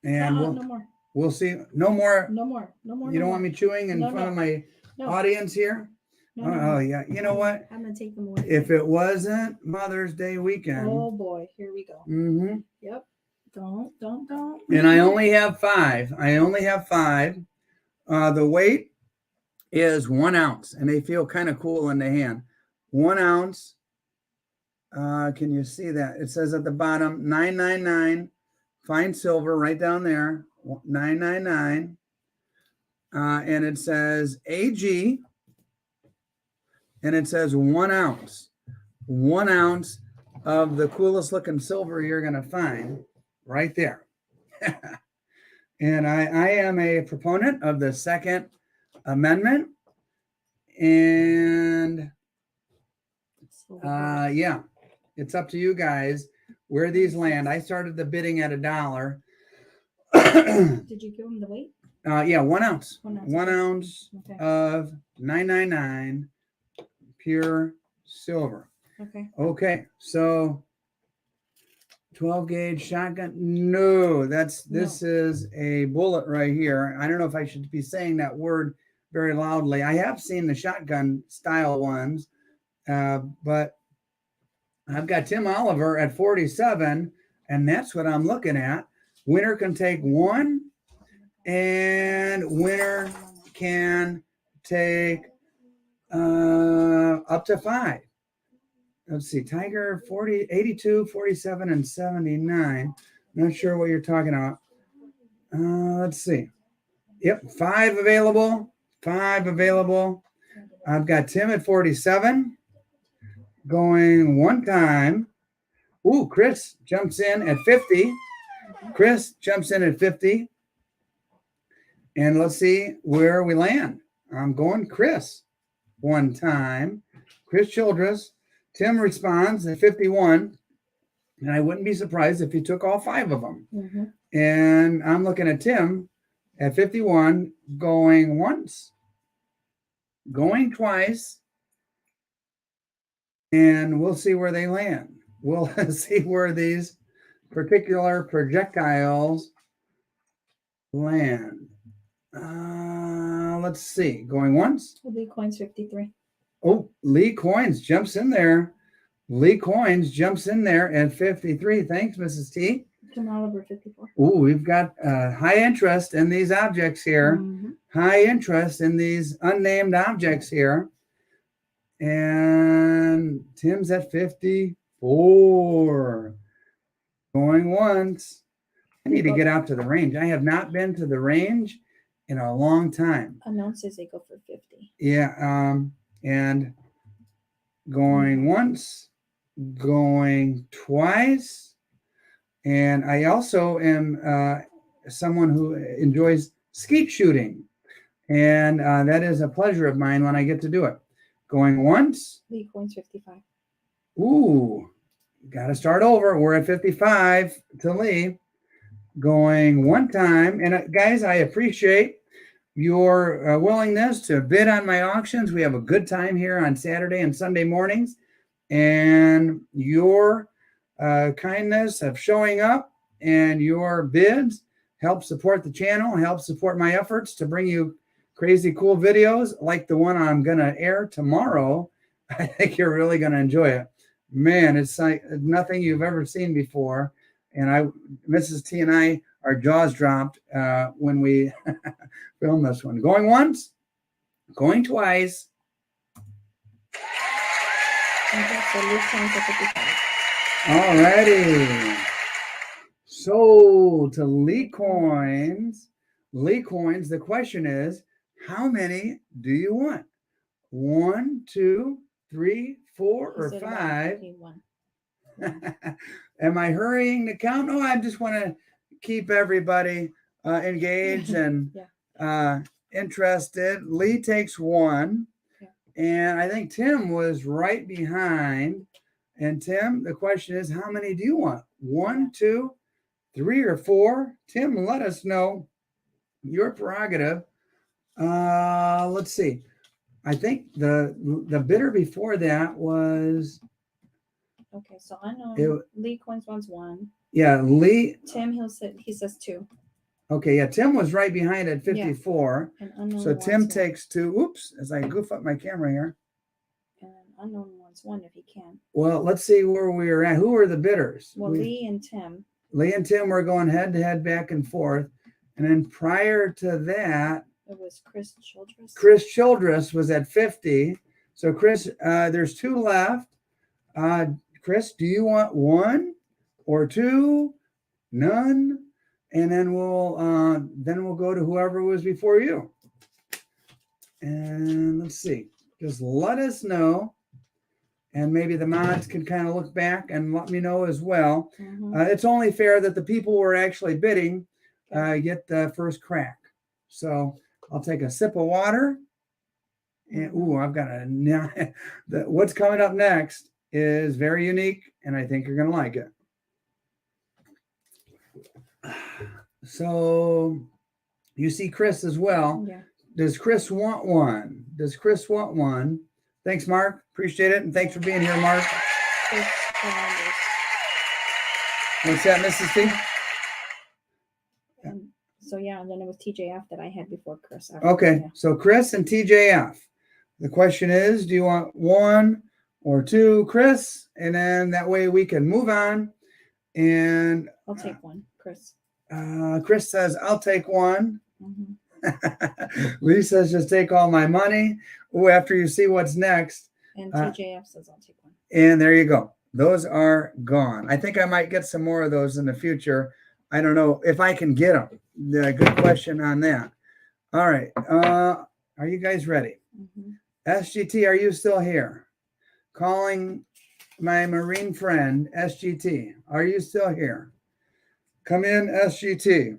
And no more. We'll see. No more. No more. You don't want me chewing in front of my audience here? Oh, yeah. You know what? I'm going to take them away. If it wasn't Mother's Day weekend. Oh, boy. Here we go. Mm-hmm. Yep. Don't. And I only have 5. The weight is 1 ounce, and they feel kind of cool in the hand. 1 ounce. Can you see that? It says at the bottom, $9.99. Fine silver right down there, $9.99. And it says AG, and it says 1 ounce. 1 ounce of the coolest looking silver you're going to find right there. And I am a proponent of the Second Amendment. And yeah, it's up to you guys where these land. I started the bidding at $1. Did you give them the weight? Yeah, 1 ounce. 1 ounce. 1 ounce of $9.99 pure silver. Okay. So 12 gauge shotgun. No, this is a bullet right here. I don't know if I should be saying that word very loudly. I have seen the shotgun style ones, but I've got Tim Oliver at 47, and that's what I'm looking at. Winner can take 1, and winner can take up to 5. Let's see, Tiger 40, 82, 47, and 79. Not sure what you're talking about. Let's see. Yep, 5 available. 5 available. I've got Tim at 47. Going 1 time. Ooh, Chris jumps in at 50. Chris jumps in at 50. And let's see where we land. I'm going Chris 1 time. Chris Childress. Tim responds at 51. And I wouldn't be surprised if he took all 5 of them. Mm-hmm. And I'm looking at Tim at 51, going once, going twice, and we'll see where they land. We'll see where these particular projectiles land. Let's see. Going once. Lee Coins 53. Oh, Lee Coins jumps in there. Lee Coins jumps in there at 53. Thanks, Mrs. T. Tim Oliver 54. Oh, we've got high interest in these objects here. Mm-hmm. High interest in these unnamed objects here. And Tim's at 54. Going once. I need to get out to the range. I have not been to the range in a long time. Announces they go for 50. Yeah, and going once, going twice. And I also am someone who enjoys skeet shooting. And that is a pleasure of mine when I get to do it. Going once. Lee Coins 55. Ooh, got to start over. We're at 55 to Lee. Going 1 time. And guys, I appreciate your willingness to bid on my auctions. We have a good time here on Saturday and Sunday mornings. And your kindness of showing up and your bids help support the channel, help support my efforts to bring you crazy cool videos like the one I'm going to air tomorrow. I think you're really going to enjoy it. Man, it's like nothing you've ever seen before. And Mrs. T and I, our jaws dropped when we filmed this one. Going once, going twice. All righty. So to Lee Coins, the question is, how many do you want? 1, 2, 3, 4, or 5? Am I hurrying to count? No, I just want to keep everybody engaged and interested. Lee takes 1. Yeah. And I think Tim was right behind. And Tim, the question is, how many do you want? 1, 2, 3, or 4? Tim, let us know your prerogative. Let's see. I think the bidder before that was Okay, so unknown. Lee Coins wants 1. Yeah, Lee. Tim, he says 2. Okay, yeah, Tim was right behind at 54. And unknown So Tim wants takes 2. Oops, as I goof up my camera here. And unknown wants 1 if he can. Well, let's see where we are at. Who are the bidders? Well, Lee and Tim. Lee and Tim were going head to head, back and forth. And then prior to that, it was Chris Childress. Chris Childress was at 50. So Chris, there's 2 left. Chris, do you want 1 or 2? None. And then we'll go to whoever was before you. And let's see. Just let us know. And maybe the mods can kind of look back and let me know as well. Mm-hmm. It's only fair that the people who are actually bidding get the first crack. So I'll take a sip of water. And I've got what's coming up next is very unique, and I think you're going to like it. So you see Chris as well. Yeah. Does Chris want 1? Does Chris want 1? Thanks, Mark. Appreciate it. And thanks for being here, Mark. What's that, Mrs. T? And then it was TJF that I had before Chris. Okay, so Chris and TJF. The question is, do you want 1 or 2, Chris? And then that way we can move on. And I'll take 1, Chris. Chris says, I'll take 1. Mm-hmm. Lee says, just take all my money. After you see what's next. And TJF says, I'll take 1. And there you go. Those are gone. I think I might get some more of those in the future. I don't know if I can get them. Good question on that. All right. Are you guys ready? Mm-hmm. SGT, are you still here? Calling my Marine friend, SGT. Are you still here? Come in, SGT.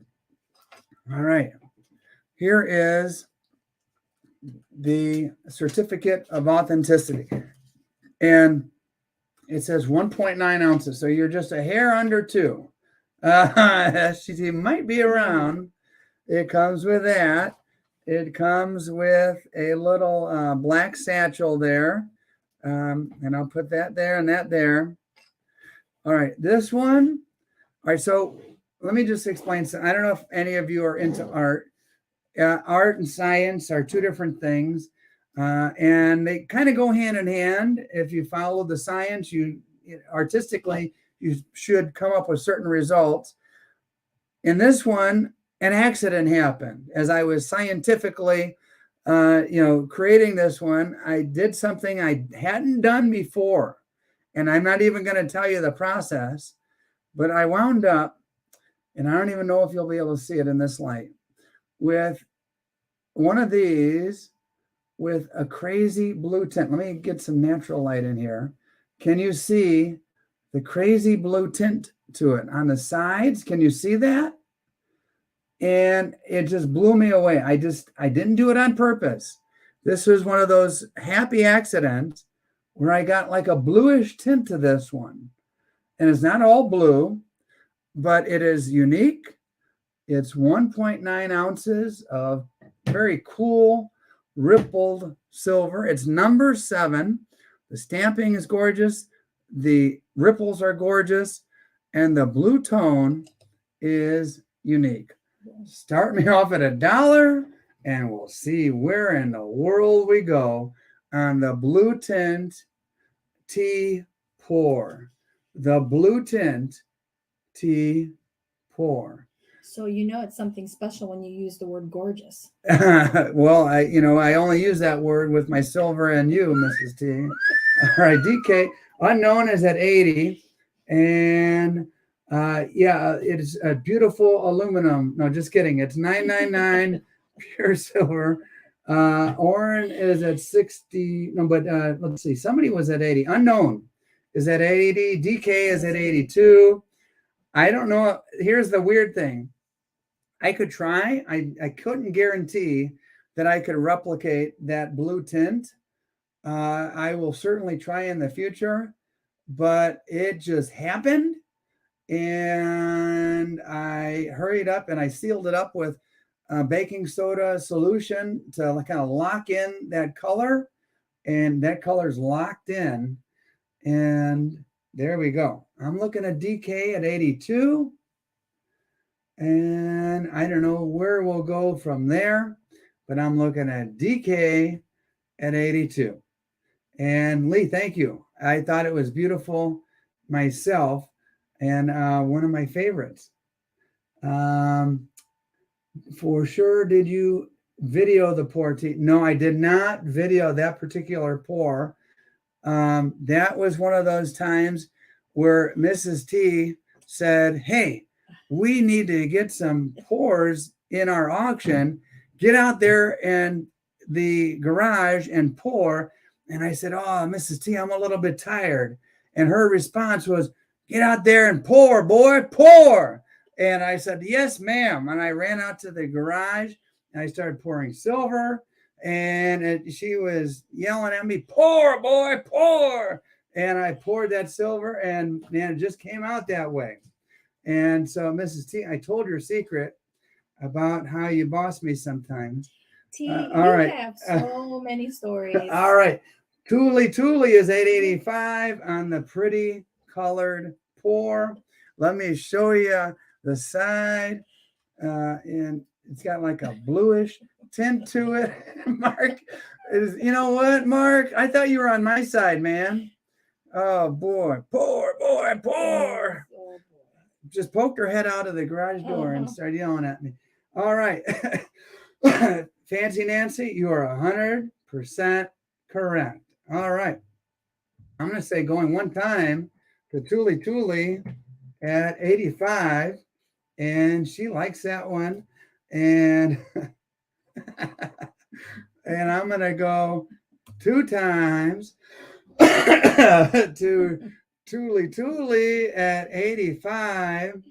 All right. Here is the certificate of authenticity. And it says 1.9 ounces. So you're just a hair under 2. SGT might be around. It comes with that. It comes with a little black satchel there. And I'll put that there and that there. All right, this one. All right, so let me just explain. So I don't know if any of you are into art. Art and science are 2 different things. And they kind of go hand in hand. If you follow the science, artistically, you should come up with certain results. In this one, an accident happened. As I was scientifically, creating this one, I did something I hadn't done before. And I'm not even going to tell you the process, but I wound up, and I don't even know if you'll be able to see it in this light, with one of these with a crazy blue tint. Let me get some natural light in here. Can you see the crazy blue tint to it on the sides? Can you see that? And it just blew me away. I didn't do it on purpose. This was one of those happy accidents where I got like a bluish tint to this one. And it's not all blue, but it is unique. It's 1.9 ounces of very cool rippled silver. It's number 7. The stamping is gorgeous. The ripples are gorgeous. And the blue tone is unique. Start me off at $1 and we'll see where in the world we go on the blue tint tea pour. The blue tint tea pour. So it's something special when you use the word gorgeous. Well, I only use that word with my silver and you, Mrs. T. All right, DK, unknown is at 80. And it's a beautiful aluminum. No, just kidding. It's $9.99 pure silver. Oren is at 60. No, but let's see. Somebody was at 80. Unknown is at 80. DK is at 82. I don't know. Here's the weird thing. I could try. I couldn't guarantee that I could replicate that blue tint. I will certainly try in the future, but it just happened. And I hurried up and I sealed it up with a baking soda solution to kind of lock in that color. And that color's locked in. And there we go. I'm looking at DK at 82. And I don't know where we'll go from there, but I'm looking at DK at 82. And Lee, thank you. I thought it was beautiful myself and one of my favorites. For sure, did you video the pour tea? No, I did not video that particular pour. That was one of those times where Mrs. T said, hey, we need to get some pours in our auction. Get out there in the garage and pour. And I said, oh, Mrs. T, I'm a little bit tired. And her response was, get out there and pour, boy, pour. And I said, yes, ma'am. And I ran out to the garage and I started pouring silver. And she was yelling at me, pour, boy, pour. And I poured that silver and man, it just came out that way. And so, Mrs. T, I told your secret about how you boss me sometimes. T, all right. have so many stories. All right. Thule is 885 on the pretty colored pour. Let me show you the side. And it's got like a bluish tint to it. Mark is, you know what, Mark? I thought you were on my side, man. Oh boy, pour, boy, pour. Oh, just poked her head out of the garage door and started yelling at me. All right. Fancy Nancy, you are 100% correct. All right. I'm going to say going one time to Thule at 85. And she likes that one. And and I'm going to go 2 times to Thule at 85.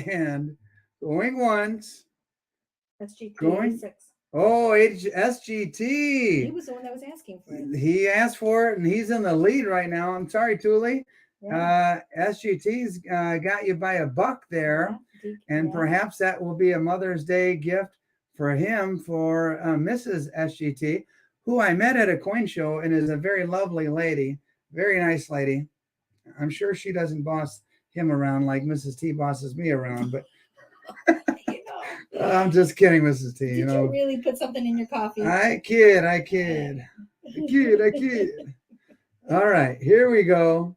And going once. SGT going 86. Oh, SGT. He was the one that was asking for it. He asked for it, and he's in the lead right now. I'm sorry, Thule. Yeah. SGT's got you by $1 there, and perhaps that will be a Mother's Day gift for him for Mrs. SGT, who I met at a coin show and is a very lovely lady, very nice lady. I'm sure she doesn't boss him around like Mrs. T bosses me around, but I'm just kidding, Mrs. T. Did you really put something in your coffee? I kid. All right, here we go.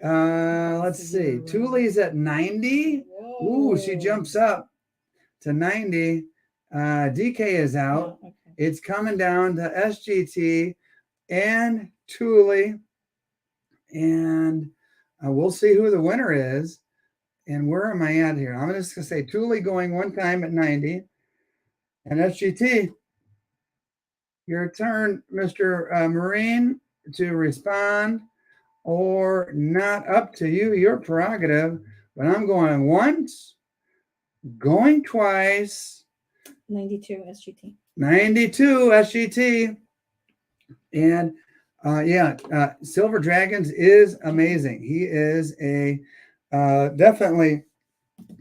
Let's see. Thule's at 90. Whoa. Ooh, she jumps up to 90. DK is out. Oh, okay. It's coming down to SGT and Thule. And we'll see who the winner is. And where am I at here? I'm just going to say Thule going one time at 90. And SGT, your turn, Mr. Marine, to respond or not. Up to you, your prerogative. But I'm going once, going twice. 92 SGT. 92 SGT. And Silver Dragons is amazing. He is a definitely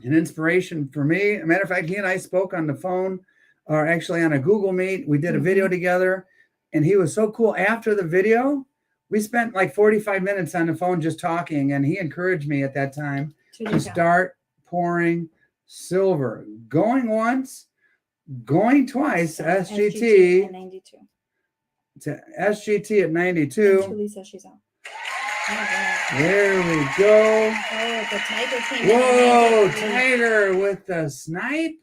an inspiration for me. As a matter of fact, he and I spoke on the phone, or actually on a Google Meet. We did a video together, and he was so cool. After the video, we spent like 45 minutes on the phone just talking, and he encouraged me at that time to start pouring silver. Going once, going twice, so SGT at 92. To SGT at 92. And Thule says she's out. There we go. Oh, the tiger came Whoa, Tiger with the snipe?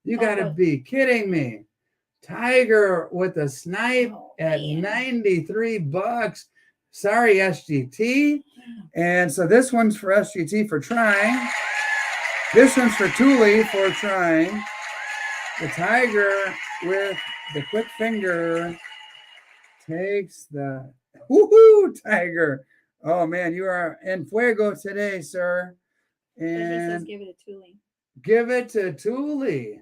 You got to be kidding me. Tiger with the snipe at $93. Sorry, SGT. And so this one's for SGT for trying. This one's for Thule for trying. The Tiger with the quick finger takes the woohoo, Tiger. Oh man, you are en fuego today, sir. But he says And give it to Thule. give it to Thule.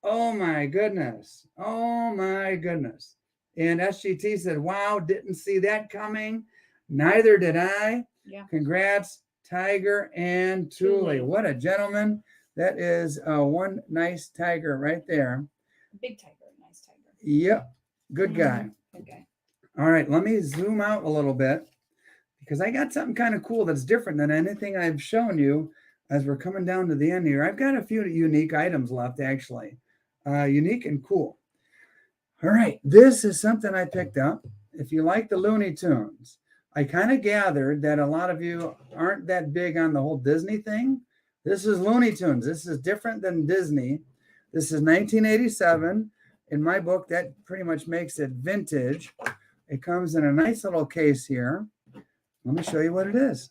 Oh my goodness. Oh my goodness. And SGT said, wow, didn't see that coming. Neither did I. Yeah. Congrats, Tiger and Thule. Thule. What a gentleman. That is one nice tiger right there. Big tiger, nice tiger. Yep. Good guy. Good guy. All right, let me zoom out a little bit because I got something kind of cool that's different than anything I've shown you as we're coming down to the end here. I've got a few unique items left, actually. Unique and cool. All right, this is something I picked up. If you like the Looney Tunes, I kind of gathered that a lot of you aren't that big on the whole Disney thing. This is Looney Tunes. This is different than Disney. This is 1987. In my book, that pretty much makes it vintage. It comes in a nice little case here. Let me show you what it is.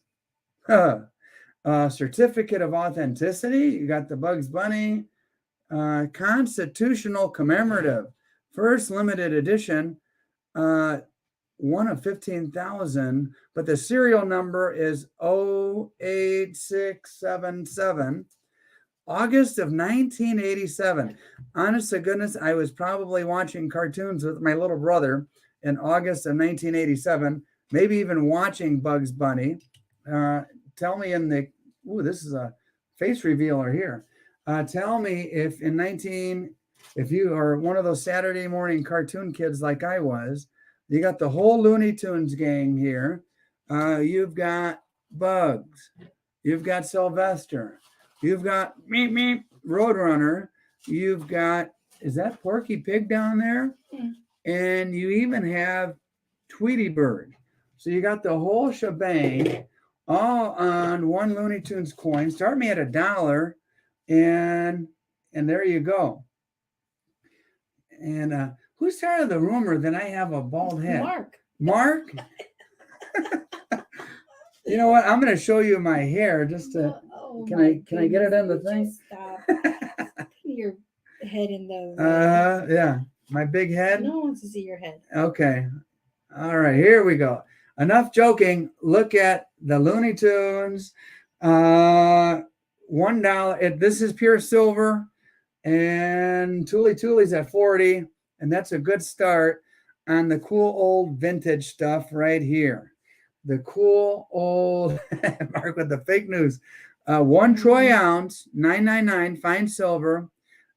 Certificate of authenticity. You got the Bugs Bunny. Constitutional commemorative. First limited edition. One of 15,000. But the serial number is 08677. August of 1987. Honest to goodness, I was probably watching cartoons with my little brother in August of 1987, maybe even watching Bugs Bunny. Tell me in the, this is a face revealer here. Tell me if if you are one of those Saturday morning cartoon kids like I was, you got the whole Looney Tunes gang here. You've got Bugs. You've got Sylvester. You've got Meep Meep Roadrunner. You've got, is that Porky Pig down there? Mm. And you even have Tweety Bird. So you got the whole shebang all on one Looney Tunes coin. Start me at $1, and there you go. And who started the rumor that I have a bald head? Mark? You know what? I'm going to show you my hair just to. Can I get it on the thing? Stop. Put your head in the. Yeah, my big head. No one wants to see your head. Okay. All right, here we go. Enough joking. Look at the Looney Tunes. $1. This is pure silver, and Thule's at 40, and that's a good start on the cool old vintage stuff right here. The cool old Mark with the fake news. 1 troy ounce, $9.99, fine silver,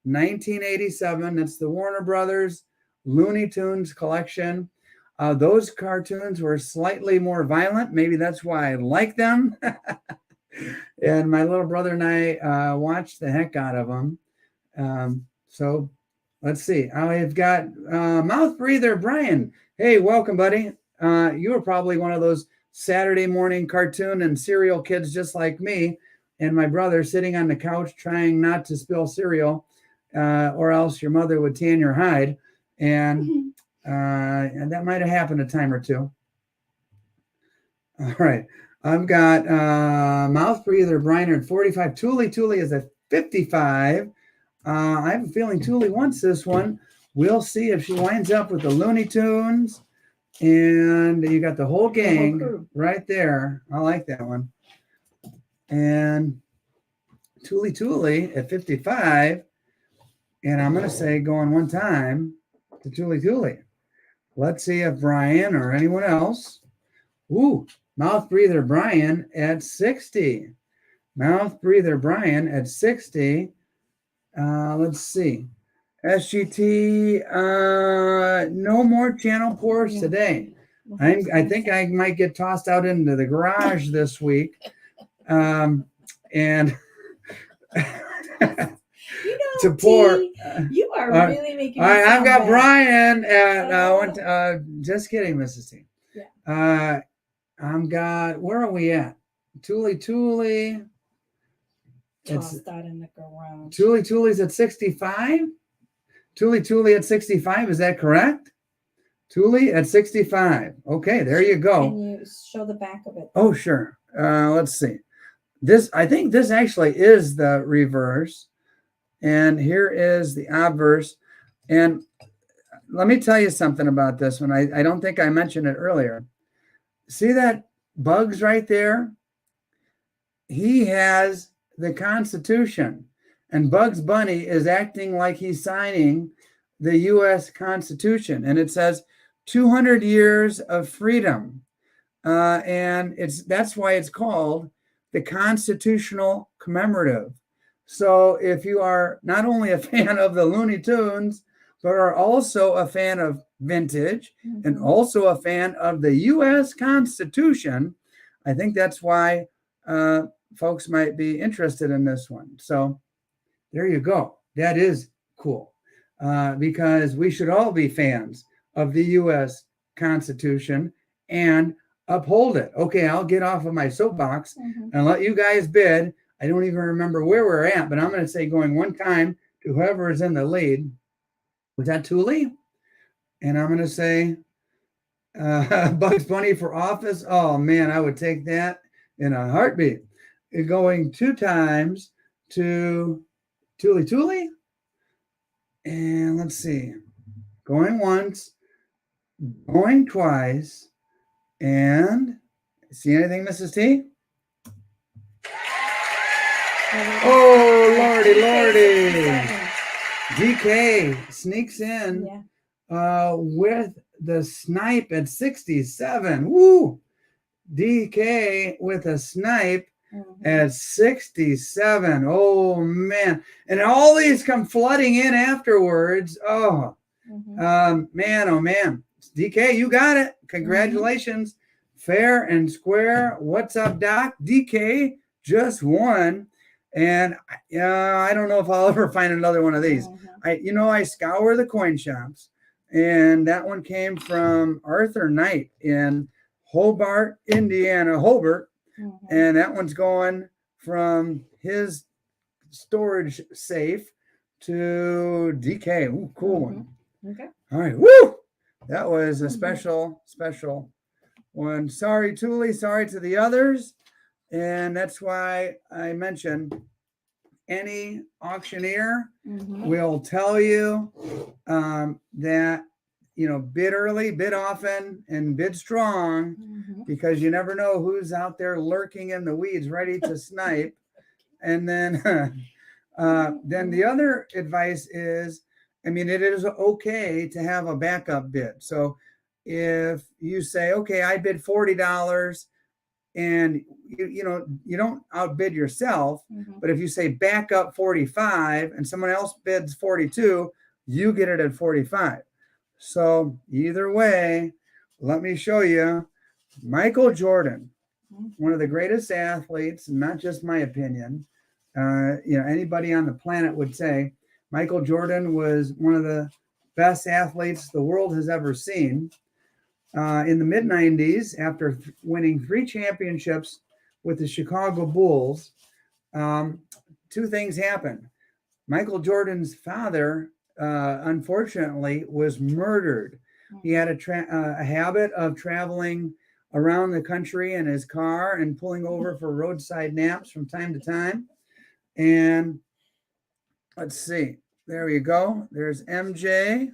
1987. That's the Warner Brothers Looney Tunes collection. Those cartoons were slightly more violent. Maybe that's why I like them. And my little brother and I watched the heck out of them. So let's see. I've got Mouth Breather Brian. Hey, welcome, buddy. You were probably one of those Saturday morning cartoon and cereal kids just like me and my brother sitting on the couch trying not to spill cereal or else your mother would tan your hide. And that might have happened a time or two. All right. I've got Mouth Breather Briner at 45. Thule is at 55. I have a feeling Thule wants this one. We'll see if she winds up with the Looney Tunes. And you got the whole gang right there. I like that one. And Thule at 55. And I'm going to say going one time to Thule. Let's see if Brian or anyone else. Mouth Breather Brian at 60. Mouth Breather Brian at 60. Let's see. SGT, no more channel pours today. I think I might get tossed out into the garage this week. And to pour. You are really making me I've got bad. Brian at just kidding, Mrs. T. Yeah. I've got, where are we at? Thule. Tossed that in the garage. Thule's at 65. Thule at 65. Is that correct? Thule at 65. Okay, there you go. Can you show the back of it? Oh, sure. Let's see. I think this actually is the reverse. And here is the obverse. And let me tell you something about this one. I don't think I mentioned it earlier. See that Bugs right there? He has the Constitution. And Bugs Bunny is acting like he's signing the U.S. Constitution. And it says 200 years of freedom. And that's why it's called the Constitutional Commemorative. So if you are not only a fan of the Looney Tunes, but are also a fan of vintage and also a fan of the U.S. Constitution, I think that's why folks might be interested in this one. So there you go. That is cool because we should all be fans of the U.S. Constitution and uphold it. Okay, I'll get off of my soapbox and let you guys bid. I don't even remember where we're at, but I'm going to say going one time to whoever is in the lead. Was that Thule? And I'm going to say Bugs Bunny for office. Oh, man, I would take that in a heartbeat. Going 2 times to Thule. And let's see. Going once, going twice. And see anything, Mrs. T? Oh, Lordy. DK sneaks in with the snipe at 67. Woo! DK with a snipe at 67. Oh, man. And all these come flooding in afterwards. Oh, man, oh, man. DK, you got it. Congratulations. Fair and square. What's up, Doc? DK just won. And I don't know if I'll ever find another one of these. I scour the coin shops. And that one came from Arthur Knight in Hobart, Indiana. Hobart. And that one's going from his storage safe to DK. Ooh, cool one. Okay. All right. Woo! That was a special one. Sorry, Thule. Sorry to the others. And that's why I mentioned any auctioneer will tell you that, bid early, bid often, and bid strong because you never know who's out there lurking in the weeds ready to snipe. And then the other advice is, it is okay to have a backup bid. So if you say, okay, I bid $40 and you don't outbid yourself, but if you say back up 45 and someone else bids 42, you get it at 45. So either way, let me show you Michael Jordan, one of the greatest athletes, not just my opinion. Anybody on the planet would say Michael Jordan was one of the best athletes the world has ever seen. In the mid-90s, after winning 3 championships with the Chicago Bulls, 2 things happened. Michael Jordan's father, unfortunately, was murdered. He had a habit of traveling around the country in his car and pulling over for roadside naps from time to time. And let's see. There you go. There's MJ.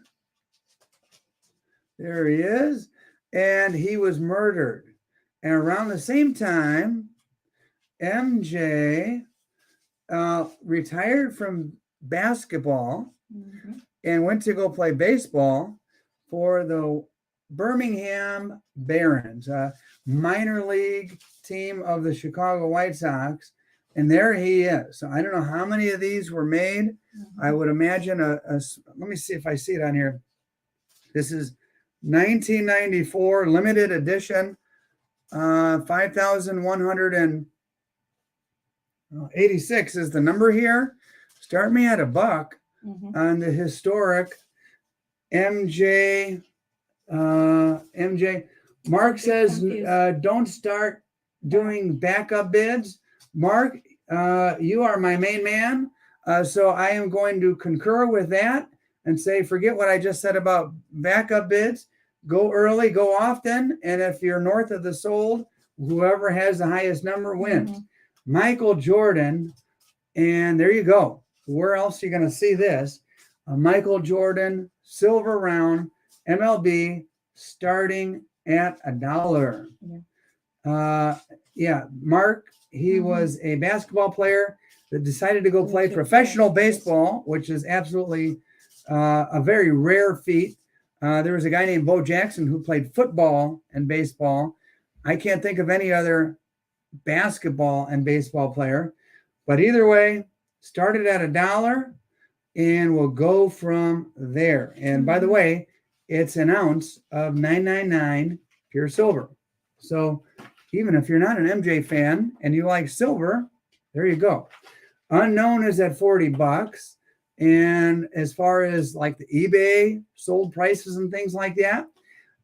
There he is. And he was murdered. And around the same time, MJ retired from basketball and went to go play baseball for the Birmingham Barons, a minor league team of the Chicago White Sox. And there he is. So I don't know how many of these were made. I would imagine let me see if I see it on here. This is 1994 limited edition, 5,186 is the number here. Start me at $1 on the historic MJ. Mark says, don't start doing backup bids. Mark, you are my main man. So I am going to concur with that and say, forget what I just said about backup bids. Go early, go often. And if you're north of the sold, whoever has the highest number wins. Michael Jordan. And there you go. Where else are you going to see this? Michael Jordan, silver round, MLB, starting at $1. Yeah, Mark, he was a basketball player that decided to go play Okay, professional yes. baseball, which is absolutely a very rare feat. There was a guy named Bo Jackson who played football and baseball. I can't think of any other basketball and baseball player, but either way, started at $1 and we'll go from there. And by the way, it's an ounce of 999 pure silver. So even if you're not an MJ fan and you like silver, there you go. Unknown is at $40. And as far as like the eBay sold prices and things like that,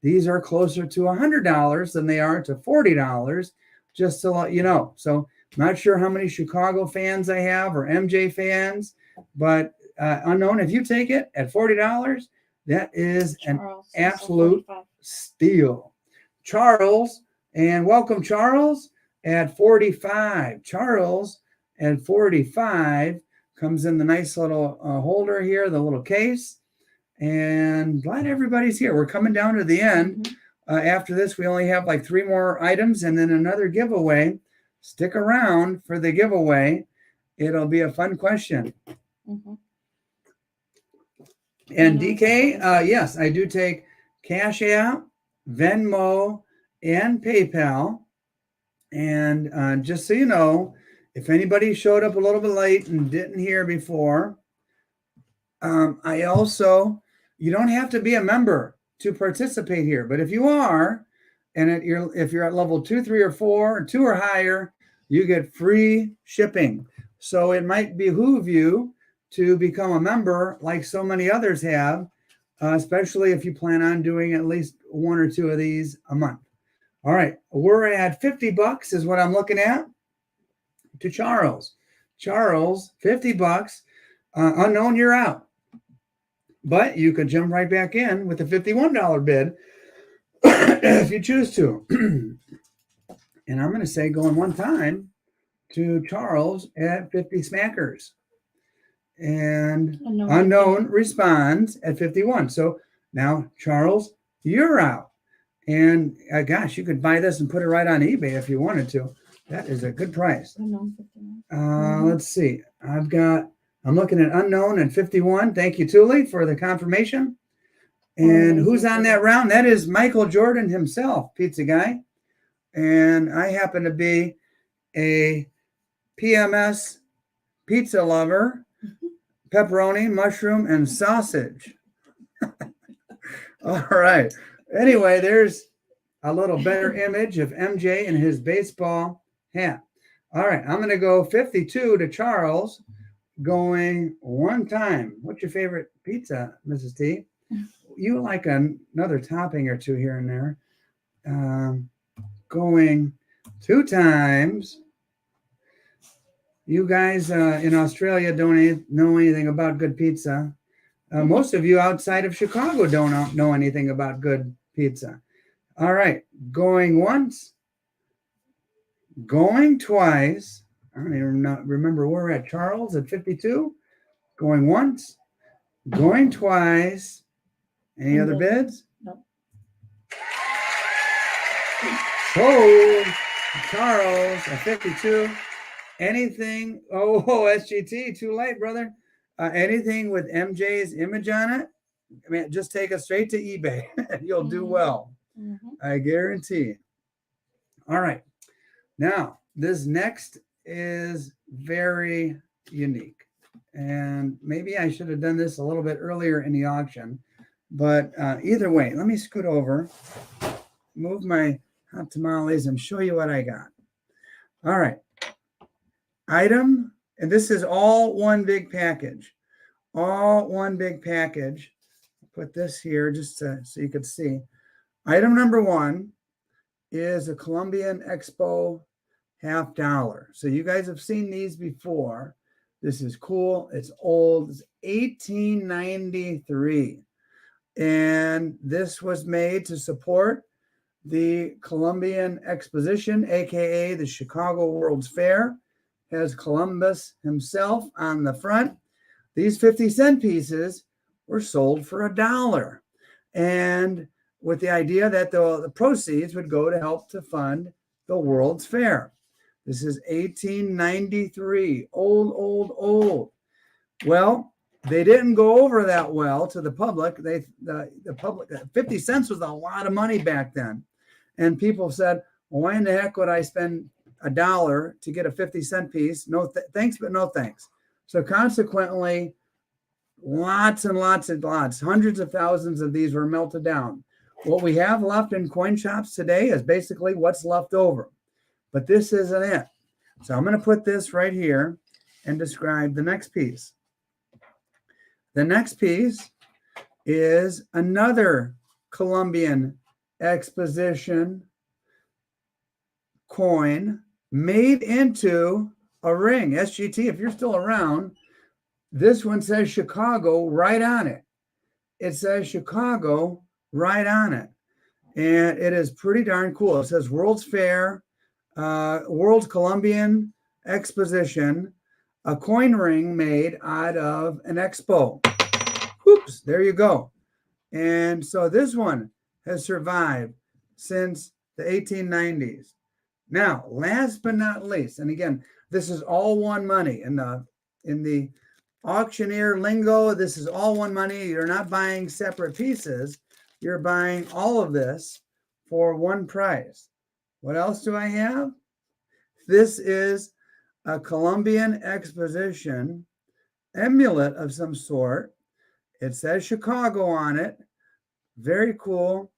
these are closer to $100 than they are to $40, just to let you know. So not sure how many Chicago fans I have or MJ fans, but unknown, if you take it at $40, that is an absolute steal. Charles, and welcome Charles at 45. Charles at 45 comes in the nice little holder here, the little case. And glad everybody's here. We're coming down to the end. After this, we only have like 3 more items and then another giveaway. Stick around for the giveaway. It'll be a fun question. And DK, yes, I do take CashApp, Venmo, and PayPal. And just so you know, if anybody showed up a little bit late and didn't hear before, I also, you don't have to be a member to participate here. But if you are, and if you're at level 2, 3, or 4, or 2 or higher, you get free shipping. So it might behoove you to become a member like so many others have, especially if you plan on doing at least 1 or 2 of these a month. All right, we're at $50 is what I'm looking at to Charles. Charles, $50. Unknown, you're out. But you could jump right back in with a $51 bid if you choose to. And I'm going to say going one time to Charles at 50 smackers. And unknown responds at 51. So now, Charles, you're out. And gosh, you could buy this and put it right on eBay if you wanted to. That is a good price. Let's see. I'm looking at unknown at 51. Thank you, Thule, for the confirmation. And who's on that round? That is Michael Jordan himself, pizza guy. And I happen to be a PMS pizza lover, pepperoni, mushroom, and sausage. All right. Anyway, there's a little better image of MJ in his baseball hat. All right. I'm going to go 52 to Charles. Going one time. What's your favorite pizza, Mrs. T? You like another topping or 2 here and there. Going 2 times. You guys in Australia don't know anything about good pizza. Most of you outside of Chicago don't know anything about good pizza. All right. Going once. Going twice. I don't even remember where we're at. Charles at 52. Going once. Going twice. Any other bids? No. So, Charles at 52. Anything? Oh, SGT, too late, brother. Anything with MJ's image on it? I mean, just take it straight to eBay. You'll do well. I guarantee. All right. Now, this next is very unique. And maybe I should have done this a little bit earlier in the auction. But either way, let me scoot over, move my hot tamales, and show you what I got. All right. Item, and this is all one big package. All one big package. Put this here just so you could see. Item number 1 is a Colombian Expo $50. So you guys have seen these before. This is cool. It's old. It's 1893. And this was made to support the Columbian Exposition, aka the Chicago World's Fair. Has Columbus himself on the front. These 50-cent pieces were sold for $1. And with the idea that the proceeds would go to help to fund the World's Fair. This is 1893. Old. Well, they didn't go over that well to the public. The public, 50 cents was a lot of money back then. And people said, well, why in the heck would I spend $1 to get a 50-cent piece? No, thanks, but no thanks. So consequently, lots and lots, hundreds of thousands of these were melted down. What we have left in coin shops today is basically what's left over. But this isn't it. So I'm going to put this right here and describe the next piece. The next piece is another Columbian Exposition coin made into a ring. SGT, if you're still around, this one says Chicago right on it. It says Chicago right on it. And it is pretty darn cool. It says World's Fair, World Columbian Exposition, a coin ring made out of an expo. Oops, there you go. And so this one has survived since the 1890s. Now, last but not least, and again, this is all one money. In the auctioneer lingo, this is all one money. You're not buying separate pieces. You're buying all of this for one price. What else do I have? This is a Columbian Exposition amulet of some sort. It says Chicago on it. Very cool.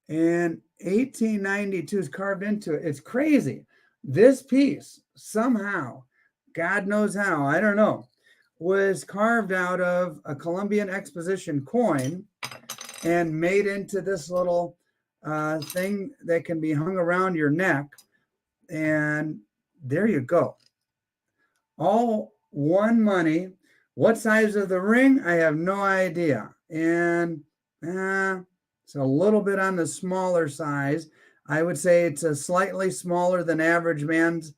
And 1892 is carved into it. It's crazy. This piece somehow, God knows how, I don't know, was carved out of a Columbian Exposition coin and made into this little thing that can be hung around your neck. And there you go. All one money. What size of the ring? I have no idea. And it's a little bit on the smaller size. I would say it's a slightly smaller than average man's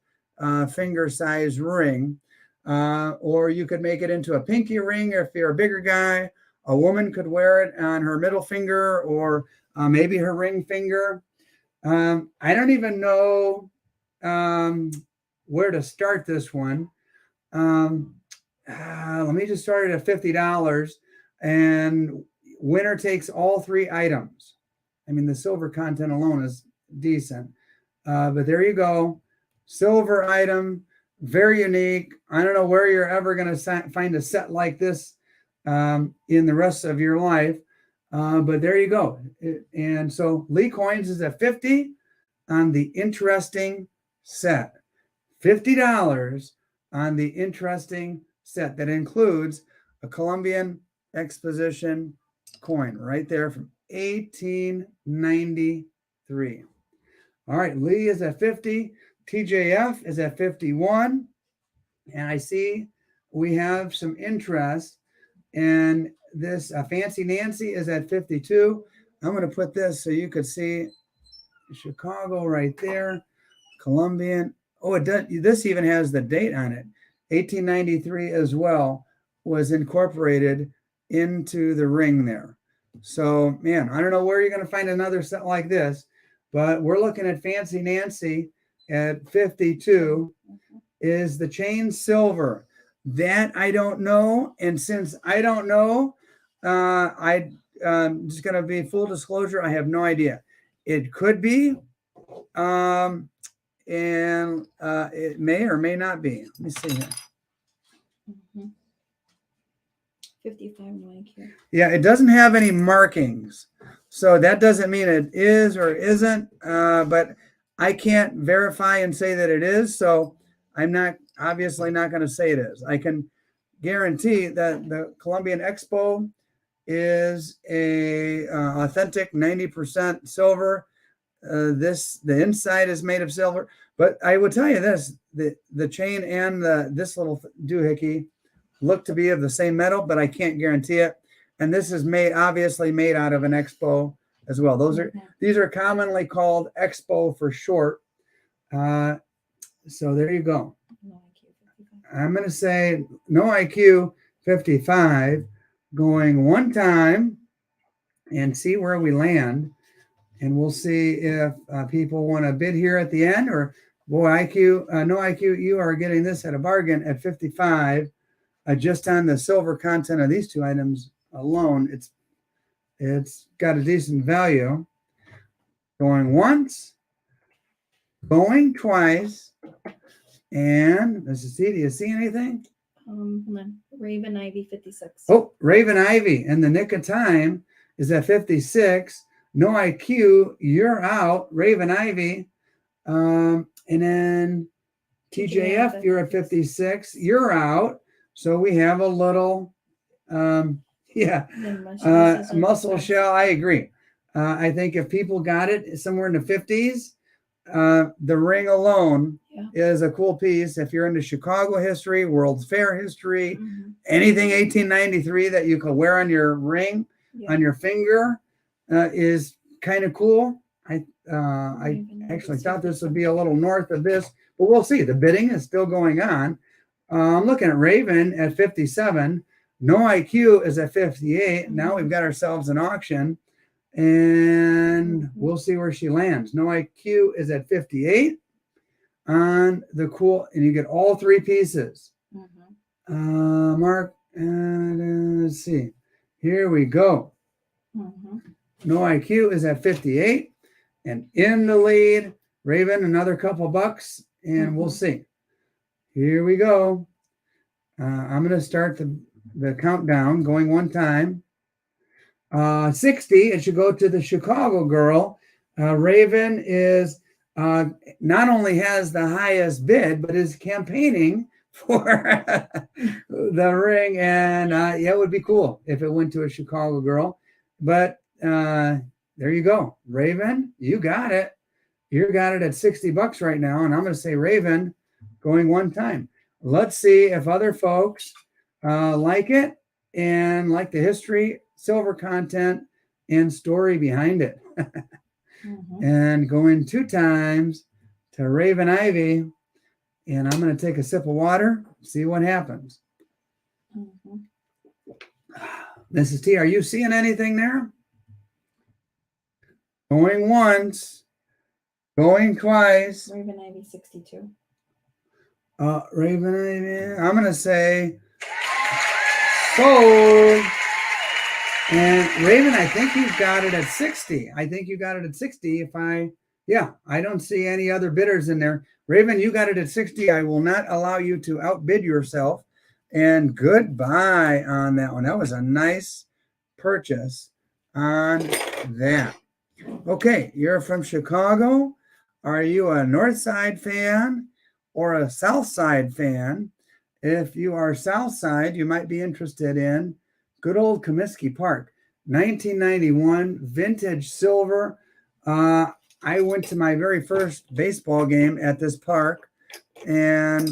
finger size ring. Or you could make it into a pinky ring if you're a bigger guy. A woman could wear it on her middle finger or maybe her ring finger. I don't even know where to start this one. Let me just start it at $50, and winner takes all three items. I mean, the silver content alone is decent, but there you go. Silver item, very unique. I don't know where you're ever going to find a set like this in the rest of your life, but there you go. And so Lee Coins is at $50 on the interesting set. $50 on the interesting set that includes a Columbian Exposition coin right there from 1893. All right, Lee is at 50. TJF is at 51. And I see we have some interest in this. Fancy Nancy is at 52. I'm going to put this so you could see Chicago right there. Columbian. Oh, it does. This even has the date on it. 1893 as well was incorporated into the ring there. So, man, I don't know where you're going to find another set like this, but we're looking at Fancy Nancy at 52. Is the chain silver? That I don't know. And since I don't know, I'm just going to be full disclosure. I have no idea. It could be. And it may or may not be. Let me see here. 55 no IQ. Yeah, it doesn't have any markings. So that doesn't mean it is or isn't. But I can't verify and say that it is. So I'm obviously not going to say it is. I can guarantee that the Columbian Expo is a authentic 90% silver. The inside is made of silver, but I will tell you this: the chain and this little doohickey look to be of the same metal, but I can't guarantee it. And this is obviously made out of an Expo as well. These are commonly called Expo for short. So there you go. No IQ. I'm going to say no IQ 55, going one time and see where we land. And we'll see if people want to bid here at the end, or boy, IQ, no IQ, you are getting this at a bargain at 55. Just on the silver content of these two items alone, it's got a decent value. Going once, going twice, and Mrs. T, do you see anything? Hold on. Raven Ivy 56. Oh, Raven Ivy in the nick of time is at 56. No IQ, you're out. Raven Ivy. And then TJF, you're at 56. You're out. So we have a little, muscle shell. I agree. I think if people got it somewhere in the 50s, the ring alone is a cool piece. If you're into Chicago history, World's Fair history, anything 1893 that you could wear on your ring, on your finger, is kind of cool. I actually thought this would be a little north of this, but we'll see. The bidding is still going on. I'm looking at Raven at 57. No IQ is at 58. Now we've got ourselves an auction, and we'll see where she lands. No IQ is at 58 on the cool, and you get all three pieces. Mark, let's see. Here we go. No IQ is at 58, and in the lead, Raven, another couple bucks, and we'll see. Here we go. I'm going to start the countdown, going one time. 60, it should go to the Chicago girl. Raven is not only has the highest bid, but is campaigning for the ring. And it would be cool if it went to a Chicago girl. But there you go. Raven, you got it. You got it at $60 right now. And I'm going to say Raven going one time. Let's see if other folks like it and like the history, silver content, and story behind it. And going two times to Raven Ivy. And I'm going to take a sip of water, see what happens. Mrs. T, are you seeing anything there? Going once, going twice. Raven Ivy 62. Raven Ivy, I'm going to say sold. And Raven, I think you've got it at 60. I think you got it at 60. I don't see any other bidders in there. Raven, you got it at 60. I will not allow you to outbid yourself. And goodbye on that one. That was a nice purchase on that. Okay, you're from Chicago. Are you a North Side fan or a South Side fan? If you are South Side, you might be interested in good old Comiskey Park, 1991, vintage silver. I went to my very first baseball game at this park, and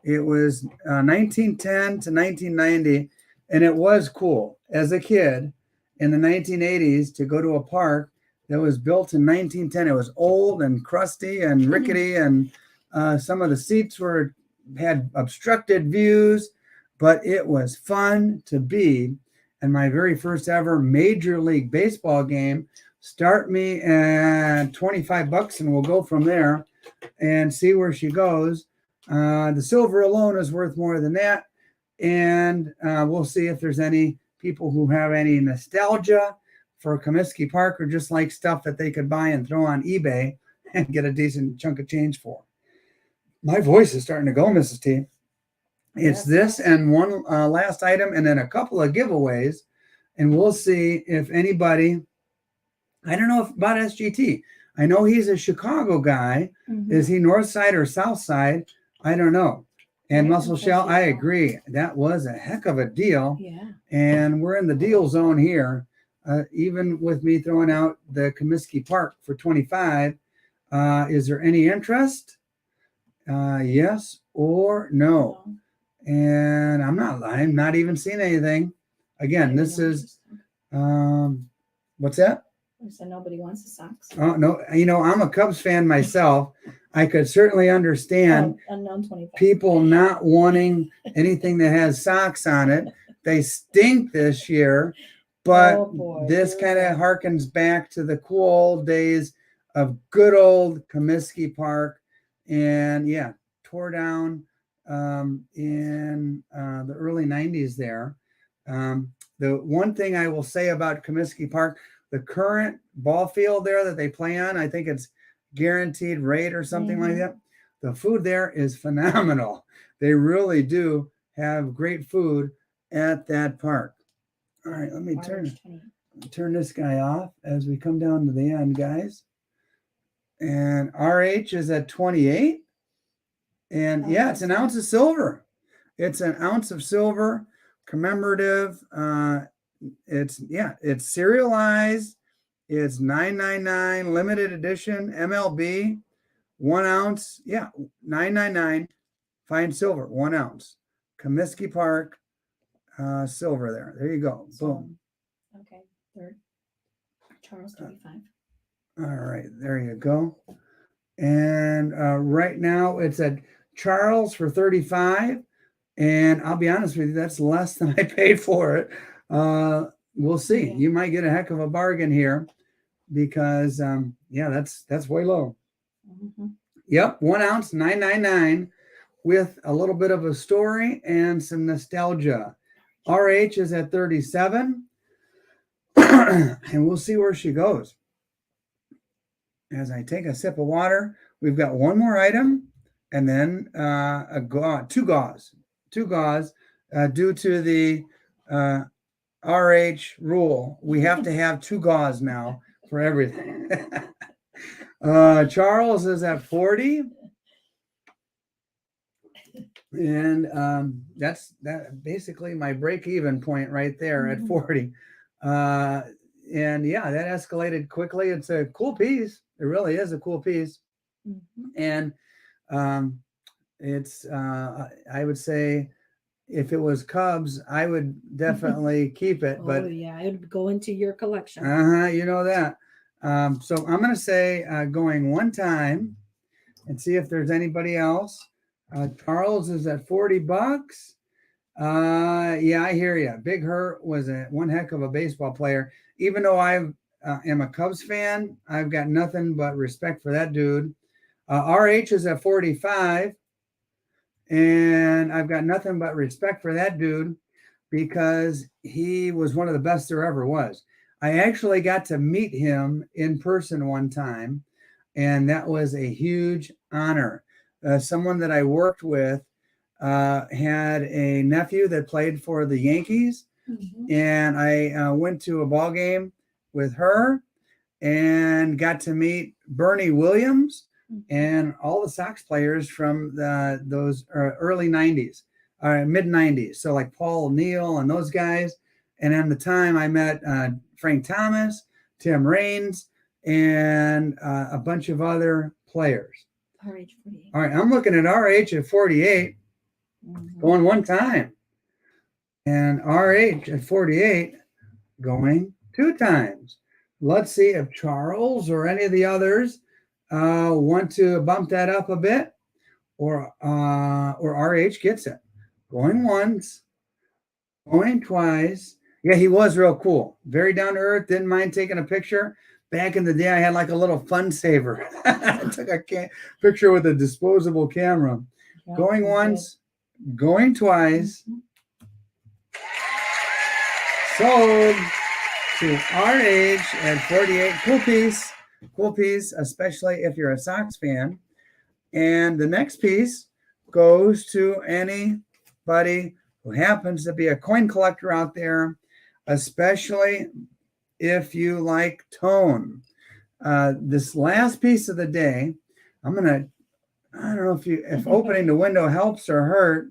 it was 1910 to 1990, and it was cool as a kid in the 1980s to go to a park that was built in 1910. It was old and crusty and rickety, and some of the seats had obstructed views, but it was fun to be. And my very first ever Major League Baseball game, start me at $25, and we'll go from there and see where she goes. The silver alone is worth more than that. And we'll see if there's any people who have any nostalgia for Comiskey Park or just like stuff that they could buy and throw on eBay and get a decent chunk of change for. My voice is starting to go, Mrs. T. It's this and one last item, and then a couple of giveaways, and we'll see if anybody, I don't know about SGT. I know he's a Chicago guy. Is he North Side or South Side? I don't know. And Muscle Shell, I agree. That was a heck of a deal. Yeah. And we're in the deal zone here. Even with me throwing out the Comiskey Park for $25. Is there any interest? Yes or no? And I'm not even seeing anything. Again, this is, what's that? I said nobody wants the socks. Oh, no. I'm a Cubs fan myself. I could certainly understand people not wanting anything that has socks on it. They stink this year, But Oh, boy, this here we kind of go. harkens back to the cool old days of good old Comiskey Park. And yeah, tore down in the early 90s there. The one thing I will say about Comiskey Park, the current ball field there that they play on, I think it's guaranteed rate or something like that. The food there is phenomenal. They really do have great food at that park. All right, let me turn this guy off as we come down to the end, guys. And RH is at 28. And yeah, it's an ounce of silver. It's an ounce of silver, commemorative. It's serialized. It's $9.99 limited edition MLB, 1 ounce. Yeah, $9.99 fine silver, 1 ounce. Comiskey Park silver there. There you go. Boom. Okay, third. Charles 35. All right, there you go. And right now it's at Charles for 35. And I'll be honest with you, that's less than I paid for it. We'll see. Yeah. You might get a heck of a bargain here because, yeah, that's way low. Yep, 1 ounce, $9.99 with a little bit of a story and some nostalgia. RH is at 37. And we'll see where she goes. As I take a sip of water, we've got one more item and then two gauze due to the RH rule. We have to have 2 gauze now for everything. Charles is at 40. And that's basically my break-even point right there at 40. And yeah, that escalated quickly. It's a cool piece. It really is a cool piece. And it's I would say if it was Cubs, I would definitely keep it. But yeah, it would go into your collection. You know that. So I'm going to say going one time and see if there's anybody else. Charles is at $40. Yeah, I hear you. Big Hurt was one heck of a baseball player. Even though I am a Cubs fan, I've got nothing but respect for that dude. RH is at 45. And I've got nothing but respect for that dude because he was one of the best there ever was. I actually got to meet him in person one time, and that was a huge honor. Someone that I worked with had a nephew that played for the Yankees, and I went to a ball game with her and got to meet Bernie Williams and all the Sox players from those early 90s, mid 90s. So like Paul O'Neill and those guys. And at the time I met Frank Thomas, Tim Raines, and a bunch of other players. RH 48. All right, I'm looking at RH at 48, going one time. And RH at 48, going 2 times. Let's see if Charles or any of the others want to bump that up a bit, or RH gets it. Going once, going twice. Yeah, he was real cool. Very down to earth. Didn't mind taking a picture. Back in the day, I had like a little fun saver. I took a picture with a disposable camera. Yeah, going once, going twice. Sold to RH at 48. Cool piece, especially if you're a Sox fan. And the next piece goes to anybody who happens to be a coin collector out there, especially if you like tone. This last piece of the day, I don't know if opening the window helps or hurt,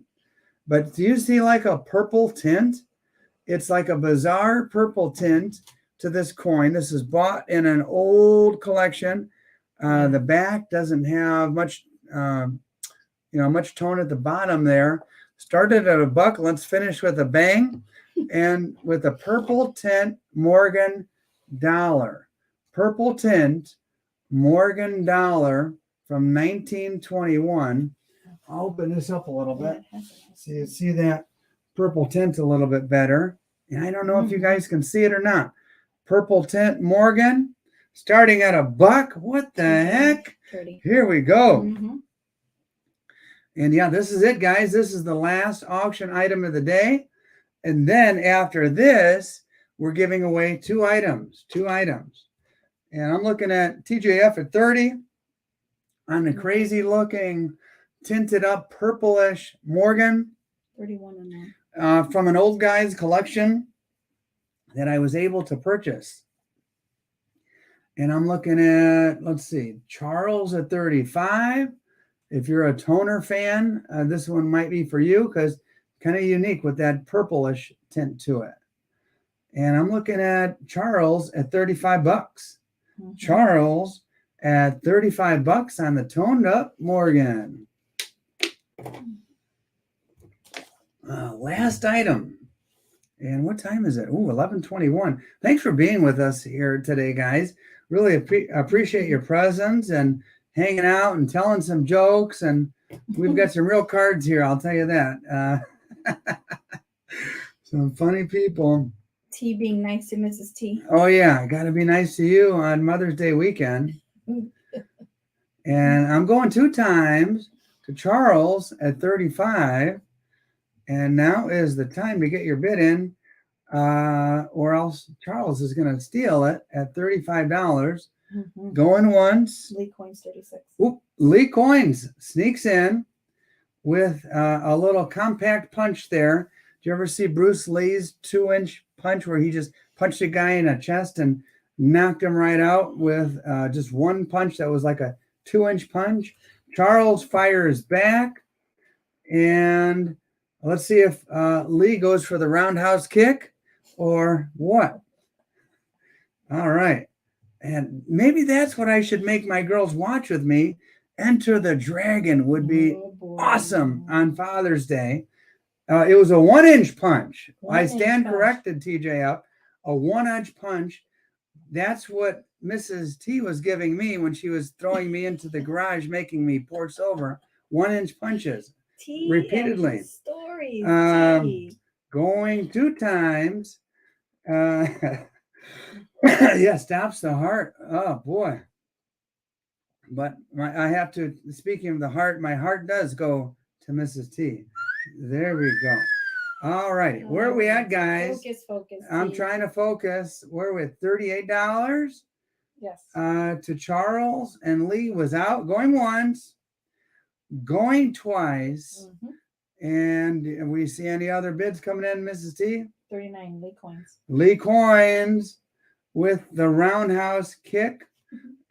but do you see like a purple tint? It's like a bizarre purple tint to this coin. This is bought in an old collection. The back doesn't have much, much tone at the bottom there. Started at $1. Let's finish with a bang, and with a purple tint Morgan dollar. Purple tint Morgan dollar from 1921. I'll open this up a little bit. See that purple tint a little bit better. And I don't know if you guys can see it or not. Purple tint Morgan, starting at $1. What the heck? 30. Here we go. Mm-hmm. And yeah, this is it, guys. This is the last auction item of the day. And then after this, we're giving away two items. And I'm looking at TJF at 30 on the crazy looking tinted up purplish Morgan. 31 on that. From an old guy's collection that I was able to purchase. And I'm looking at, let's see, Charles at 35. If you're a toner fan, this one might be for you because kind of unique with that purplish tint to it. And I'm looking at Charles at $35. Mm-hmm. Charles at $35 on the toned up Morgan. Last item. And what time is it? Ooh, 11:21. Thanks for being with us here today, guys. Really appreciate your presence and hanging out and telling some jokes. And we've got some real cards here, I'll tell you that. Some funny people. T being nice to Mrs. T. Oh, yeah. Got to be nice to you on Mother's Day weekend. And I'm going 2 times to Charles at 35. And now is the time to get your bid in, or else Charles is going to steal it at $35. Mm-hmm. Going once. Lee Coins 36. Oop, Lee Coins sneaks in with a little compact punch there. Did you ever see Bruce Lee's 2-inch punch where he just punched a guy in the chest and knocked him right out with just one punch that was like a 2-inch punch? Charles fires back, and let's see if Lee goes for the roundhouse kick or what. All right. And maybe that's what I should make my girls watch with me. Enter the Dragon would be awesome on Father's Day. It was a 1-inch punch. I stand corrected, TJ up. A 1-inch punch. That's what Mrs. T was giving me when she was throwing me into the garage, making me pour silver. 1-inch punches. T repeatedly. Stories. Going 2 times. Yeah, stops the heart. Oh boy. But I have to, speaking of the heart, my heart does go to Mrs. T. There we go. All right. Where are we at, guys? Focus. I'm trying to focus. Where are we at? $38? Yes. To Charles, and Lee was out. Going once. Going twice. Mm-hmm. And we see any other bids coming in, Mrs. T? 39, Lee Coins. Lee Coins with the roundhouse kick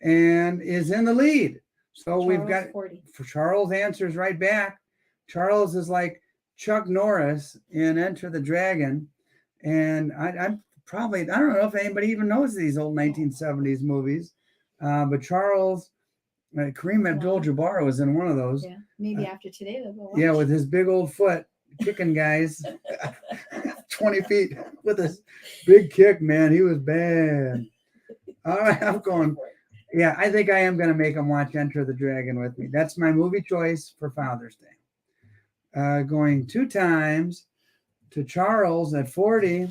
and is in the lead. So Charles, we've got 40. For Charles answers right back. Charles is like Chuck Norris in Enter the Dragon. And I'm probably, I don't know if anybody even knows these old 1970s movies. But Charles, Kareem Abdul-Jabbar was in one of those. Yeah, maybe after today they'll go watch. Yeah, with his big old foot kicking guys 20 feet with his big kick, man. He was bad. All right, I'm going. Yeah, I think I am going to make them watch Enter the Dragon with me. That's my movie choice for Father's Day. Going 2 times to Charles at 40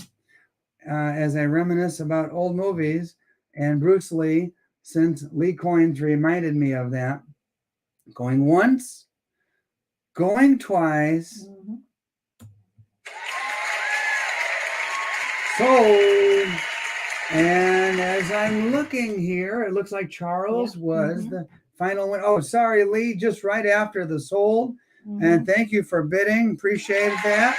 as I reminisce about old movies and Bruce Lee, since Lee Coins reminded me of that. Going once, going twice. Mm-hmm. So, and as I'm looking here, it looks like Charles was the final one. Oh, sorry, Lee, just right after the sold. Mm-hmm. And thank you for bidding. Appreciate that.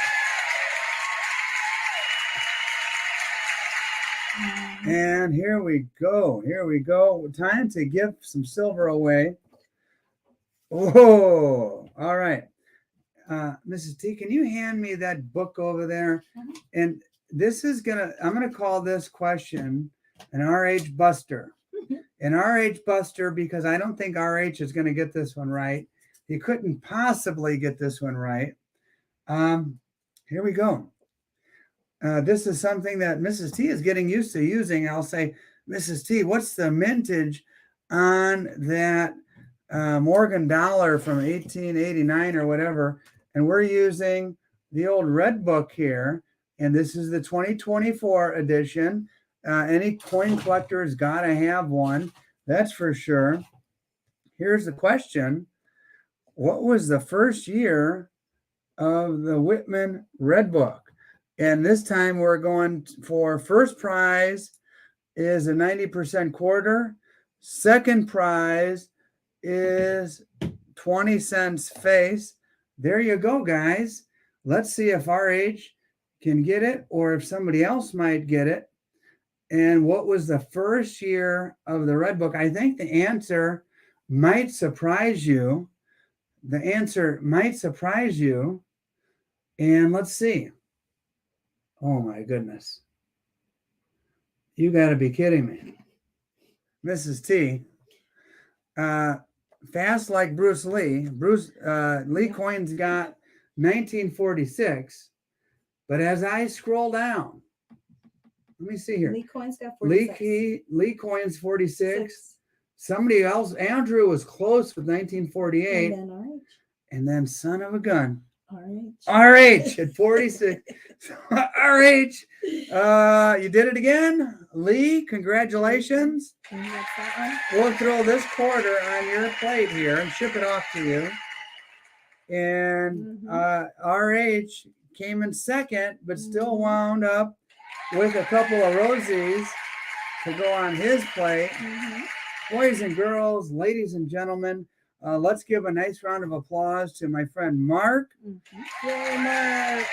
And here we go. Time to give some silver away. Oh, all right. Mrs. T, can you hand me that book over there? Mm-hmm. And this is I'm going to call this question an RH Buster. An RH Buster, because I don't think RH is going to get this one right. He couldn't possibly get this one right. Here we go. This is something that Mrs. T is getting used to using. I'll say, Mrs. T, what's the mintage on that Morgan dollar from 1889 or whatever? And we're using the old red book here. and this is the 2024 edition. Any coin collector's got to have one. That's for sure. Here's the question. What was the first year of the Whitman Red Book? And this time we're going for first prize is a 90% quarter. Second prize is 20 cents face. There you go, guys. Let's see if RH can get it or if somebody else might get it. And what was the first year of the Red Book? I think the answer might surprise you. The answer might surprise you. And let's see. Oh my goodness. You got to be kidding me. Mrs. T. Fast like Bruce Lee. Lee coins got 1946. But as I scroll down, let me see here. Lee coins got 46. Lee coins 46. Somebody else, Andrew was close with 1948. And then RH. And then son of a gun. RH at 46. RH, you did it again. Lee, congratulations. We'll throw this quarter on your plate here and ship it off to you. And RH came in second, but still wound up with a couple of rosies to go on his plate. Boys and girls, ladies and gentlemen, let's give a nice round of applause to my friend Mark. Yay, Mark.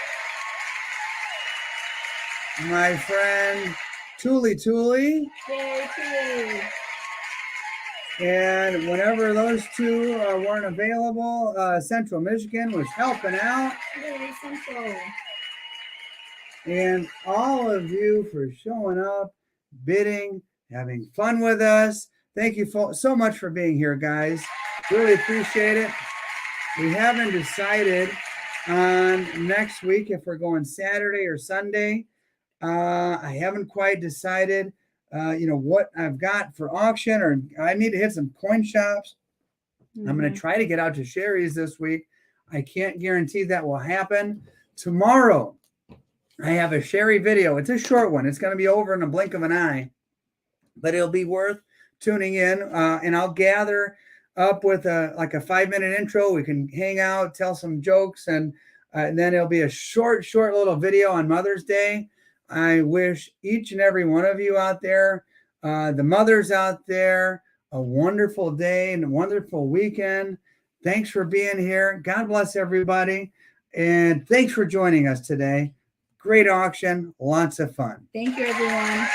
My friend Tuli. Yay, Tuli. And whenever those two weren't available, Central Michigan was helping out. Yay, Central. And all of you for showing up, bidding, having fun with us. Thank you so much for being here, guys. Really appreciate it. We haven't decided on next week if we're going Saturday or Sunday. I haven't quite decided, what I've got for auction, or I need to hit some coin shops. I'm going to try to get out to Sherry's this week. I can't guarantee that will happen. Tomorrow, I have a Sherry video. It's a short one. It's going to be over in a blink of an eye, but it'll be worth tuning in. And I'll gather up with a 5-minute intro. We can hang out, tell some jokes, and then it'll be a short little video on Mother's Day. I wish each and every one of you out there, the mothers out there, a wonderful day and a wonderful weekend. Thanks for being here. God bless everybody. And thanks for joining us today. Great auction. Lots of fun. Thank you, everyone.